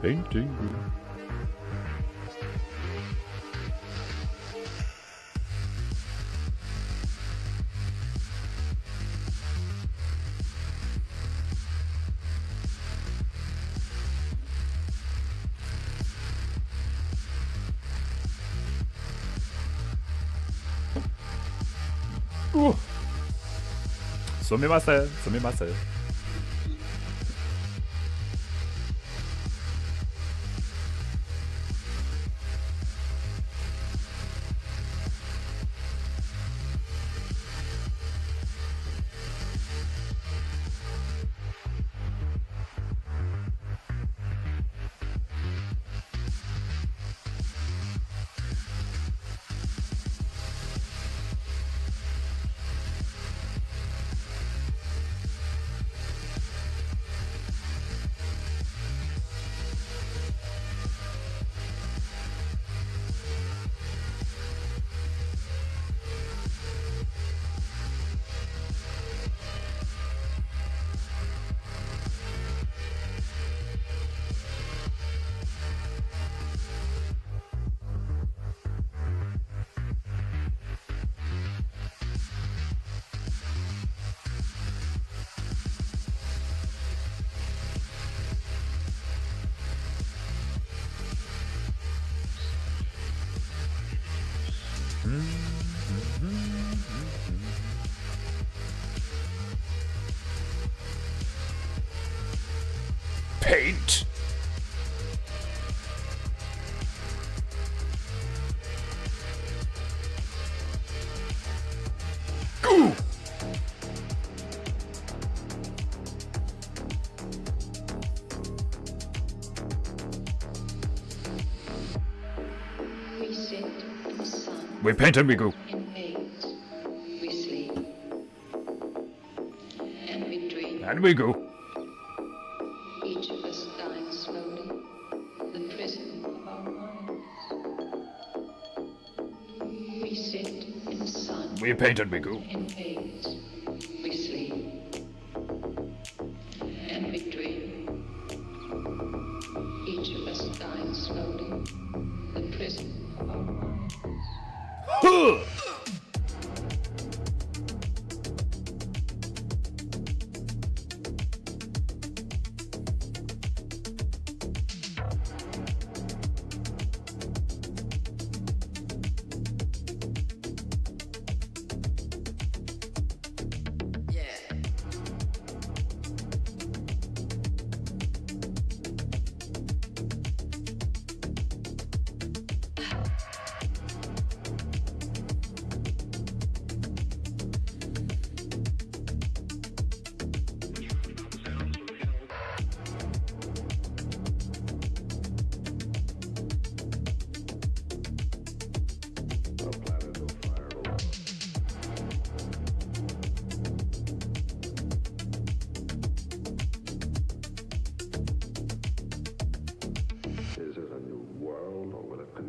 Paintingu. Sumimasen, sumimasen. Paint. Goo. We sit in the sun. We paint and we go. In veils, we sleep. And we dream. And we go. Each of us dying slowly. The prison of our minds. We sit in the sun. We paint and we go. In veils, we sleep. And we dream. Each of us dying slowly. The prison of our minds. Huh.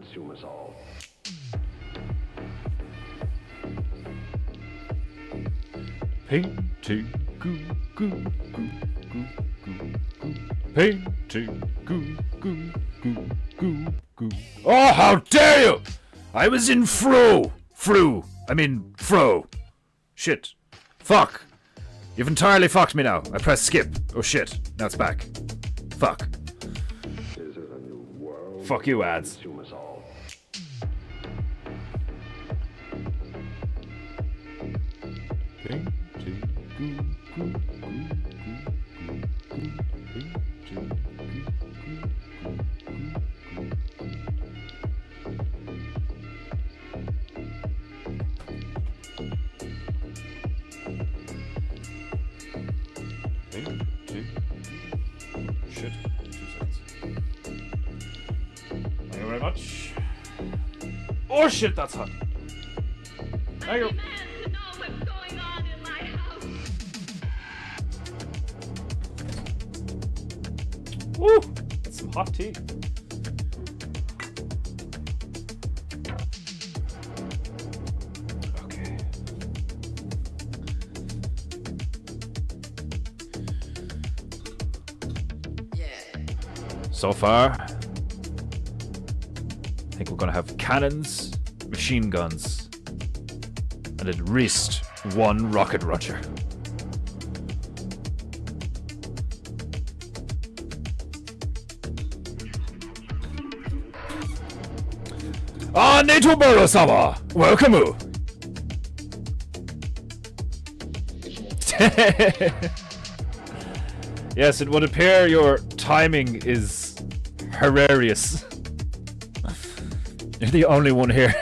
consume us all. Painting goo goo goo goo goo goo. Painting goo goo goo goo goo. Oh, how dare you! I was in fro. Shit. Fuck. You've entirely fucked me now. I pressed skip. Oh shit. Now it's back. Fuck. Is it a new world? Fuck you, ads. Consume us all. Shit. 2 seconds. Thank you very much. Oh shit, that's hot. Thank you. To know what's going on in my house. Woo! That's some hot tea. Okay. So far, I think we're gonna have cannons, machine guns, and at least one rocket launcher. Ah, Nato Baro-sama! Welcome! Yes, it would appear your timing is hilarious. You're the only one here.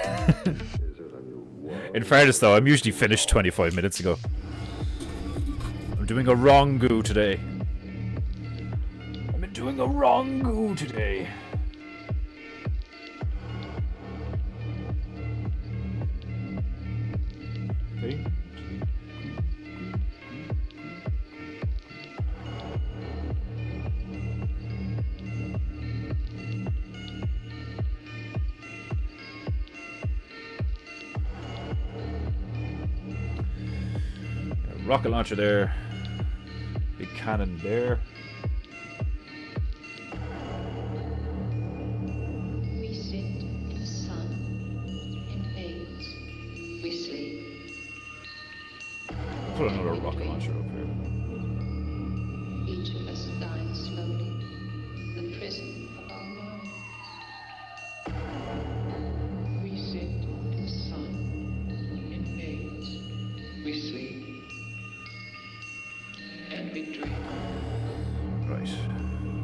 In fairness though, I'm usually finished 25 minutes ago. I'm doing a wrong goo today. I've been doing a wrong goo today. Okay. Rocket launcher there. Big cannon there. We sit in the sun, in haze, we sleep. Put another rocket launcher up here. Each of us dying slowly, the prison of our minds. We sit in the sun, in haze, we sleep, and we dream. Right.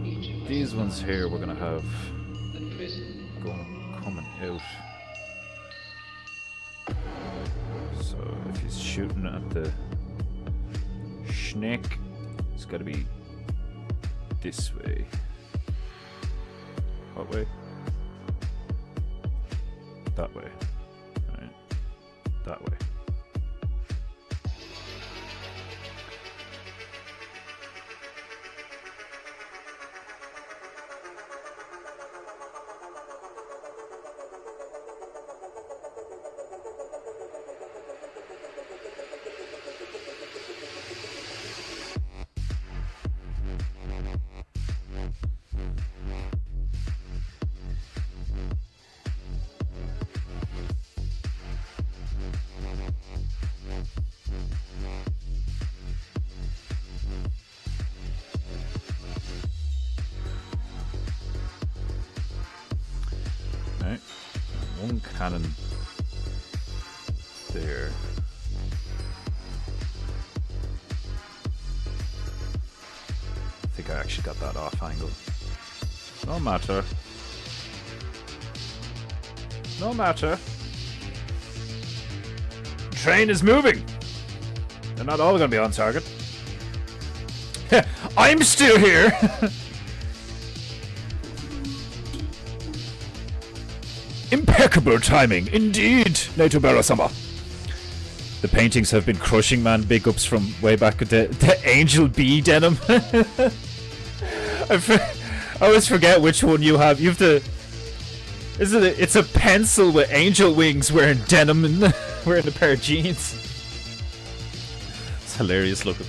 Each of us These ones here we're gonna have the prison. coming out. So if he's shooting at the snake, it's gotta be this way. What way? That way. Right. That way. Right. One cannon there. I think I actually got that off angle. No matter. No matter. Train is moving. They're not all gonna be on target. I'm still here. Impeccable timing, indeed, Nato Baro-sama. The paintings have been crushing, man. Big ups from way back at the Angel Bee denim. I always forget which one you have. You have the Isn't it? It's a pencil with angel wings wearing denim and wearing a pair of jeans. It's hilarious looking.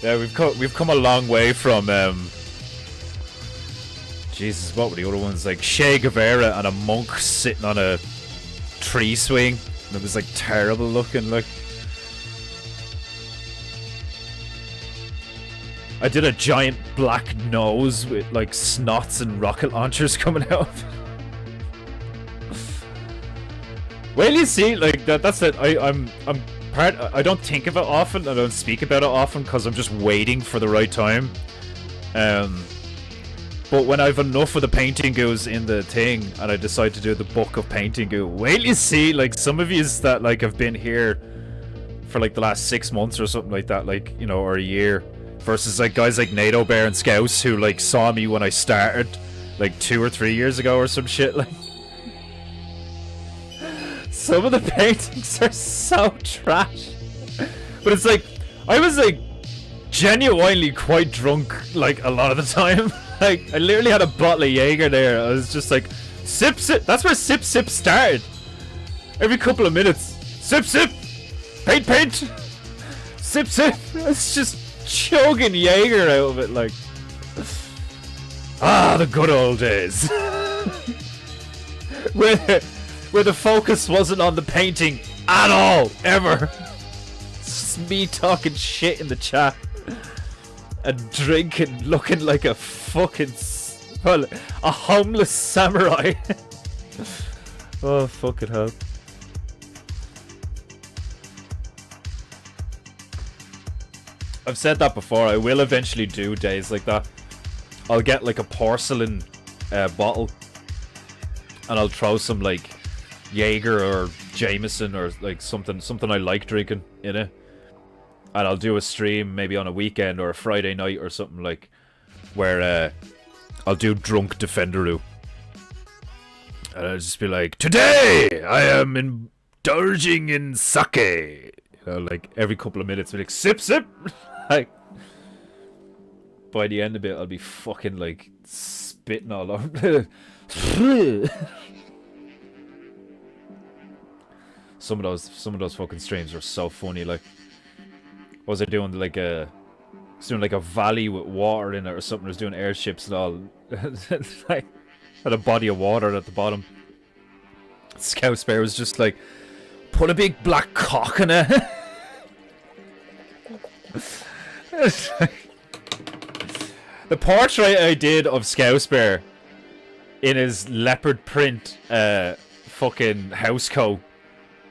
Yeah, we've come a long way from Jesus, what were the other ones? Like Che Guevara and a monk sitting on a tree swing. And it was like terrible looking, like. I did a giant black nose with like snots and rocket launchers coming out. Well, you see, like that's it. I don't think of it often. I don't speak about it often because I'm just waiting for the right time. But when I've enough of the PEINTEINGUs in the thing and I decide to do the book of PEINTEINGU, wait you see, like some of yous that like have been here for like the last 6 months or something like that, like, you know, or a year. Versus like guys like NATO Bear and Scouse who like saw me when I started like 2 or 3 years ago or some shit. Like some of the paintings are so trash. But it's like I was like genuinely quite drunk like a lot of the time. Like I literally had a bottle of Jaeger there. I was just like sip sip. That's where sip sip started. Every couple of minutes. Sip sip. Paint paint. Sip sip. It's just chugging Jaeger out of it, like. The good old days. where the focus wasn't on the painting at all, ever. It's just me talking shit in the chat and drinking, looking like a fucking, well, a homeless samurai. Oh, fucking hell. I've said that before, I will eventually do days like that. I'll get like a porcelain bottle and I'll throw some like Jaeger or Jameson or like something I like drinking in it. And I'll do a stream maybe on a weekend or a Friday night or something like where I'll do drunk Defenderoo. And I'll just be like, today I am indulging in sake. You know, like every couple of minutes, be like, sip sip. Like, by the end of it, I'll be fucking like spitting all over. Some of those fucking streams are so funny. Like, what was I doing? Like I was doing like a valley with water in it or something. I was doing airships and all. Like, had a body of water at the bottom. Scout Bear was just like, put a big black cock in it. The portrait I did of Scouse Bear in his leopard print fucking house coat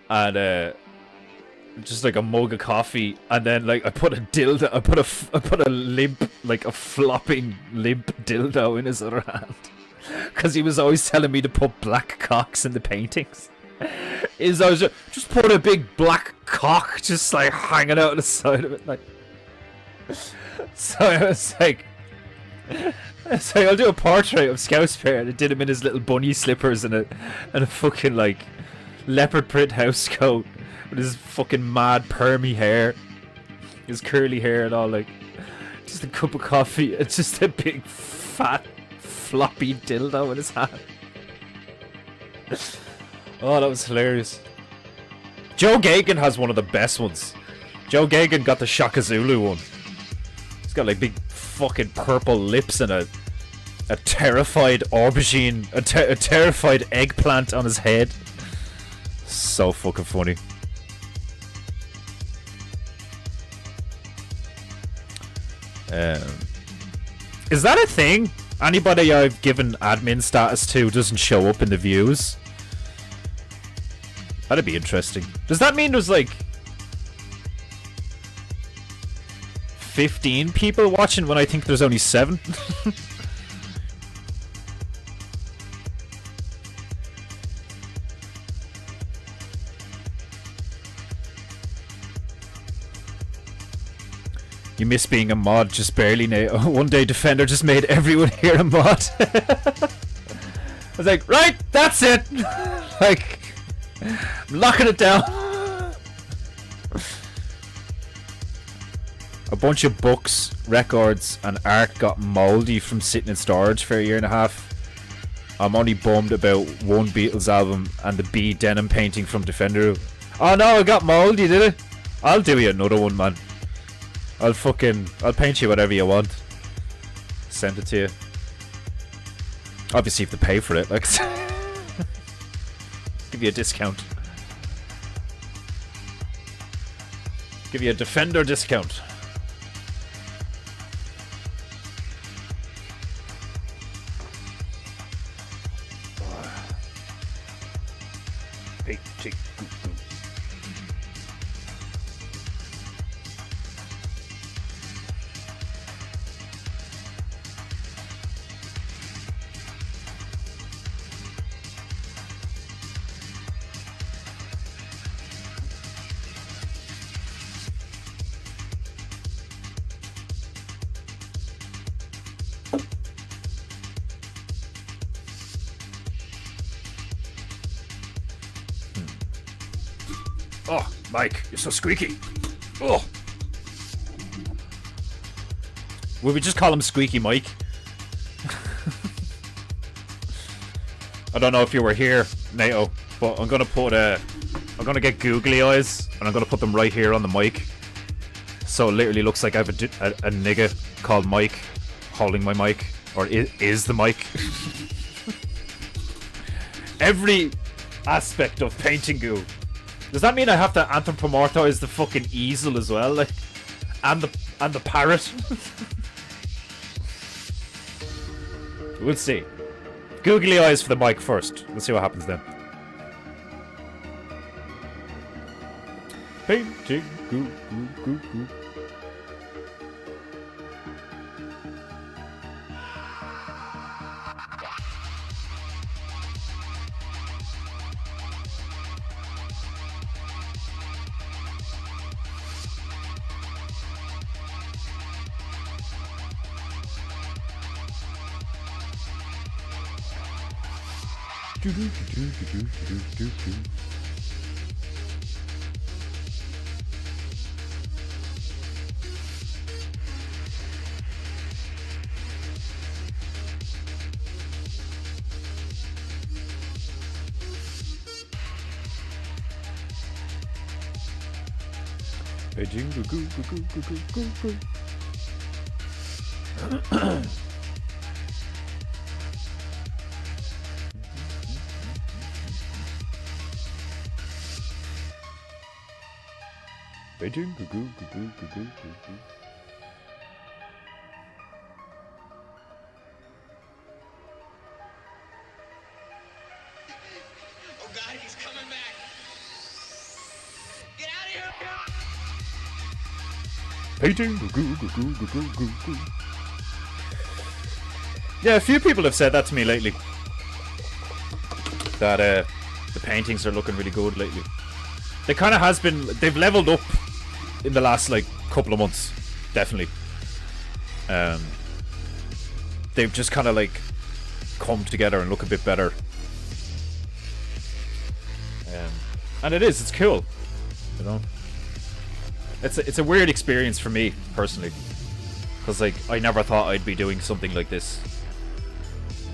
and just like a mug of coffee, and then like I put a dildo, I put a limp, like a flopping limp dildo in his other hand because he was always telling me to put black cocks in the paintings. I was just put a big black cock just like hanging out on the side of it, like. So I was like, I'll do a portrait of Scouse Bear, and I did him in his little bunny slippers and a fucking like leopard print house coat with his fucking mad permy hair, his curly hair and all, like just a cup of coffee. It's just a big fat floppy dildo in his hand. Oh, that was hilarious. Joe Gagan has one of the best ones. Joe Gagan got the Shaka Zulu one. He's got like big fucking purple lips and a terrified aubergine, a terrified eggplant on his head. So fucking funny. Is that a thing? Anybody I've given admin status to doesn't show up in the views? That'd be interesting. Does that mean there's like 15 people watching when I think there's only 7? You miss being a mod, just barely, Nate. One day Defender just made everyone here a mod. I was like, right, that's it. Like, I'm locking it down. A bunch of books, records, and art got mouldy from sitting in storage for a year and a half. I'm only bummed about one Beatles album and the B denim painting from Defender. Oh no, it got mouldy, did it? I'll do you another one, man. I'll paint you whatever you want. Send it to you. Obviously you have to pay for it, like. Give you a discount. Give you a Defender discount. Oh, Mike, you're so squeaky. Oh. Would we just call him Squeaky Mike? I don't know if you were here, Nato, but I'm gonna get googly eyes and I'm gonna put them right here on the mic. So it literally looks like I have a nigga called Mike holding my mic, or is the mic. Every aspect of PEINTEINGU. Does that mean I have to anthropomorphize the fucking easel as well, like, and the parrot? We'll see. Googly eyes for the mic first. Let's see what happens then. PEINTEINGU. Oh God, he's coming back! Get out of here! Yeah, a few people have said that to me lately. That the paintings are looking really good lately. They kind of has been. They've leveled up in the last like couple of months, definitely. They've just kind of like come together and look a bit better. And it's cool, you know. It's a weird experience for me personally, because like I never thought I'd be doing something like this.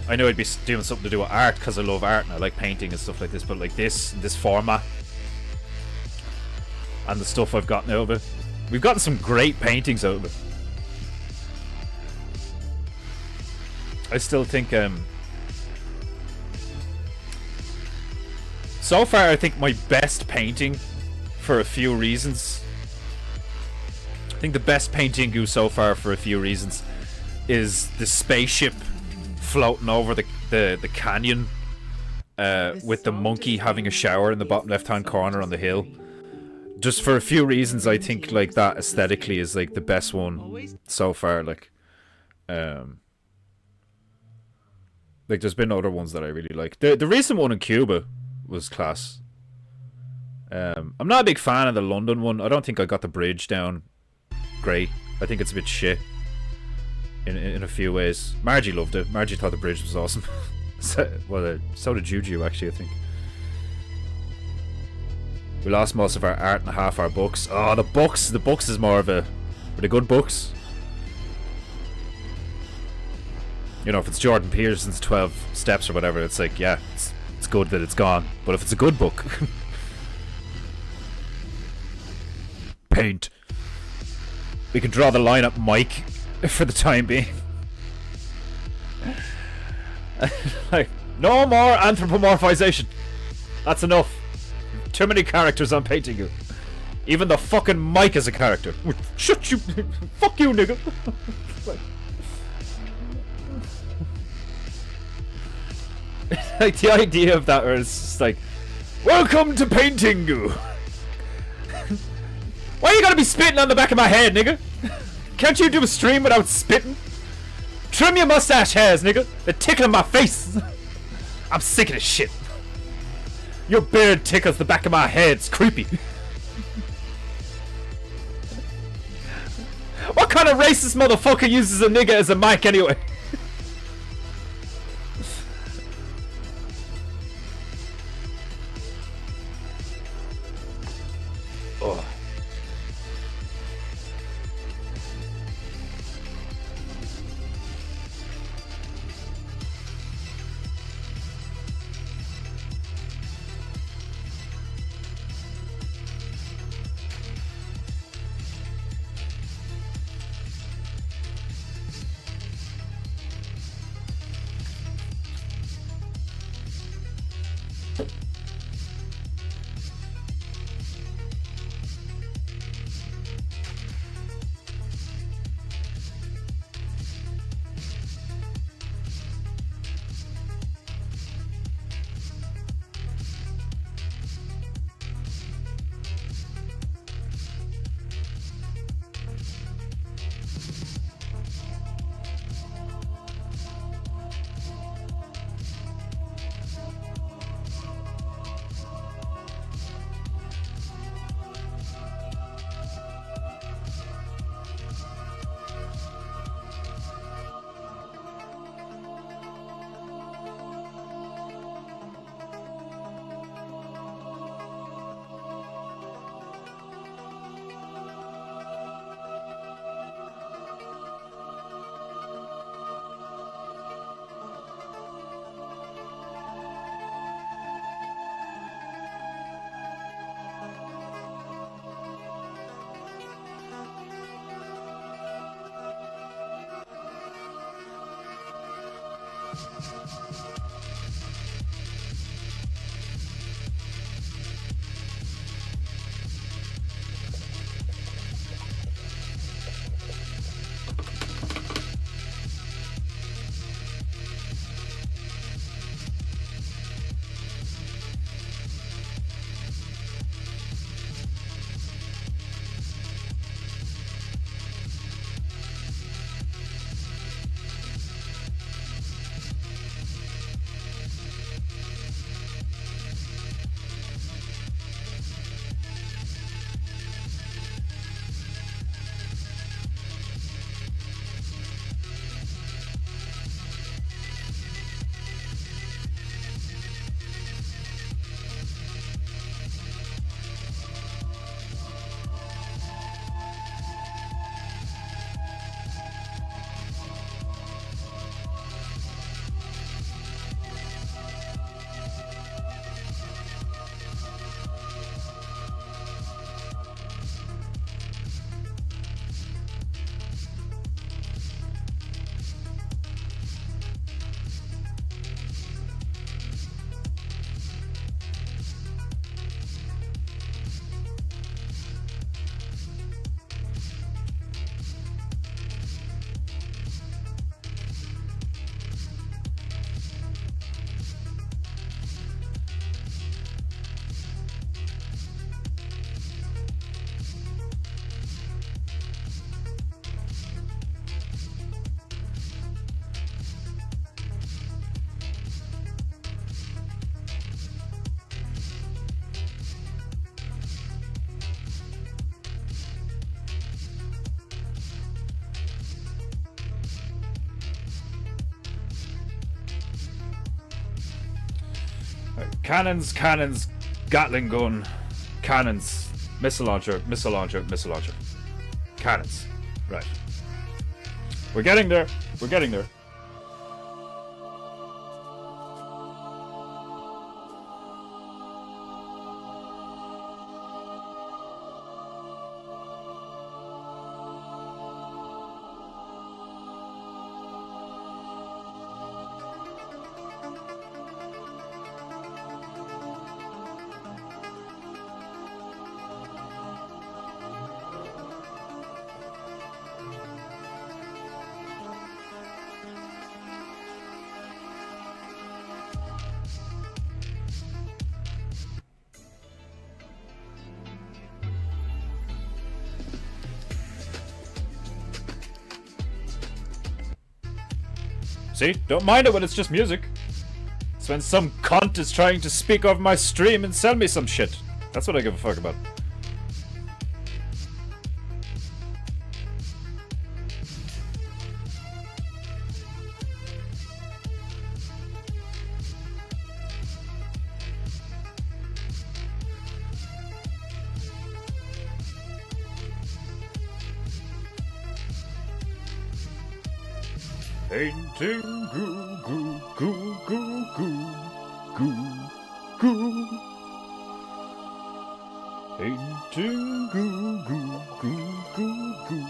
I know I'd be doing something to do with art because I love art and I like painting and stuff like this, but like this format and the stuff I've gotten out of it, we've gotten some great paintings out of it. I still think so far I think my best painting, for a few reasons, I think the best PEINTEINGU so far for a few reasons is the spaceship floating over the canyon with the monkey having a shower in the bottom left hand corner on the hill. Just for a few reasons I think like that aesthetically is like the best one so far. Like there's been other ones that I really like. The recent one in Cuba was class. I'm not a big fan of the London one. I don't think I got the bridge down great. I think it's a bit shit in a few ways. Margie loved it. Margie thought the bridge was awesome. So did Juju actually, I think. We lost most of our art and half our books. Oh, the books is more of a... Were they good books? You know, if it's Jordan Peterson's 12 Steps or whatever, it's like, yeah, it's good that it's gone. But if it's a good book, paint. We can draw the line at Mike for the time being. Like, no more anthropomorphization. That's enough. Too many characters on Paintingu. Even the fucking Mike is a character. Shut you. Fuck you, nigga. Like, the idea of that is just like, welcome to Paintingu. Why you gotta be spitting on the back of my head, nigga? Can't you do a stream without spitting? Trim your mustache hairs, nigga. They're tickling my face. I'm sick of this shit. Your beard tickles the back of my head. It's creepy. What kind of racist motherfucker uses a nigga as a mic anyway? Oh. Cannons, cannons, Gatling gun, cannons, missile launcher, missile launcher, missile launcher. Cannons. Right. We're getting there. We're getting there. See? Don't mind it when it's just music. It's when some cunt is trying to speak over my stream and sell me some shit. That's what I give a fuck about. Painting goo goo goo goo goo goo goo. Painting goo goo goo goo goo.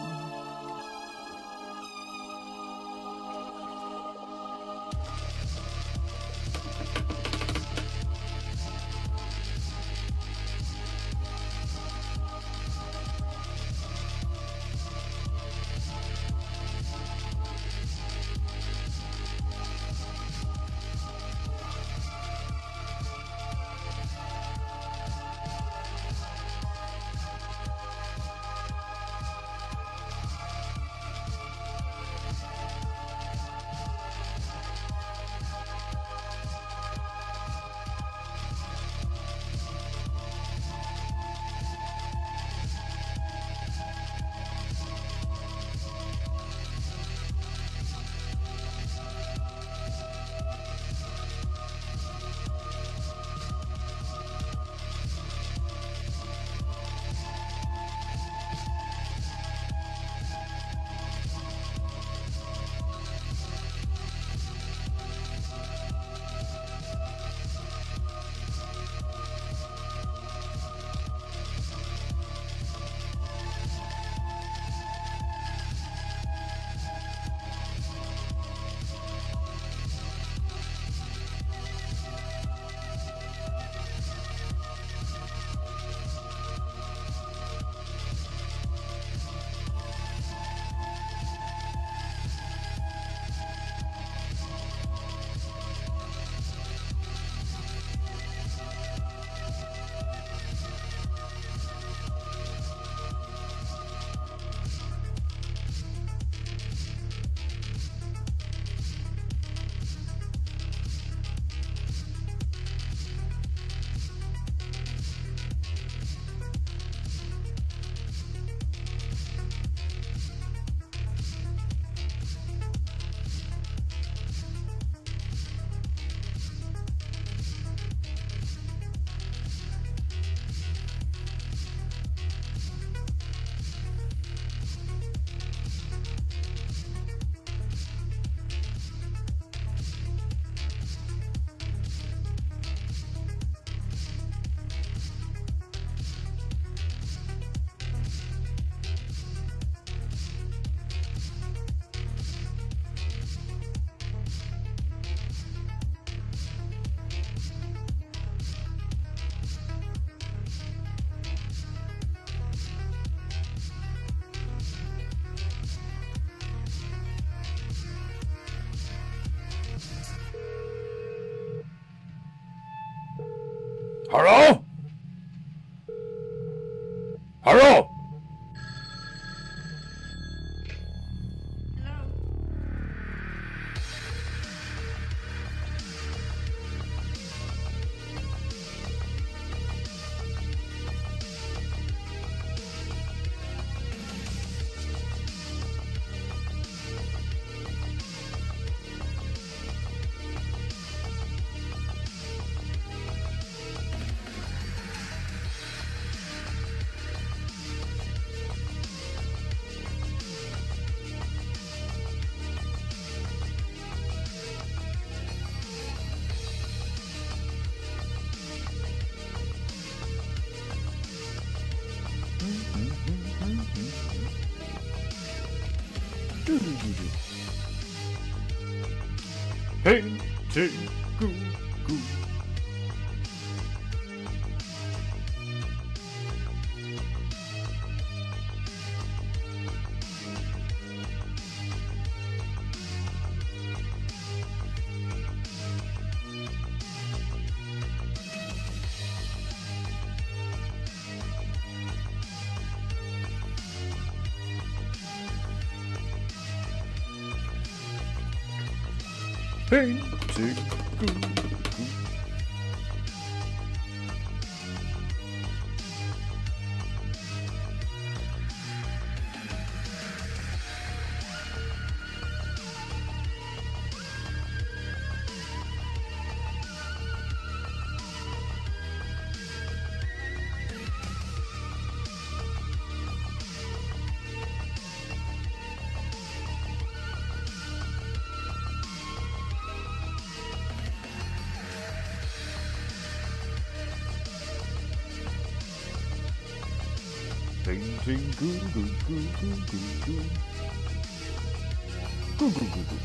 Hello? Hello? Paintingu goo. Painting. Painting goo goo goo goo goo goo. Goo goo goo goo.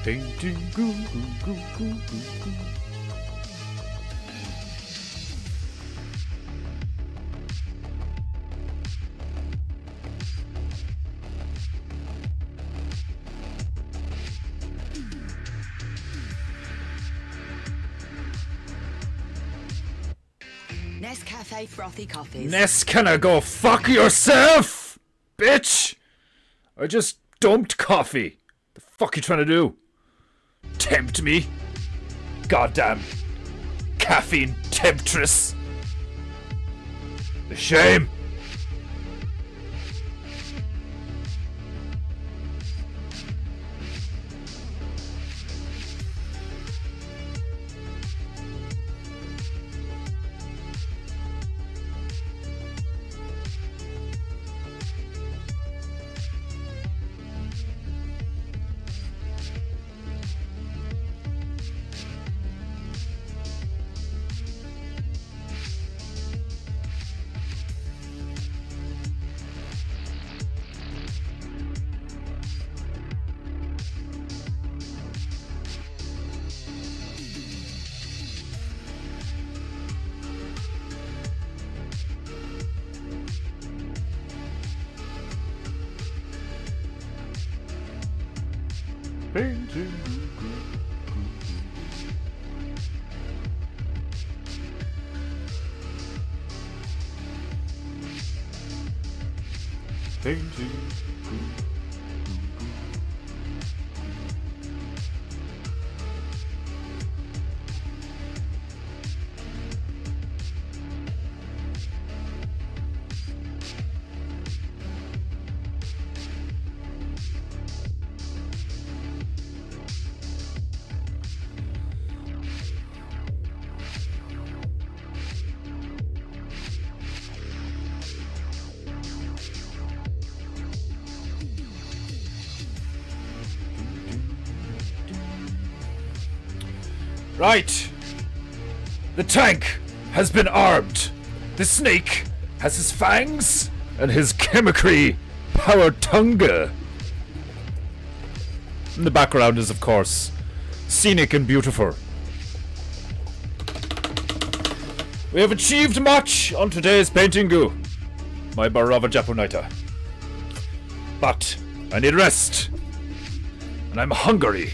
Painting goo goo goo goo goo goo. Nescafe frothy coffees. Ness, can I go fuck yourself, bitch? I just dumped coffee. The fuck you trying to do? Tempt me? Goddamn caffeine temptress. The shame. Painting. Painting. Right. The tank has been armed. The snake has his fangs and his chemically powered tongue. In the background is, of course, scenic and beautiful. We have achieved much on today's Paintingu, my Barava Japonaita. But I need rest. And I'm hungry.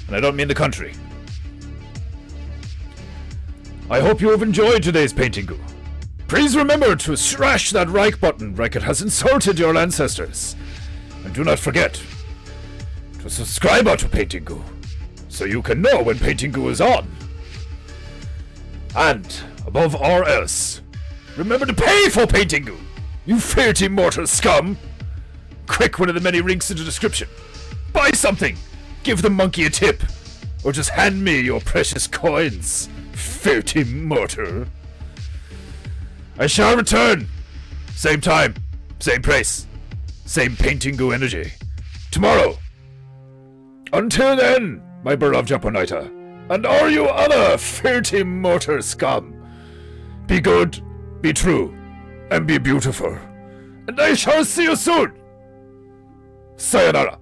And I don't mean the country. I hope you have enjoyed today's Paintingu. Please remember to smash that like button like it has insulted your ancestors. And do not forget to subscribe to Paintingu so you can know when Paintingu is on. And, above all else, remember to pay for Paintingu, you filthy mortal scum! Click one of the many links in the description. Buy something! Give the monkey a tip! Or just hand me your precious coins, filthy mortal. I shall return! Same time, same place, same Paintingu energy. tomorrow. Until then, my beloved Japonaita, and all you other filthy mortar scum, be good, be true, and be beautiful. And I shall see you soon. Sayonara.